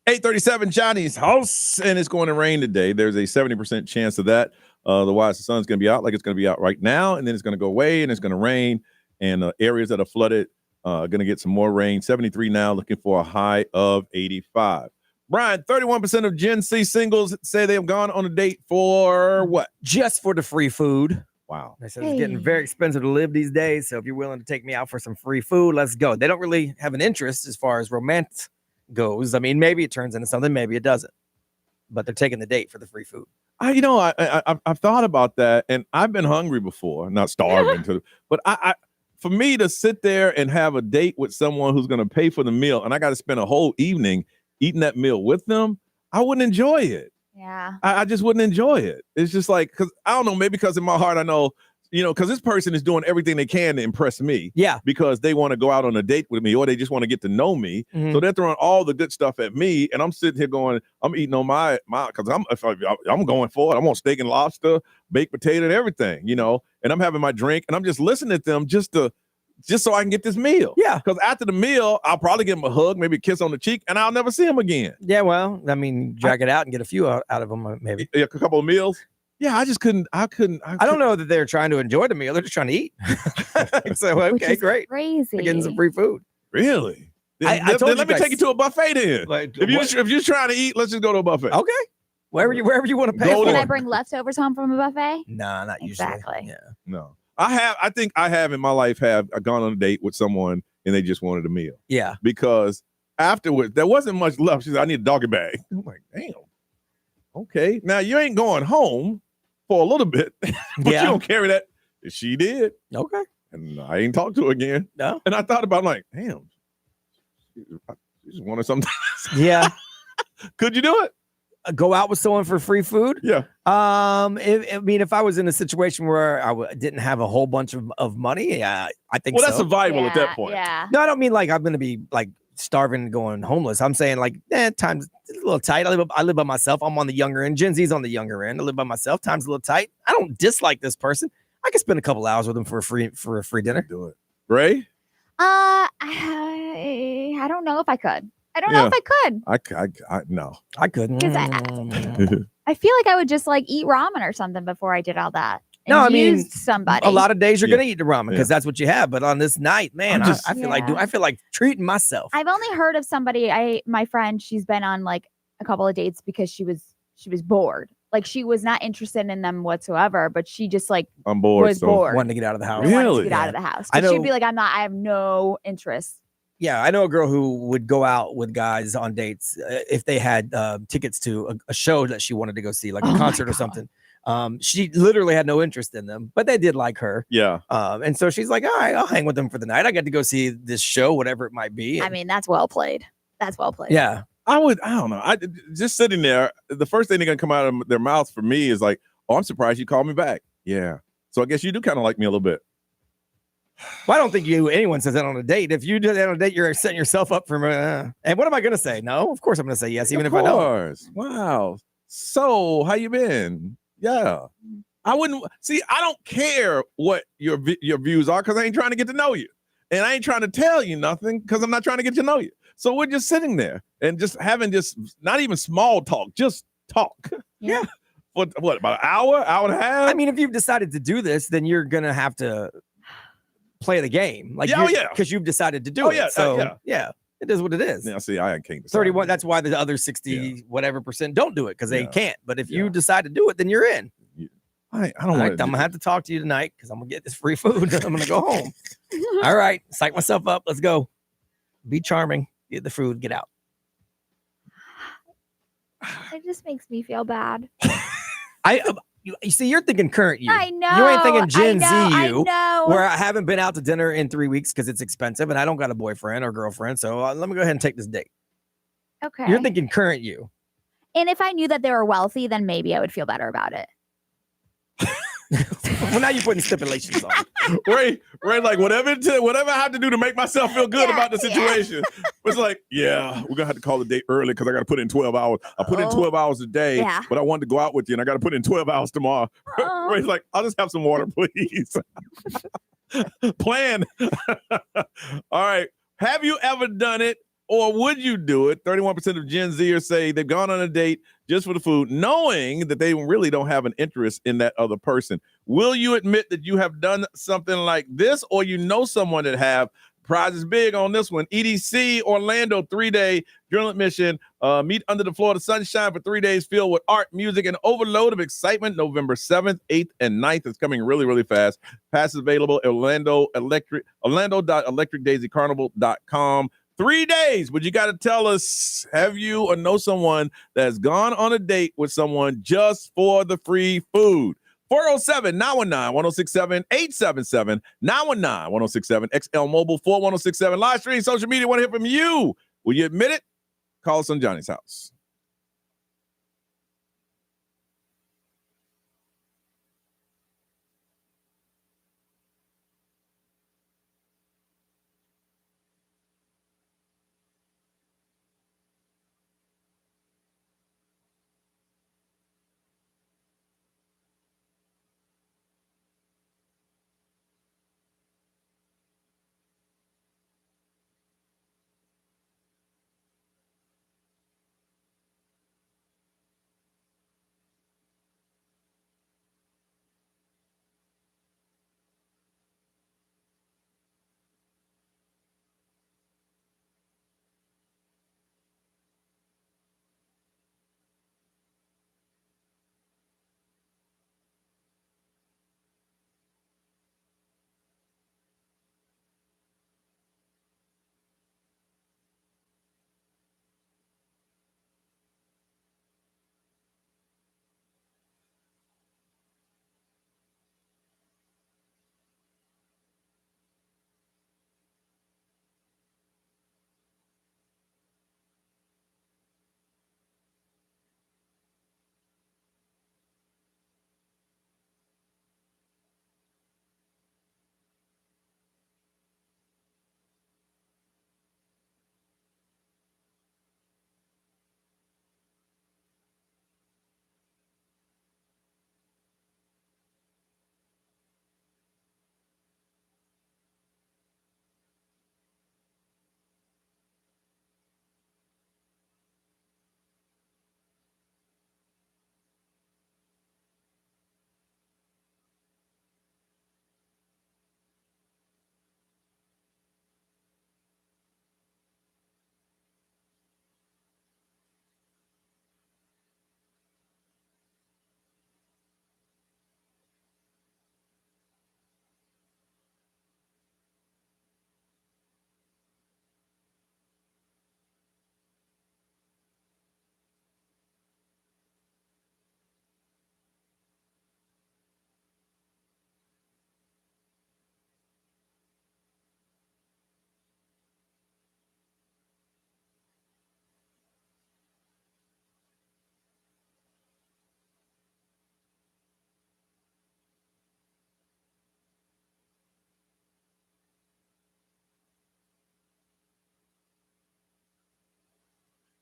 8:37, Johnny's house, and it's going to rain today. There's a 70% chance of that. Otherwise, the sun's going to be out like it's going to be out right now, and then it's going to go away, and it's going to rain. And areas that are flooded are going to get some more rain. 73 now, looking for a high of 85. Brian, 31% of Gen Z singles say they have gone on a date for what? Just for the free food. Wow. They said it's getting very expensive to live these days, so if you're willing to take me out for some free food, let's go. They don't really have an interest as far as romance goes. I mean, maybe it turns into something, maybe it doesn't. But they're taking the date for the free food. I've thought about that, and I've been hungry before, not starving, but for me to sit there and have a date with someone who's going to pay for the meal, and I got to spend a whole evening eating that meal with them, I wouldn't enjoy it. Yeah. I just wouldn't enjoy it. It's just like, because I don't know, maybe because in my heart I know, because this person is doing everything they can to impress me. Yeah. Because they want to go out on a date with me, or they just want to get to know me. Mm-hmm. So they're throwing all the good stuff at me, and I'm sitting here going, I'm eating on my because I'm going for it. I want steak and lobster, baked potato, and everything, and I'm having my drink, and I'm just listening to them just so I can get this meal. Yeah. Because after the meal, I'll probably give him a hug, maybe a kiss on the cheek, and I'll never see him again. Yeah, well, I mean, drag it out and get a few out of them, maybe. A couple of meals. Yeah, I just couldn't. I don't know that they're trying to enjoy the meal. They're just trying to eat. So, okay, great. Crazy. They're getting some free food. Really? I told let me take you to a buffet then. Like, if you're trying to eat, let's just go to a buffet. Okay. Wherever you want to pay. Can I bring leftovers home from a buffet? Nah, not usually. Exactly. Yeah. No. I think I have in my life gone on a date with someone and they just wanted a meal. Yeah. Because afterwards, there wasn't much left. She said, I need a doggy bag. I'm like, damn. Okay. Now you ain't going home for a little bit, but you don't carry that. She did. Okay. And I ain't talked to her again. No. And I thought about like, damn, she just wanted something. Yeah. Could you do it? Go out with someone for free food? Yeah. If I was in a situation where I didn't have a whole bunch of money, I think so. Well, that's survival at that point. Yeah. No, I don't mean like I'm going to be like starving and going homeless. I'm saying like, time's a little tight. I live by myself. I'm on the younger end. Gen Z's on the younger end. I live by myself. Time's a little tight. I don't dislike this person. I could spend a couple hours with them for a free dinner. Do it. Ray? I don't know if I could. I don't know if I could. No. I couldn't. Because I feel like I would just like eat ramen or something before I did all that. No, I mean, somebody. A lot of days you're gonna eat the ramen because that's what you have. But on this night, man, I feel like treating myself. I've only heard of somebody. My friend, she's been on like a couple of dates because she was bored. Like she was not interested in them whatsoever, but she just like I'm bored. Was bored. Wanted to get out of the house. Wanted to get out of the house. But she'd be like, I have no interest. Yeah, I know a girl who would go out with guys on dates if they had tickets to a show that she wanted to go see, like a concert or something. She literally had no interest in them, but they did like her. Yeah. And so she's like, all right, I'll hang with them for the night. I got to go see this show, whatever it might be. I mean, that's well played. Yeah. I don't know. Just sitting there, the first thing they're going to come out of their mouths for me is like, oh, I'm surprised you called me back. Yeah. So I guess you do kind of like me a little bit. Well, I don't think anyone says that on a date. If you do that on a date, you're setting yourself up for. And what am I going to say? No, of course I'm going to say yes, even if I don't. Wow. So how you been? Yeah. I wouldn't see. I don't care what your views are because I ain't trying to get to know you, and I ain't trying to tell you nothing because I'm not trying to get to know you. So we're just sitting there and just having just not even small talk, just talk. Yeah. What about an hour and a half? I mean, if you've decided to do this, then you're gonna have to play the game, like because you've decided to do it. So yeah, it is what it is. Yeah, see, I can't. 31. That's why the other 60 whatever percent don't do it because they can't. But if you decide to do it, then you're in. I don't want. I'm gonna have to talk to you tonight because I'm gonna get this free food. I'm gonna go home. All right, psych myself up. Let's go. Be charming. Get the food. Get out. It just makes me feel bad. You see, you're thinking current you. I know. You ain't thinking Gen Z I you. know. Where I haven't been out to dinner in 3 weeks because it's expensive and I don't got a boyfriend or girlfriend. So let me go ahead and take this date. Okay. You're thinking current you. And if I knew that they were wealthy, then maybe I would feel better about it. Well, now you're putting stipulations on. Ray, like whatever I have to do to make myself feel good about the situation. It's like, we're gonna have to call the date early because I got to put in 12 hours. I put in 12 hours a day, but I wanted to go out with you, and I got to put in 12 hours tomorrow. Ray's like, I'll just have some water, please. Plan. All right. Have you ever done it or would you do it? 31% of Gen Zers say they've gone on a date just for the food, knowing that they really don't have an interest in that other person. Will you admit that you have done something like this, or you know someone that have? Prize is big on this one. EDC Orlando 3-day journal mission. Meet under the Florida sunshine for 3 days filled with art, music, and overload of excitement. November 7th, 8th, and 9th. It's coming really, really fast. Passes available at Orlando.electricdaisycarnival.com. 3 days, but you got to tell us, have you or know someone that's gone on a date with someone just for the free food? 407-919-1067, 877-919-1067, XL Mobile 41067, live stream, social media. Want to hear from you. Will you admit it? Call us on Johnny's House.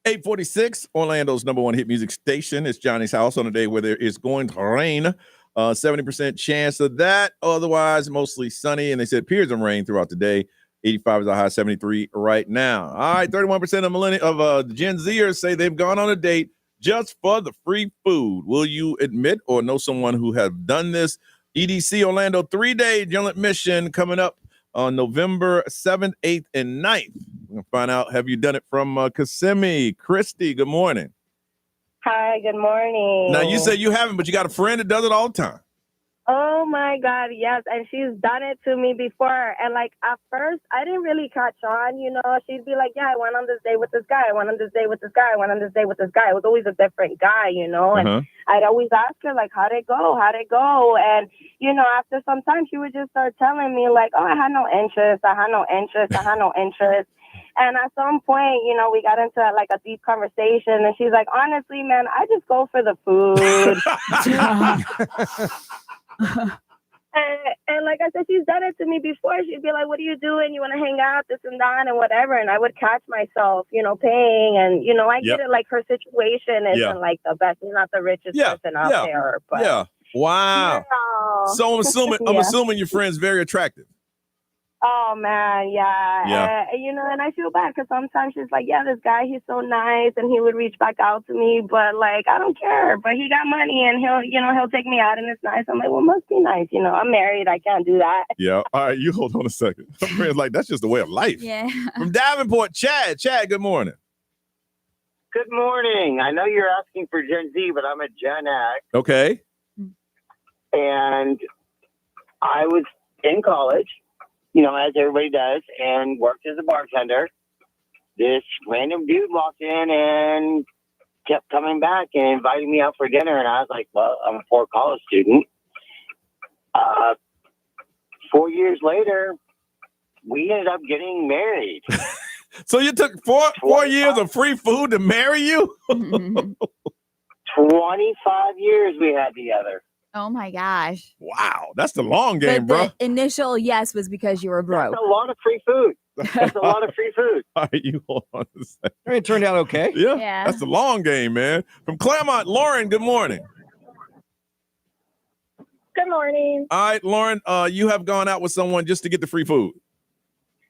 $846, Orlando's number one hit music station. It's Johnny's House on a day where there is going to rain. 70% chance of that. Otherwise, mostly sunny. And they said periods of rain throughout the day. 85 is a high, 73 right now. All right, 31% of Gen Zers say they've gone on a date just for the free food. Will you admit or know someone who has done this? EDC Orlando 3-day journal mission coming up on November 7th, 8th, and 9th. We're going to find out, have you done it from Kissimmee? Christy, good morning. Hi, good morning. Now, you say you haven't, but you got a friend that does it all the time. Oh, my God, yes. And she's done it to me before. And, like, at first, I didn't really catch on, you know. She'd be like, yeah, I went on this date with this guy. I went on this date with this guy. I went on this date with this guy. It was always a different guy, you know. And I'd always ask her, like, how'd it go? How'd it go? And, you know, after some time, she would just start telling me, like, oh, I had no interest. I had no interest. I had no interest. And at some point, you know, we got into like a deep conversation, and she's like, honestly, man, I just go for the food. And like I said, she's done it to me before. She'd be like, what are you doing? You want to hang out, this and that, and whatever. And I would catch myself, you know, paying. And, you know, I get it, like her situation isn't like the best. She's not the richest person out there. But, wow. You know. So I'm assuming your friend's very attractive. Oh man, yeah. Yeah. And I feel bad because sometimes she's like, yeah, this guy, he's so nice, and he would reach back out to me, but like, I don't care. But he got money, and he'll take me out, and it's nice. I'm like, well, must be nice, I'm married, I can't do that. Yeah. All right, you hold on a second. My friend's like, that's just the way of life. Yeah. From Davenport, Chad. Chad, good morning. Good morning. I know you're asking for Gen Z, but I'm a Gen X, Okay. and I was in college, as everybody does, and worked as a bartender. This random dude walked in and kept coming back and inviting me out for dinner, and I was like, well, I'm a poor college student. 4 years later, we ended up getting married. So you took four years of free food to marry you? 25 years we had together. Oh my gosh. Wow, that's the long game, But bro. the initial yes was because you were broke. That's a lot of free food. That's a lot of free food. All right, you hold on a second. It turned out okay. Yeah, that's the long game, man. From Claremont, Lauren, good morning. Good morning. All right, Lauren, you have gone out with someone just to get the free food.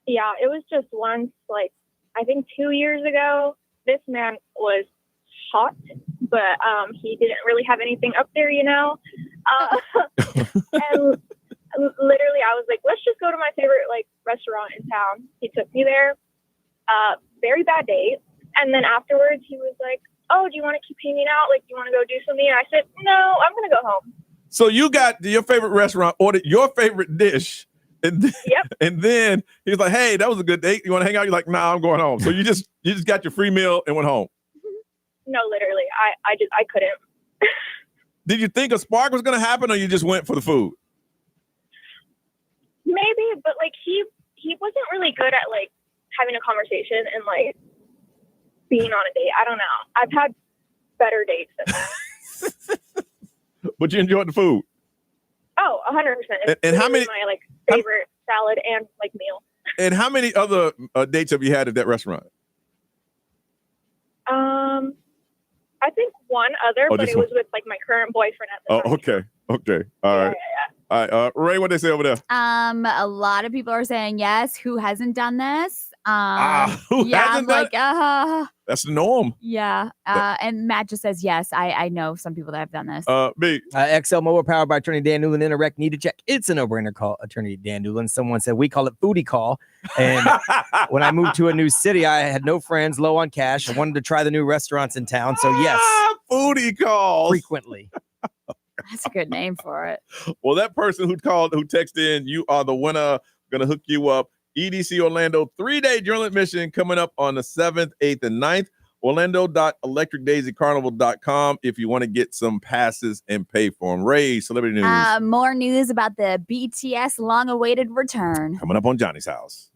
Yeah, it was just once, like, I think 2 years ago. This man was hot, but he didn't really have anything up there, and literally, I was like, let's just go to my favorite, like, restaurant in town. He took me there. Very bad date. And then afterwards, he was like, oh, do you want to keep hanging out? Like, do you want to go do something? And I said, no, I'm going to go home. So you got your favorite restaurant, ordered your favorite dish, and then he was like, hey, that was a good date. You want to hang out? You're like, nah, I'm going home. So you just got your free meal and went home. No, literally, I couldn't. Did you think a spark was going to happen, or you just went for the food? Maybe, but like he wasn't really good at like having a conversation and like being on a date. I don't know. I've had better dates than that. But you enjoyed the food. Oh, 100%. And how many? My like favorite salad and like meal. And how many other dates have you had at that restaurant? I think one other, Oh, but just it was with like my current boyfriend at the time. Okay. All right. All right. Ray, what they say over there? A lot of people are saying yes. Who hasn't done this? Who yeah, hasn't I'm done like, That's the norm. yeah. And Matt just says yes. I know some people that have done this. B. XL Mobile powered by Attorney Dan Newland. Interact, need to check. It's a no-brainer. Call Attorney Dan Newland. Someone said we call it foodie call. And when I moved to a new city, I had no friends, low on cash. I wanted to try the new restaurants in town. So yes, foodie calls frequently. That's a good name for it. Well, that person who texted in, you are the winner. Gonna hook you up. EDC Orlando 3-day journal admission coming up on the 7th, 8th, and 9th. Orlando.electricdaisycarnival.com if you want to get some passes and pay for them. Ray, celebrity news. More news about the BTS long-awaited return. Coming up on Johnny's House.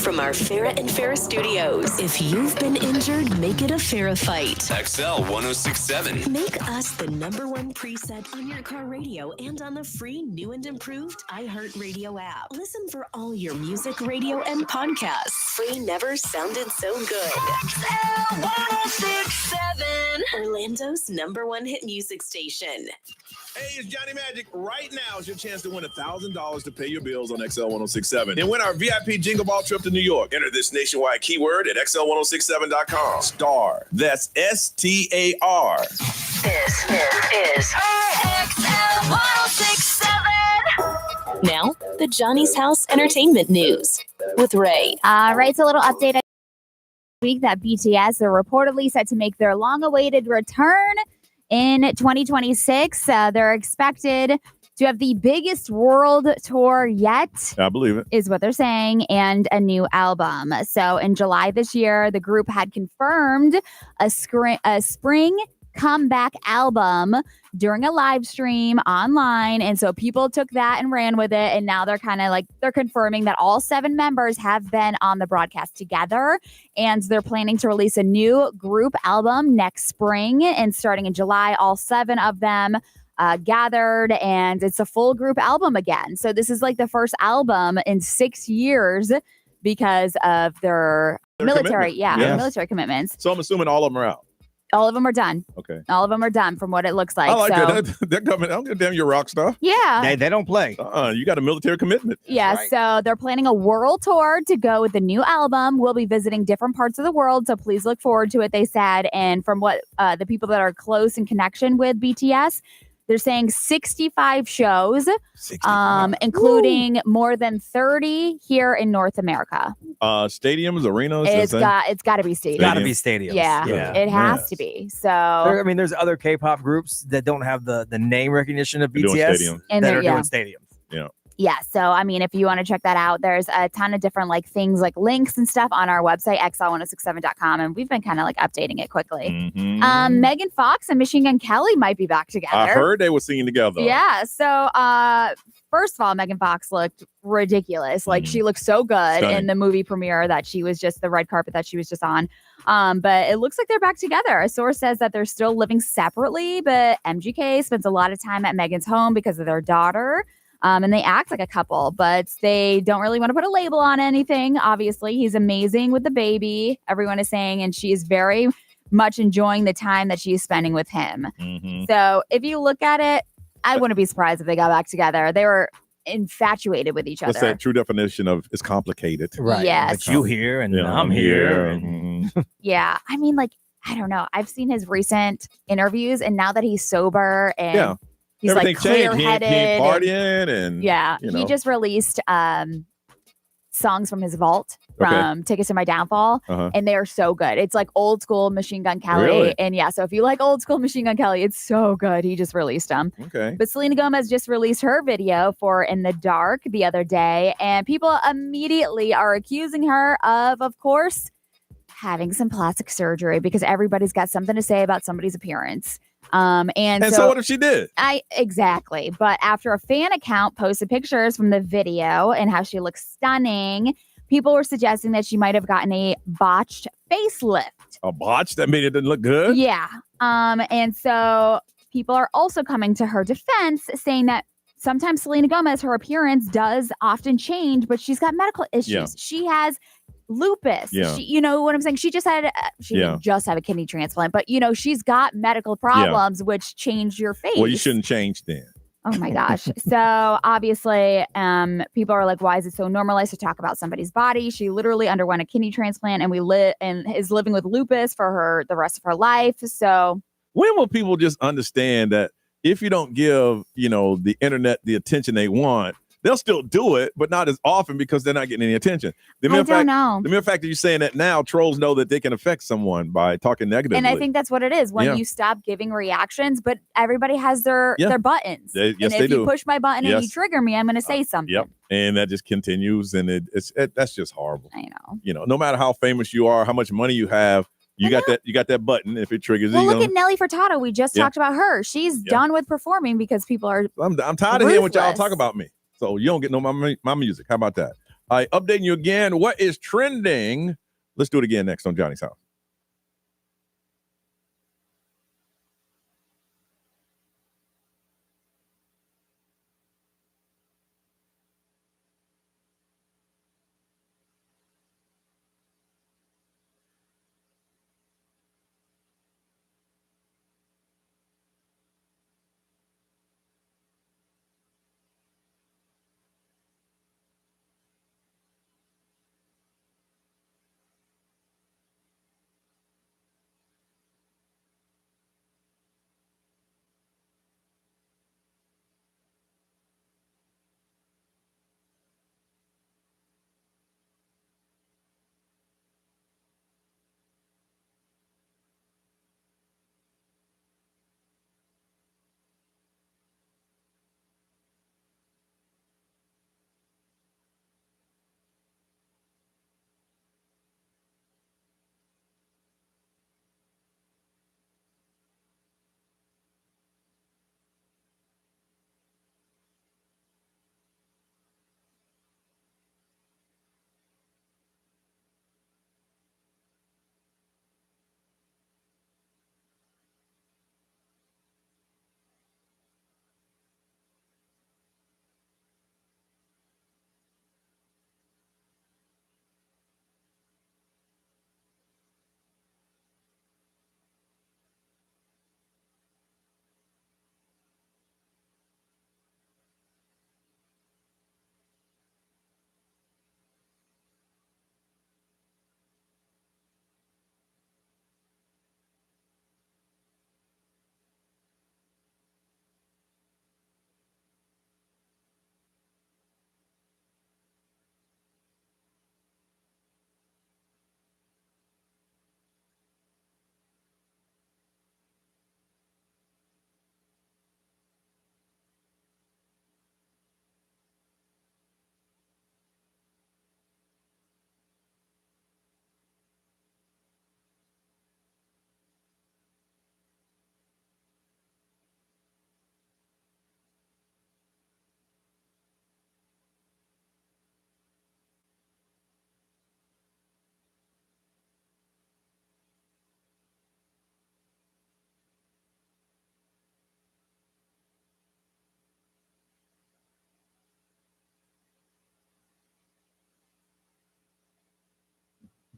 from our Farrah and Farrah studios. If you've been injured, make it a Farrah fight. XL 1067. Make us the #1 preset on your car radio and on the free new and improved iHeartRadio app. Listen for all your music, radio, and podcasts. Free never sounded so good. XL 1067. Orlando's #1 hit music station. Hey, it's Johnny Magic. Right now is your chance to win $1,000 to pay your bills on XL 1067 and win our VIP Jingle Ball trip to New York. Enter this nationwide keyword at XL1067.com. Star. That's STAR. This is XL 1067. Now, the Johnny's House Entertainment News with Ray. Right, so a little update week that BTS are reportedly set to make their long-awaited return in 2026. They're expected to have the biggest world tour yet. I believe it. Is what they're saying, and a new album. So in July this year, the group had confirmed a spring comeback album during a live stream online. And so people took that and ran with it. And now they're kind of like, they're confirming that all 7 members have been on the broadcast together. And they're planning to release a new group album next spring. And starting in July, all 7 of them gathered, and it's a full group album again. So this is like the first album in 6 years because of their military, military commitments. So I'm assuming all of them are out. All of them are done. Okay. All of them are done from what it looks like. I like so, that. They're coming. I don't give a damn, you're a rock star. Yeah. They don't play. You got a military commitment. Yeah. Right. So they're planning a world tour to go with the new album. We'll be visiting different parts of the world. So please look forward to it, they said. And from what the people that are close in connection with BTS, they're saying 65 shows, 65. Including more than 30 here in North America. Stadiums, arenas. It's got to be stadiums. Got to be stadiums. Yeah. It has to be. So there's other K-pop groups that don't have the name recognition of BTS and that are doing stadiums. Yeah. Yeah. So, I mean, if you want to check that out, there's a ton of different like things like links and stuff on our website, xl1067.com. And we've been kind of like updating it quickly. Mm-hmm. Megan Fox and Machine Gun Kelly might be back together. I heard they were singing together. Yeah. So, first of all, Megan Fox looked ridiculous. Like she looked so good in the movie premiere that she was just the red carpet that she was just on. But it looks like they're back together. A source says that they're still living separately, but MGK spends a lot of time at Megan's home because of their daughter. And they act like a couple, but they don't really want to put a label on anything. Obviously, he's amazing with the baby, everyone is saying, and she is very much enjoying the time that she's spending with him. Mm-hmm. So if you look at it, I wouldn't be surprised if they got back together. They were infatuated with each other. What's that true definition of it's complicated? Right. Yes. But you here and I'm here. Mm-hmm. Yeah. I mean, like, I don't know. I've seen his recent interviews, and now that he's sober and he's everything like clear-headed. He ain't partying and he just released songs from his vault from Tickets to My Downfall, and they are so good. It's like old school Machine Gun Kelly. Really? And so if you like old school Machine Gun Kelly, it's so good. He just released them. Okay. But Selena Gomez just released her video for In the Dark the other day, and people immediately are accusing her of course, having some plastic surgery because everybody's got something to say about somebody's appearance. And so what if she did? Exactly. But after a fan account posted pictures from the video and how she looks stunning, people were suggesting that she might have gotten a botched facelift. A botch? That made it didn't look good? Yeah. And so people are also coming to her defense, saying that sometimes Selena Gomez, her appearance does often change, but she's got medical issues. Yeah. She has lupus. Yeah. She, you know what I'm saying? She just had didn't just have a kidney transplant, but she's got medical problems which change your face. Well, you shouldn't change then. Oh my gosh. So obviously, people are like, why is it so normalized to talk about somebody's body? She literally underwent a kidney transplant and is living with lupus for the rest of her life. So when will people just understand that if you don't give, the internet the attention they want, they'll still do it, but not as often because they're not getting any attention. The mere fact that you're saying that now, trolls know that they can affect someone by talking negatively. And I think that's what it is when you stop giving reactions, but everybody has their buttons. Yes, and if you push my button and you trigger me, I'm going to say something. Yep. And that just continues. And that's just horrible. I know. No matter how famous you are, how much money you have, you got that button. If it triggers, look at Nelly Furtado. We just talked about her. She's done with performing because people are. I'm tired of hearing what y'all talk about me. So you don't get my music. How about that? All right, updating you again. What is trending? Let's do it again next on Johnny's House.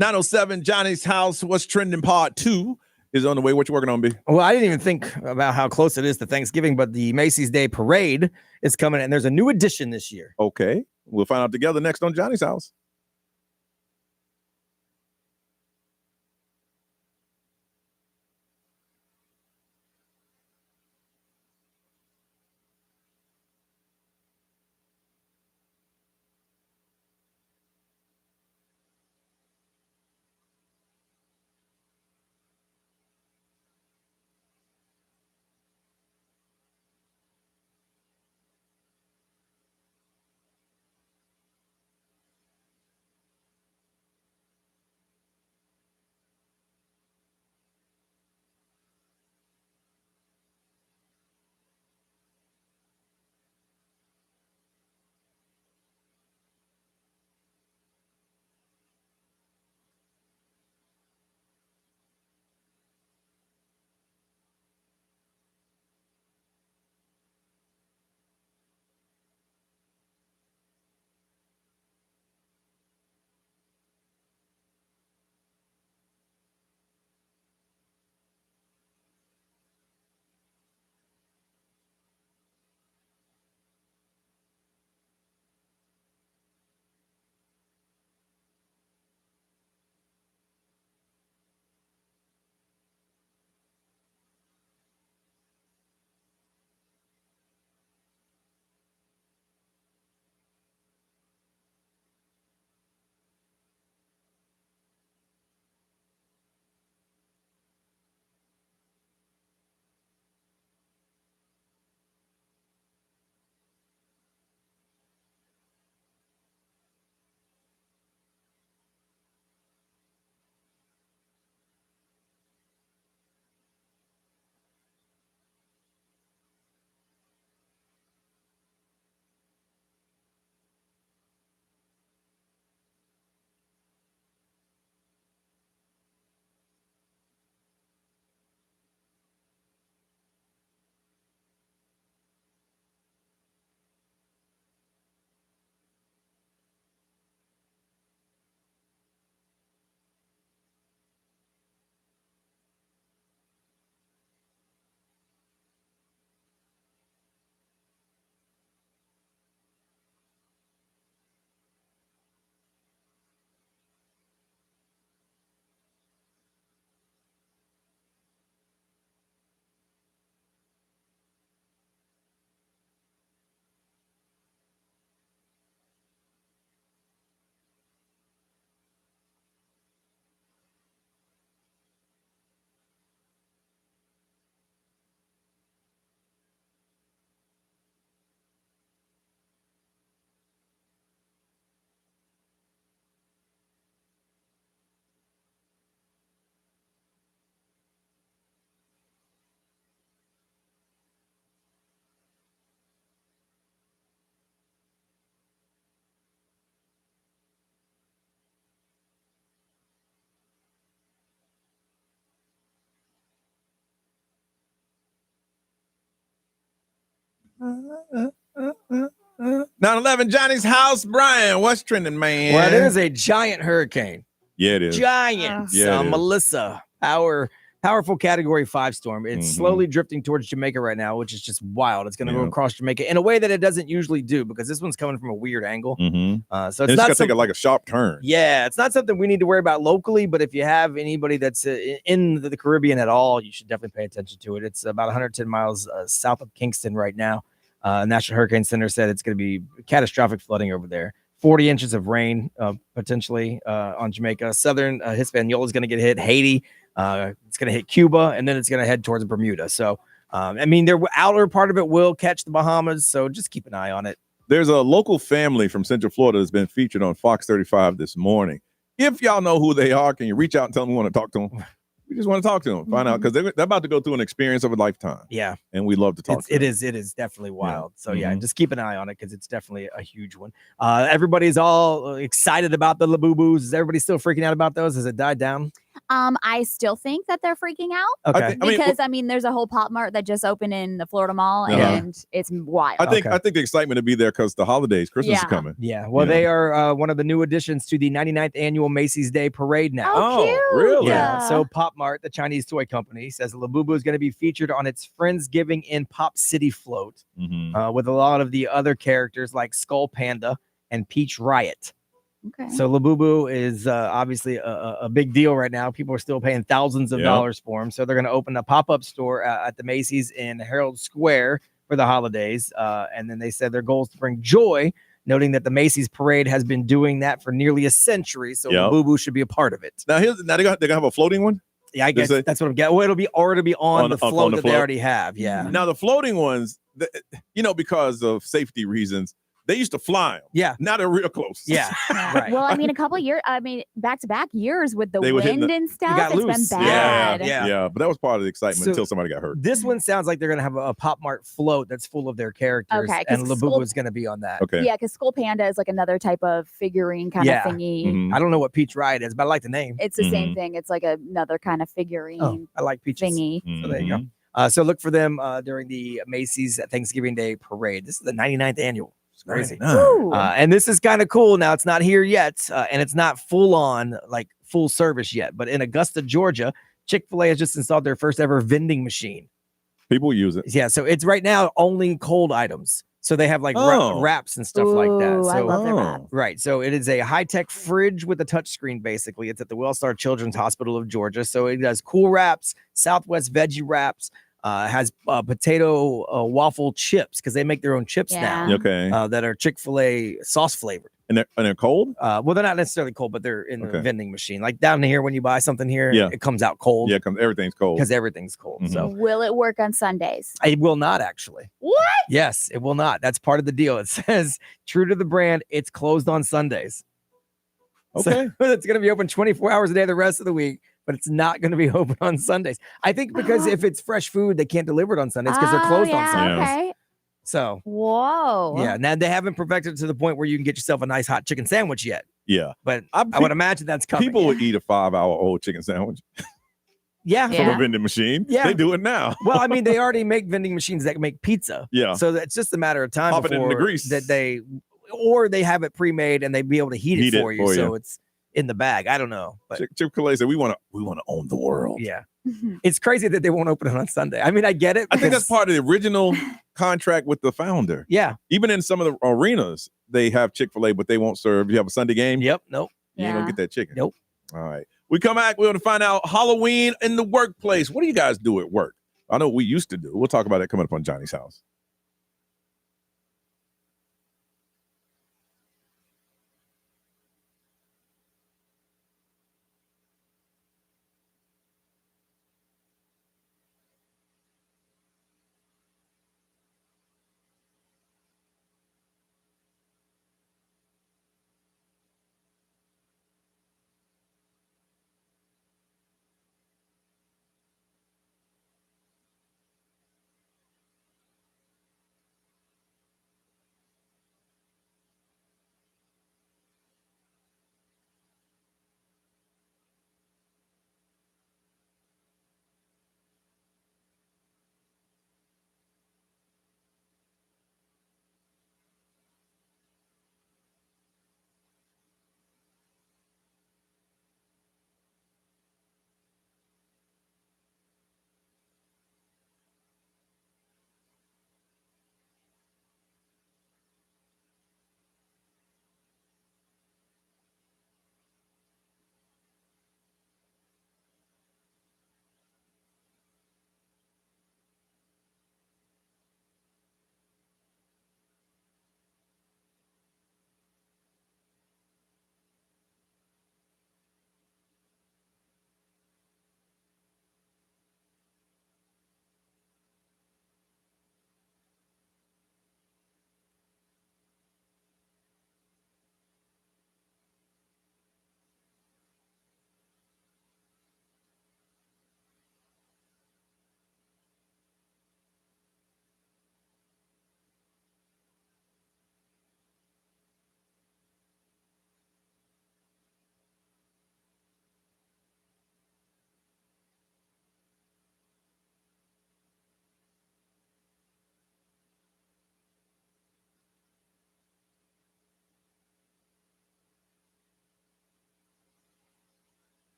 .907 Johnny's House. What's trending? Part 2 is on the way. What you working on, B? Well, I didn't even think about how close it is to Thanksgiving, but the Macy's Day Parade is coming, and there's a new edition this year. Okay. We'll find out together next on Johnny's House. 9/11, Johnny's house. Brian, what's trending, man? Well, there's a giant hurricane. Yeah, it is. Giant. Yeah, it is. Melissa, powerful Category 5 storm. It's slowly drifting towards Jamaica right now, which is just wild. It's going to go across Jamaica in a way that it doesn't usually do because this one's coming from a weird angle. So it's going not to take a sharp turn. Yeah, it's not something we need to worry about locally, but if you have anybody that's in the Caribbean at all, you should definitely pay attention to it. It's about 110 miles south of Kingston right now. National Hurricane Center said it's going to be catastrophic flooding over there. 40 inches of rain potentially on Jamaica. Southern Hispaniola is going to get hit. Haiti, it's going to hit Cuba, and then it's going to head towards Bermuda. So, the outer part of it will catch the Bahamas, so just keep an eye on it. There's a local family from Central Florida that's been featured on Fox 35 this morning. If y'all know who they are, can you reach out and tell them we want to talk to them? We just want to talk to them, find out, because they're about to go through an experience of a lifetime. Yeah. And we love to talk to them. It is definitely wild. So, just keep an eye on it because it's definitely a huge one. Everybody's all excited about the Labubus. Is everybody still freaking out about those? Has it died down? I still think that they're freaking out. Okay. Because there's a whole Pop Mart that just opened in the Florida Mall, and it's wild. I think the excitement to be there because the holidays, Christmas is coming. Yeah. Well, they are one of the new additions to the 99th annual Macy's Day Parade now. Oh, cute. Really? Yeah. So Pop Mart, the Chinese toy company, says Labubu is going to be featured on its Friendsgiving in Pop City float with a lot of the other characters like Skull Panda and Peach Riot. Okay. So Labubu is obviously a big deal right now. People are still paying thousands of dollars for them. So they're going to open a pop-up store at the Macy's in Herald Square for the holidays. And then they said their goal is to bring joy, noting that the Macy's parade has been doing that for nearly a century. So Labubu should be a part of it. Now they're going to have a floating one? Yeah, I guess that's what I'm getting. Well, it'll be on the float that they already have. Yeah. Now the floating ones, because of safety reasons, they used to fly them. Yeah. Now they're real close. Yeah. Right. Well, a couple years, back-to-back years with the They would hit wind and stuff, got it's loose. been bad. Yeah. But that was part of the excitement until somebody got hurt. This one sounds like they're going to have a Pop Mart float that's full of their characters. Okay, 'cause and Labubu is going to be on that. Okay. Yeah, because Skull Panda is like another type of figuring kind of thingy. I don't know what Peach Riot is, but I like the name. It's the same thing. It's like another kind of figurine I like Peaches. thingy. So there you go. So look for them during the Macy's Thanksgiving Day Parade. This is the 99th annual. It's crazy. And this is kind of cool. Now, it's not here yet, and it's not full service yet. But in Augusta, Georgia, Chick-fil-A has just installed their first ever vending machine. People use it. Yeah, so it's right now only cold items. So they have wraps and stuff like that. So, I love their wraps. Right. So it is a high-tech fridge with a touchscreen, basically. It's at the Wellstar Children's Hospital of Georgia. So it does cool wraps, Southwest veggie wraps, has potato waffle chips because they make their own chips now. Okay. That are Chick-fil-A sauce flavored. And they're cold? Well, they're not necessarily cold, but they're in the vending machine. Like down here, when you buy something here, it comes out cold. Yeah, everything's cold. Because everything's cold. So Will it work on Sundays? it will not actually. What? Yes, it will not. That's part of the deal. It says, true to the brand, it's closed on Sundays. Okay. So it's going to be open 24 hours a day the rest of the week, but it's not going to be open on Sundays. I think because if it's fresh food, they can't deliver it on Sundays because they're closed on Sundays. Okay. So, whoa. Yeah. Now they haven't perfected it to the point where you can get yourself a nice hot chicken sandwich yet. Yeah. But I would imagine that's coming. People would eat a 5-hour-old chicken sandwich Yeah. from a vending machine. Yeah. They do it now. Well, I mean, they already make vending machines that make pizza. Yeah. So it's just a matter of time Pop it in the before grease. that they have it pre-made and they be able to heat it for you. So it's in the bag. I don't know. But Chick-fil-A said we want to own the world. yeah. It's crazy that they won't open it on Sunday. I mean, I get it. I think that's part of the original contract with the founder. Yeah. Even in some of the arenas, they have Chick-fil-A, but they won't serve. You have a Sunday game. Yep. Nope. You ain't gonna get that chicken. Nope. All right. We come back. We're going to find out Halloween in the workplace. What do you guys do at work? I know what we used to do. We'll talk about that coming up on Johnny's House.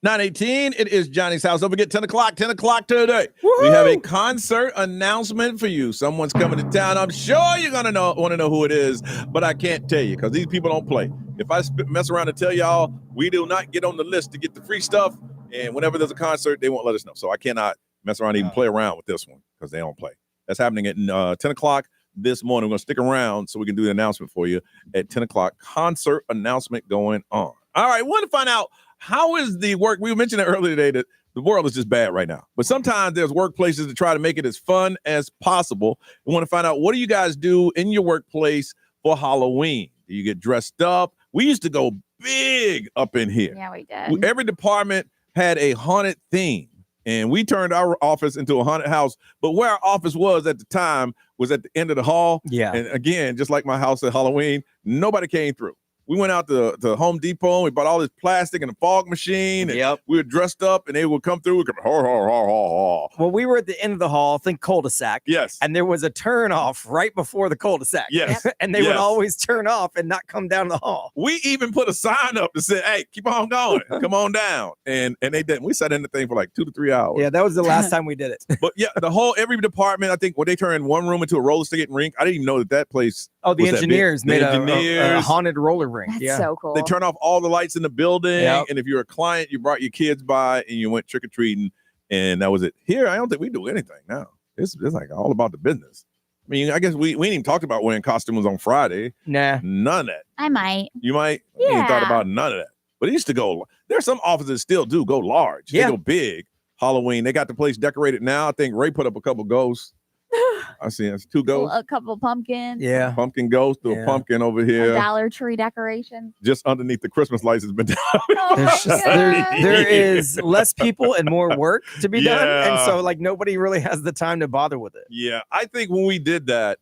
9:18. It is Johnny's house. Don't forget 10 o'clock today. We have a concert announcement for you. Someone's coming to town. I'm sure you're going to want to know who it is, but I can't tell you because these people don't play. If I mess around and tell y'all, we do not get on the list to get the free stuff. And whenever there's a concert, they won't let us know. So I cannot mess around and even play around with this one because they don't play. That's happening at 10 o'clock this morning. We're going to stick around so we can do the announcement for you at 10 o'clock. Concert announcement going on. All right, we want to find out how is the work. We mentioned it earlier today that the world is just bad right now. But sometimes there's workplaces to try to make it as fun as possible. We want to find out, what do you guys do in your workplace for Halloween? Do you get dressed up? We used to go big up in here. Yeah, we did. Every department had a haunted theme. And we turned our office into a haunted house. But where our office was at the time was at the end of the hall. Yeah. And again, just like my house at Halloween, nobody came through. We went out to Home Depot and we bought all this plastic and a fog machine. And we were dressed up and they would come through. Well, we were at the end of the hall, think cul-de-sac. Yes. And there was a turn off right before the cul-de-sac. Yes. And they would always turn off and not come down the hall. We even put a sign up that said, hey, keep on going. Come on down. And they didn't. We sat in the thing for like 2 to 3 hours. Yeah, that was the last time we did it. But yeah, every department, I think when they turned one room into a roller skating rink, I didn't even know that place. Oh, the engineers made a a haunted roller rink. That's so cool. They turn off all the lights in the building. Yep. And if you're a client, you brought your kids by and you went trick-or-treating. And that was it. Here, I don't think we do anything now. It's like all about the business. I mean, I guess we ain't even talked about wearing costumes on Friday. Nah. None of that. I might. You might? You ain't thought about none of that. But it used to go. There's some offices that still do go large. Yeah. They go big. Halloween. They got the place decorated now. I think Ray put up a couple ghosts. I see it's 2 ghosts. A couple pumpkins. Yeah. Pumpkin ghost, a pumpkin over here. Dollar Tree decorations. Just underneath the Christmas lights has been down. There is less people and more work to be done. Yeah. And so like nobody really has the time to bother with it. Yeah. I think when we did that,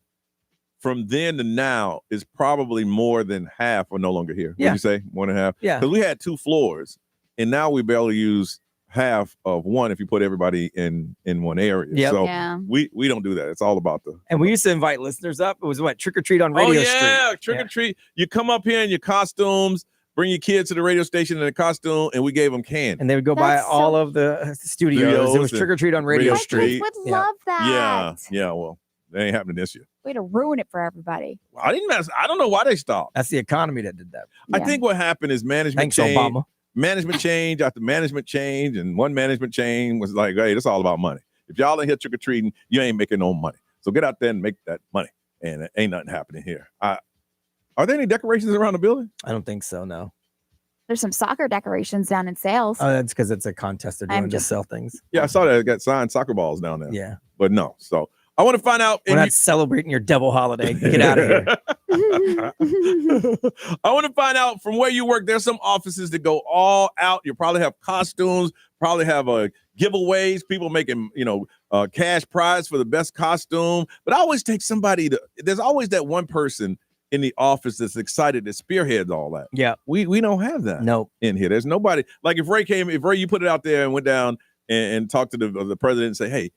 from then to now is probably more than half are no longer here. Yeah. Would you say more than half? Yeah. Because we had 2 floors and now we barely use half of one if you put everybody in one area. Yep. So Yeah. we don't do that. It's all about the. And we used to invite listeners up. It was what, trick or treat on Radio Street. Trick or treat. You come up here in your costumes, bring your kids to the radio station in a costume, and we gave them candy. And they would go by all of the studios. It was trick or treat on Radio Street. Would love that. Yeah. Well, that ain't happening this year. Way to ruin it for everybody. I don't know why they stopped. That's the economy that did that. I think what happened is management Thanks, change. Obama. Management change after management change, and one management change was like, hey, it's all about money. If y'all ain't here trick-or-treating, you ain't making no money. So get out there and make that money. And it ain't nothing happening here. Are there any decorations around the building? I don't think so, no. There's some soccer decorations down in sales. Oh, that's because it's a contest. They're doing I'm just sell things. Yeah, I saw that. It got signed soccer balls down there. Yeah. But no. So I want to find out. We're not celebrating your devil holiday. Get out of here. I want to find out from where you work. There's some offices that go all out. You probably have costumes, probably have giveaways, people making, cash prize for the best costume. But I always take somebody there's always that one person in the office that's excited that spearheads all that. Yeah. We don't have that. No. In here. There's nobody. Like if Ray, you put it out there and went down and talked to the president and say, hey,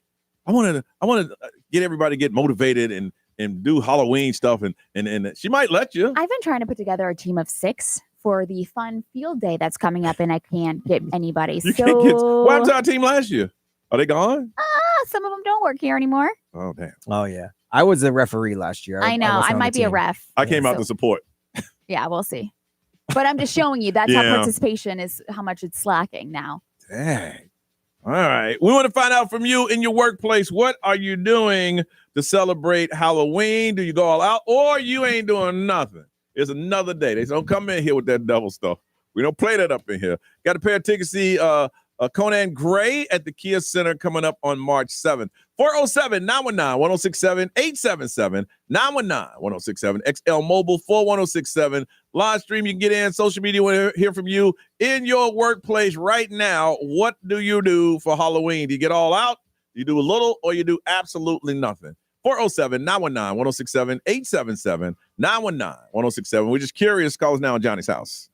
I want to get everybody get motivated and do Halloween stuff and she might let you. I've been trying to put together a team of 6 for the fun field day that's coming up, and I can't get anybody. What happened to our team last year? Are they gone? Some of them don't work here anymore. Oh damn. Oh yeah. I was a referee last year. I know. I might be a ref. I came out to support. Yeah, we'll see. But I'm just showing you that's how participation is, how much it's slacking now. Dang. All right. We want to find out from you in your workplace. What are you doing to celebrate Halloween? Do you go all out or you ain't doing nothing? It's another day. They don't come in here with that double stuff. We don't play that up in here. Got a pair of tickets to see Conan Gray at the Kia Center coming up on March 7th. 407-919-1067, 877-919-1067, XL Mobile 41067. Live stream, you can get in. Social media, want to hear from you in your workplace right now. What do you do for Halloween? Do you get all out? You do a little or you do absolutely nothing? 407-919-1067, 877-919-1067. We're just curious. Call us now on Johnny's house.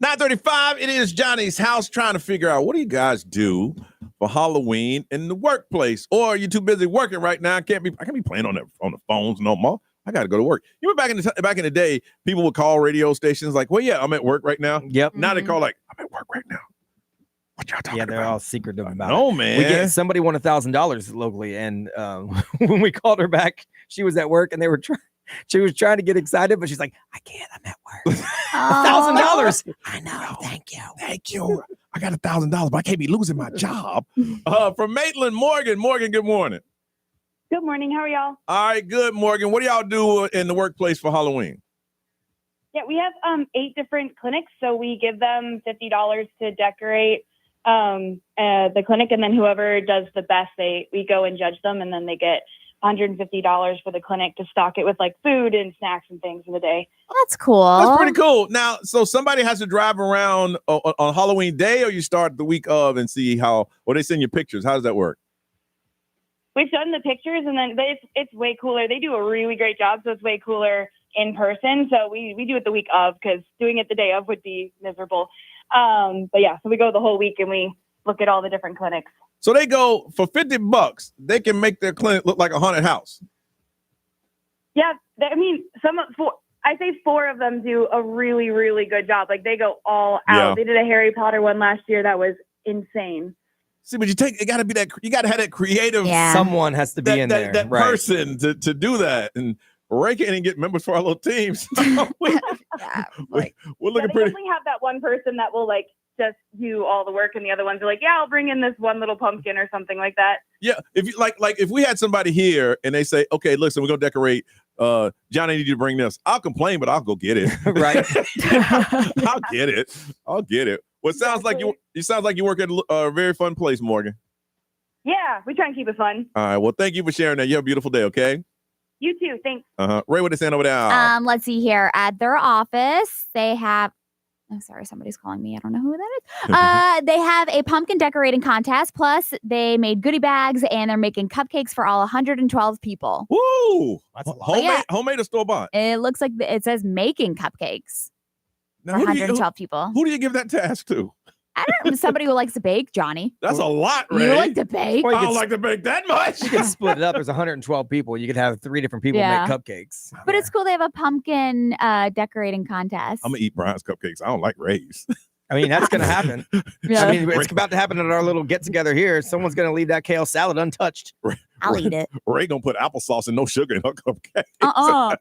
9:35, it is Johnny's house, trying to figure out, what do you guys do for Halloween in the workplace? Or are you too busy working right now? I can't be playing on the phones no more. I got to go to work. You know, back in the day, people would call radio stations like, well, yeah, I'm at work right now. Yep. Now they call like, I'm at work right now. What y'all talking Yeah, about? they're all secretive about No, it. man. Somebody won $1,000 locally, and when we called her back, she was at work, and she was trying to get excited, but she's like, I can't, I'm at work. $1,000. I know, thank you. I got $1,000, but I can't be losing my job. From Maitland, Morgan. Morgan, good morning. Good morning. How are y'all? All right, good, Morgan. What do y'all do in the workplace for Halloween? Yeah, we have 8 different clinics, so we give them $50 to decorate the clinic, and then whoever does the best, we go and judge them, and then they get $150 for the clinic to stock it with like food and snacks and things for the day. That's cool. That's pretty cool. Now, so somebody has to drive around on Halloween day, or you start the week of and see or they send you pictures? How does that work? We've done the pictures, and then it's way cooler. They do a really great job, so it's way cooler in person. So we do it the week of, because doing it the day of would be miserable. But yeah, so we go the whole week and we look at all the different clinics. So they go for $50. They can make their clinic look like a haunted house. Yeah, I say 4 of them do a really, really good job. Like they go all out. Yeah. They did a Harry Potter one last year that was insane. See, but it got to be that you got to have that creative. Yeah. Someone has to be in there. That right. person to do that. And Ray can't even get members for our little teams. We're looking pretty. Definitely have that one person that will like just do all the work, and the other ones are like, yeah, I'll bring in this one little pumpkin or something like that. Yeah, if you like if we had somebody here and they say, okay, listen, we're gonna decorate. Johnny, I need you to bring this. I'll complain, but I'll go get it. Right. I'll get it. Well, it sounds like you work at a very fun place, Morgan. Yeah, we try and keep it fun. All right. Well, thank you for sharing that. You have a beautiful day. Okay. You too. Thanks. Ray, what they saying over there? Let's see here. At their office, they have. Oh, sorry, somebody's calling me. I don't know who that is. They have a pumpkin decorating contest. Plus, they made goodie bags, and they're making cupcakes for all 112 people. Woo! That's a lot. Homemade or store bought? It looks like it says making cupcakes Now, for who do you- 112 people. Who do you give that task to? I don't know. Somebody who likes to bake, Johnny. That's a lot, Ray. You like to bake? I don't like to bake that much. You can split it up. There's 112 people. You could have 3 different people Yeah. make cupcakes. But it's cool. They have a pumpkin decorating contest. I'm gonna eat Brian's cupcakes. I don't like Ray's. I mean, that's going to happen. Yeah. I mean, it's about to happen at our little get together here. Someone's going to leave that kale salad untouched. I'll eat it. Ray gonna put applesauce and no sugar in her cupcake.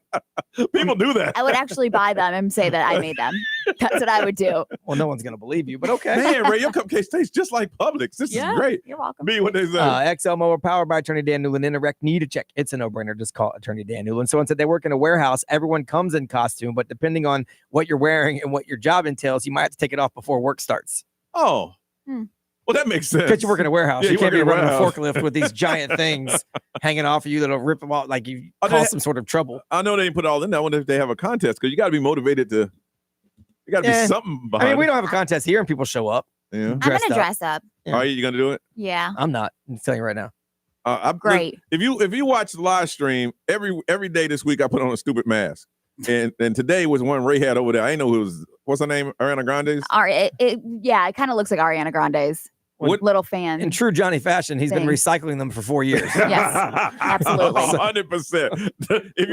People do that. I would actually buy them and say that I made them. That's what I would do. Well, no one's going to believe you, but okay. Man, Ray, your cupcakes taste just like Publix. This is great. You're welcome. Be what they say. XL Mower powered by Attorney Dan Newland. In a wreck, need a check. It's a no-brainer. Just call Attorney Dan Newland. Someone said they work in a warehouse. Everyone comes in costume, but depending on what you're wearing and what your job entails, you might have to take it off before work starts. Oh. Well, that makes sense. Because you work in a warehouse. Yeah, you can't work be in a running a warehouse. forklift with these giant things hanging off of you that'll rip them off like you cause some sort of trouble. I know they didn't put it all in there. I wonder if they have a contest, because you got to be motivated to. You got to be something behind. I mean, we don't have a contest here, and people show up. Yeah. I'm going to dress up. Yeah. Are you going to do it? Yeah. I'm not. I'm telling you right now. Great. If you watch the live stream every day this week, I put on a stupid mask, and today was one Ray had over there. I didn't know who was. What's her name? Ariana Grande's. It kind of looks like Ariana Grande's. Little fan. In true Johnny fashion, he's been recycling them for 4 years. Yes, absolutely. 100%. If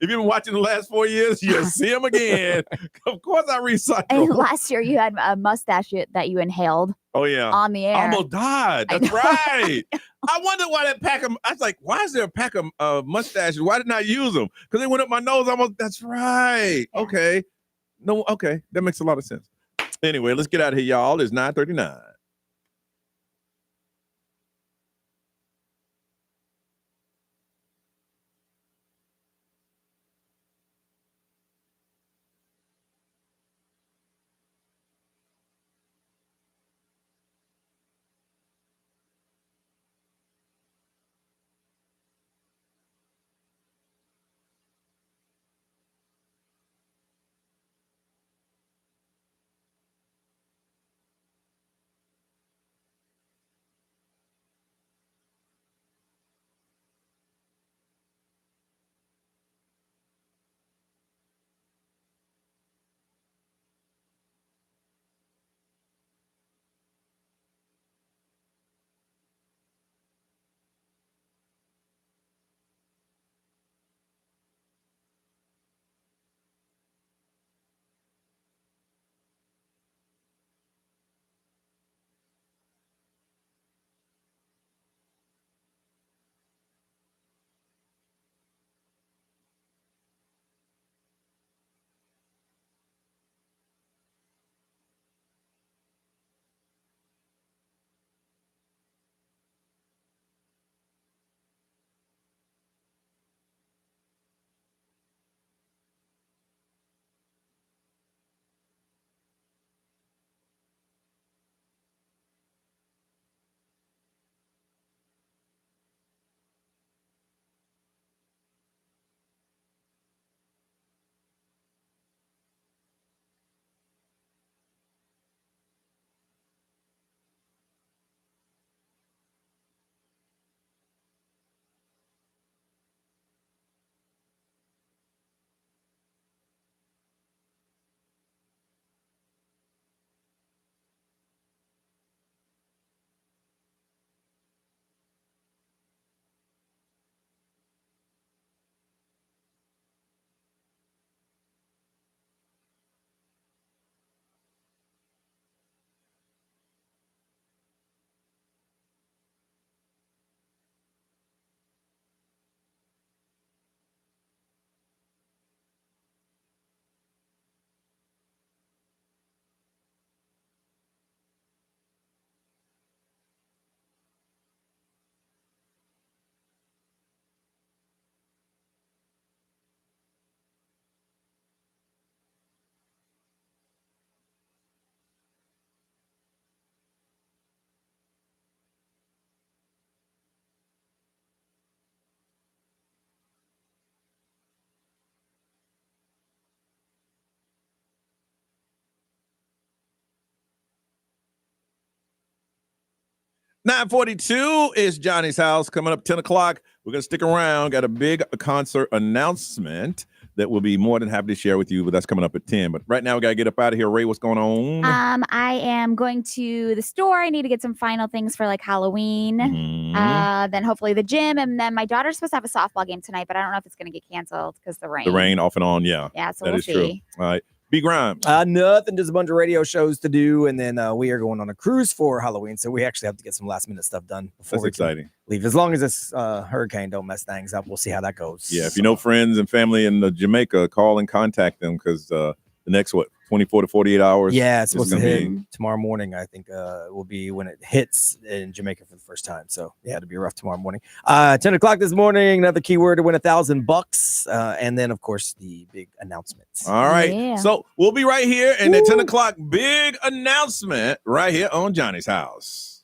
you've been watching the last 4 years, you'll see him again. Of course, I recycle. And last year you had a mustache that you inhaled. Oh yeah, on the air. I almost died. That's right. I wonder why that pack of. I was like, why is there a pack of mustaches? Why didn't I use them? Because they went up my nose. That's right. Yeah. Okay. No. Okay, that makes a lot of sense. Anyway, let's get out of here, y'all. It's 9:39. 9:42 is Johnny's house. Coming up 10 o'clock. We're going to stick around. Got a big concert announcement that we'll be more than happy to share with you, but that's coming up at 10. But right now, we got to get up out of here. Ray, what's going on? I am going to the store. I need to get some final things for like Halloween. Then hopefully the gym. And then my daughter's supposed to have a softball game tonight, but I don't know if it's going to get canceled because the rain. The rain off and on, yeah. Yeah, so that we'll is see. true. All right. B. Grimes. Nothing, just a bunch of radio shows to do, and then we are going on a cruise for Halloween, so we actually have to get some last minute stuff done before That's exciting. Leave. As long as this hurricane don't mess things up, we'll see how that goes. Yeah, if you know friends and family in Jamaica, call and contact them because the next 24 to 48 hours. Yeah, it's supposed to hit tomorrow morning. I think will be when it hits in Jamaica for the first time. So yeah, it'll be rough tomorrow morning. 10 o'clock this morning. Another keyword to win $1,000, and then of course the big announcements. All right, so we'll be right here, and at 10 o'clock, big announcement right here on Johnny's house.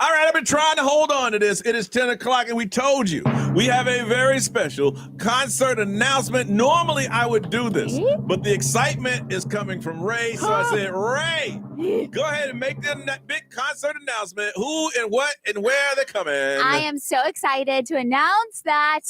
All right, I've been trying to hold on to this. It is 10 o'clock, and we told you we have a very special concert announcement. Normally, I would do this, but the excitement is coming from Ray. So I said, Ray, go ahead and make that big concert announcement. Who and what and where they're coming. I am so excited to announce that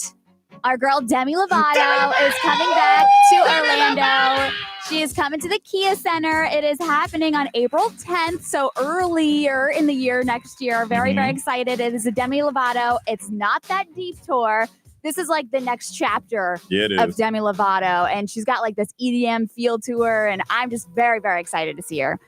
our girl Demi Lovato is coming back to Orlando. She is coming to the Kia Center. It is happening on April 10th, so earlier in the year next year. Very, very excited. It is a Demi Lovato. It's not that deep tour. This is like the next chapter of Demi Lovato, and she's got like this EDM feel to her, and I'm just very, very excited to see her.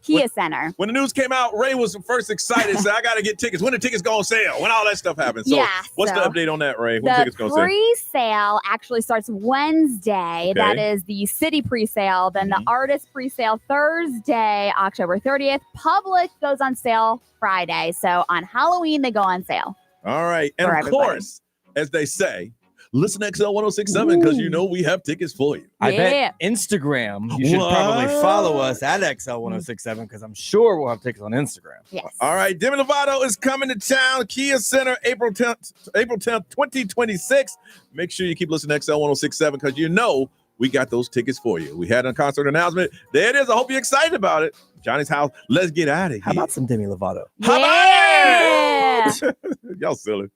Kia Center. When the news came out, Ray was first excited, said, I got to get tickets. When the tickets go on sale? When all that stuff happens? So what's the update on that, Ray? When tickets go on sale? The pre-sale actually starts Wednesday. Okay. That is the city pre-sale. Then the artist pre-sale Thursday, October 30th. Public goes on sale Friday. So on Halloween, they go on sale. All right. And of course, as they say, listen to XL 1067 because you know we have tickets for you. I bet Instagram, you should probably follow us at XL 1067 because I'm sure we'll have tickets on Instagram. Yes. All right. Demi Lovato is coming to town. Kia Center, April 10th, 2026. Make sure you keep listening to XL 1067 because you know we got those tickets for you. We had a concert announcement. There it is. I hope you're excited about it. Johnny's house. Let's get out of here. How about some Demi Lovato? How about it? Y'all silly.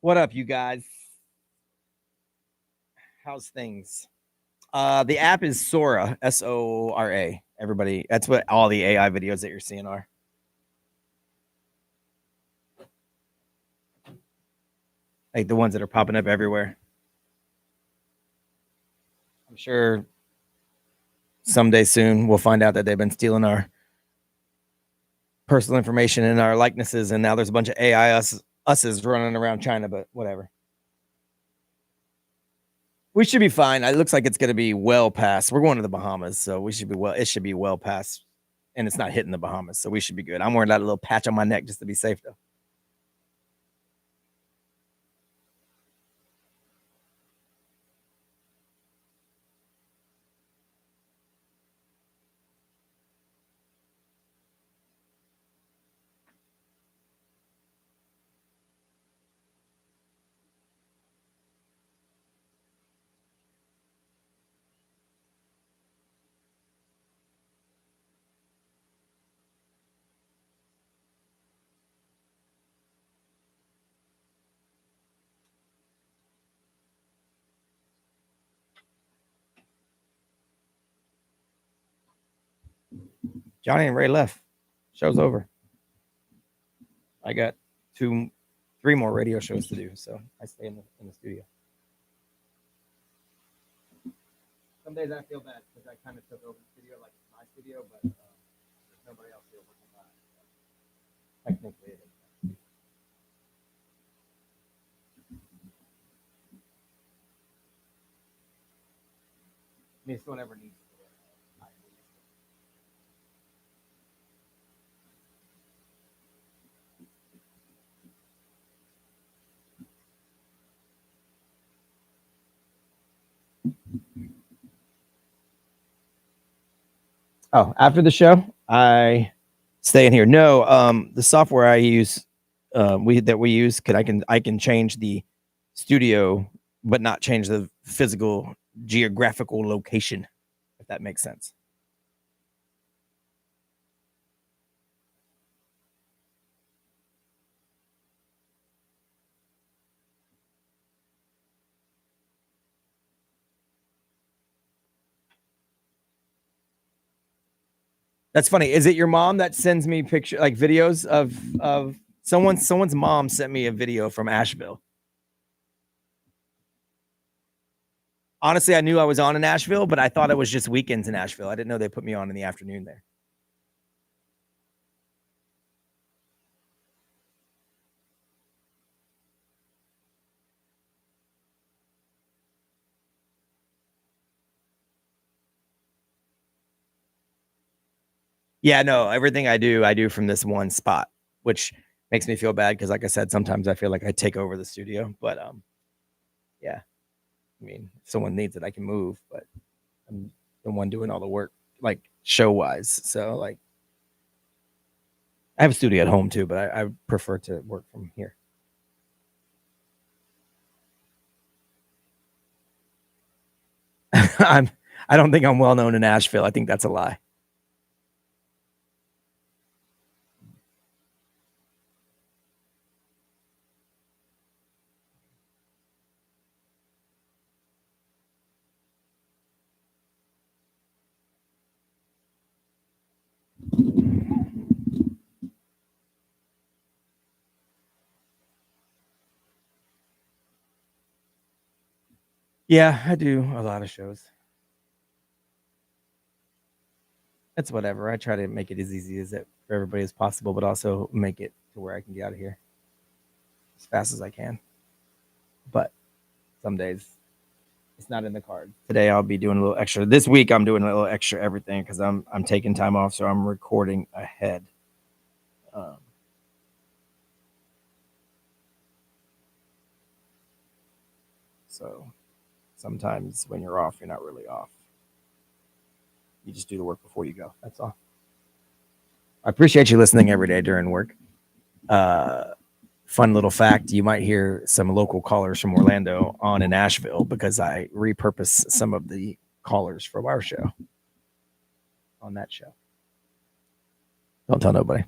What up, you guys? How's things? The app is Sora, Sora. Everybody, that's what all the AI videos that you're seeing are. Like the ones that are popping up everywhere. I'm sure someday soon we'll find out that they've been stealing our personal information and our likenesses, and now there's a bunch of AI us's running around China, but whatever. We should be fine. It looks like it's going to be well past. We're going to the Bahamas, so we should be well. It should be well past, and it's not hitting the Bahamas, so we should be good. I'm wearing that little patch on my neck just to be safe, though. Johnny and Ray left. Show's over. I got 3 more radio shows to do, so I stay in the studio. Some days I feel bad because I kind of took over the studio like it's my studio, but there's nobody else here working on it. So technically, it is. I mean, if someone ever needs it. Oh, after the show, I stay in here. No, the software I use, we use, I can change the studio, but not change the physical geographical location, if that makes sense. That's funny. Is it your mom that sends me picture like videos of someone's mom sent me a video from Asheville? Honestly, I knew I was on in Asheville, but I thought it was just weekends in Asheville. I didn't know they put me on in the afternoon there. Yeah, no, everything I do from this one spot, which makes me feel bad because, like I said, sometimes I feel like I take over the studio. But yeah, I mean, if someone needs it, I can move, but I'm the one doing all the work, like show wise. So like, I have a studio at home too, but I prefer to work from here. I don't think I'm well known in Asheville. I think that's a lie. Yeah, I do a lot of shows. It's whatever. I try to make it as easy as it for everybody as possible, but also make it to where I can get out of here as fast as I can. But some days it's not in the card. Today I'll be doing a little extra. This week I'm doing a little extra everything because I'm taking time off, so I'm recording ahead. So sometimes when you're off, you're not really off. You just do the work before you go. That's all. I appreciate you listening every day during work. Fun little fact, you might hear some local callers from Orlando on in Asheville because I repurpose some of the callers from our show on that show. Don't tell nobody.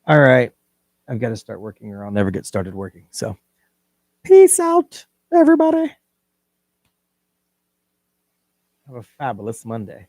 All right. I've got to start working or I'll never get started working. So peace out, everybody. Have a fabulous Monday.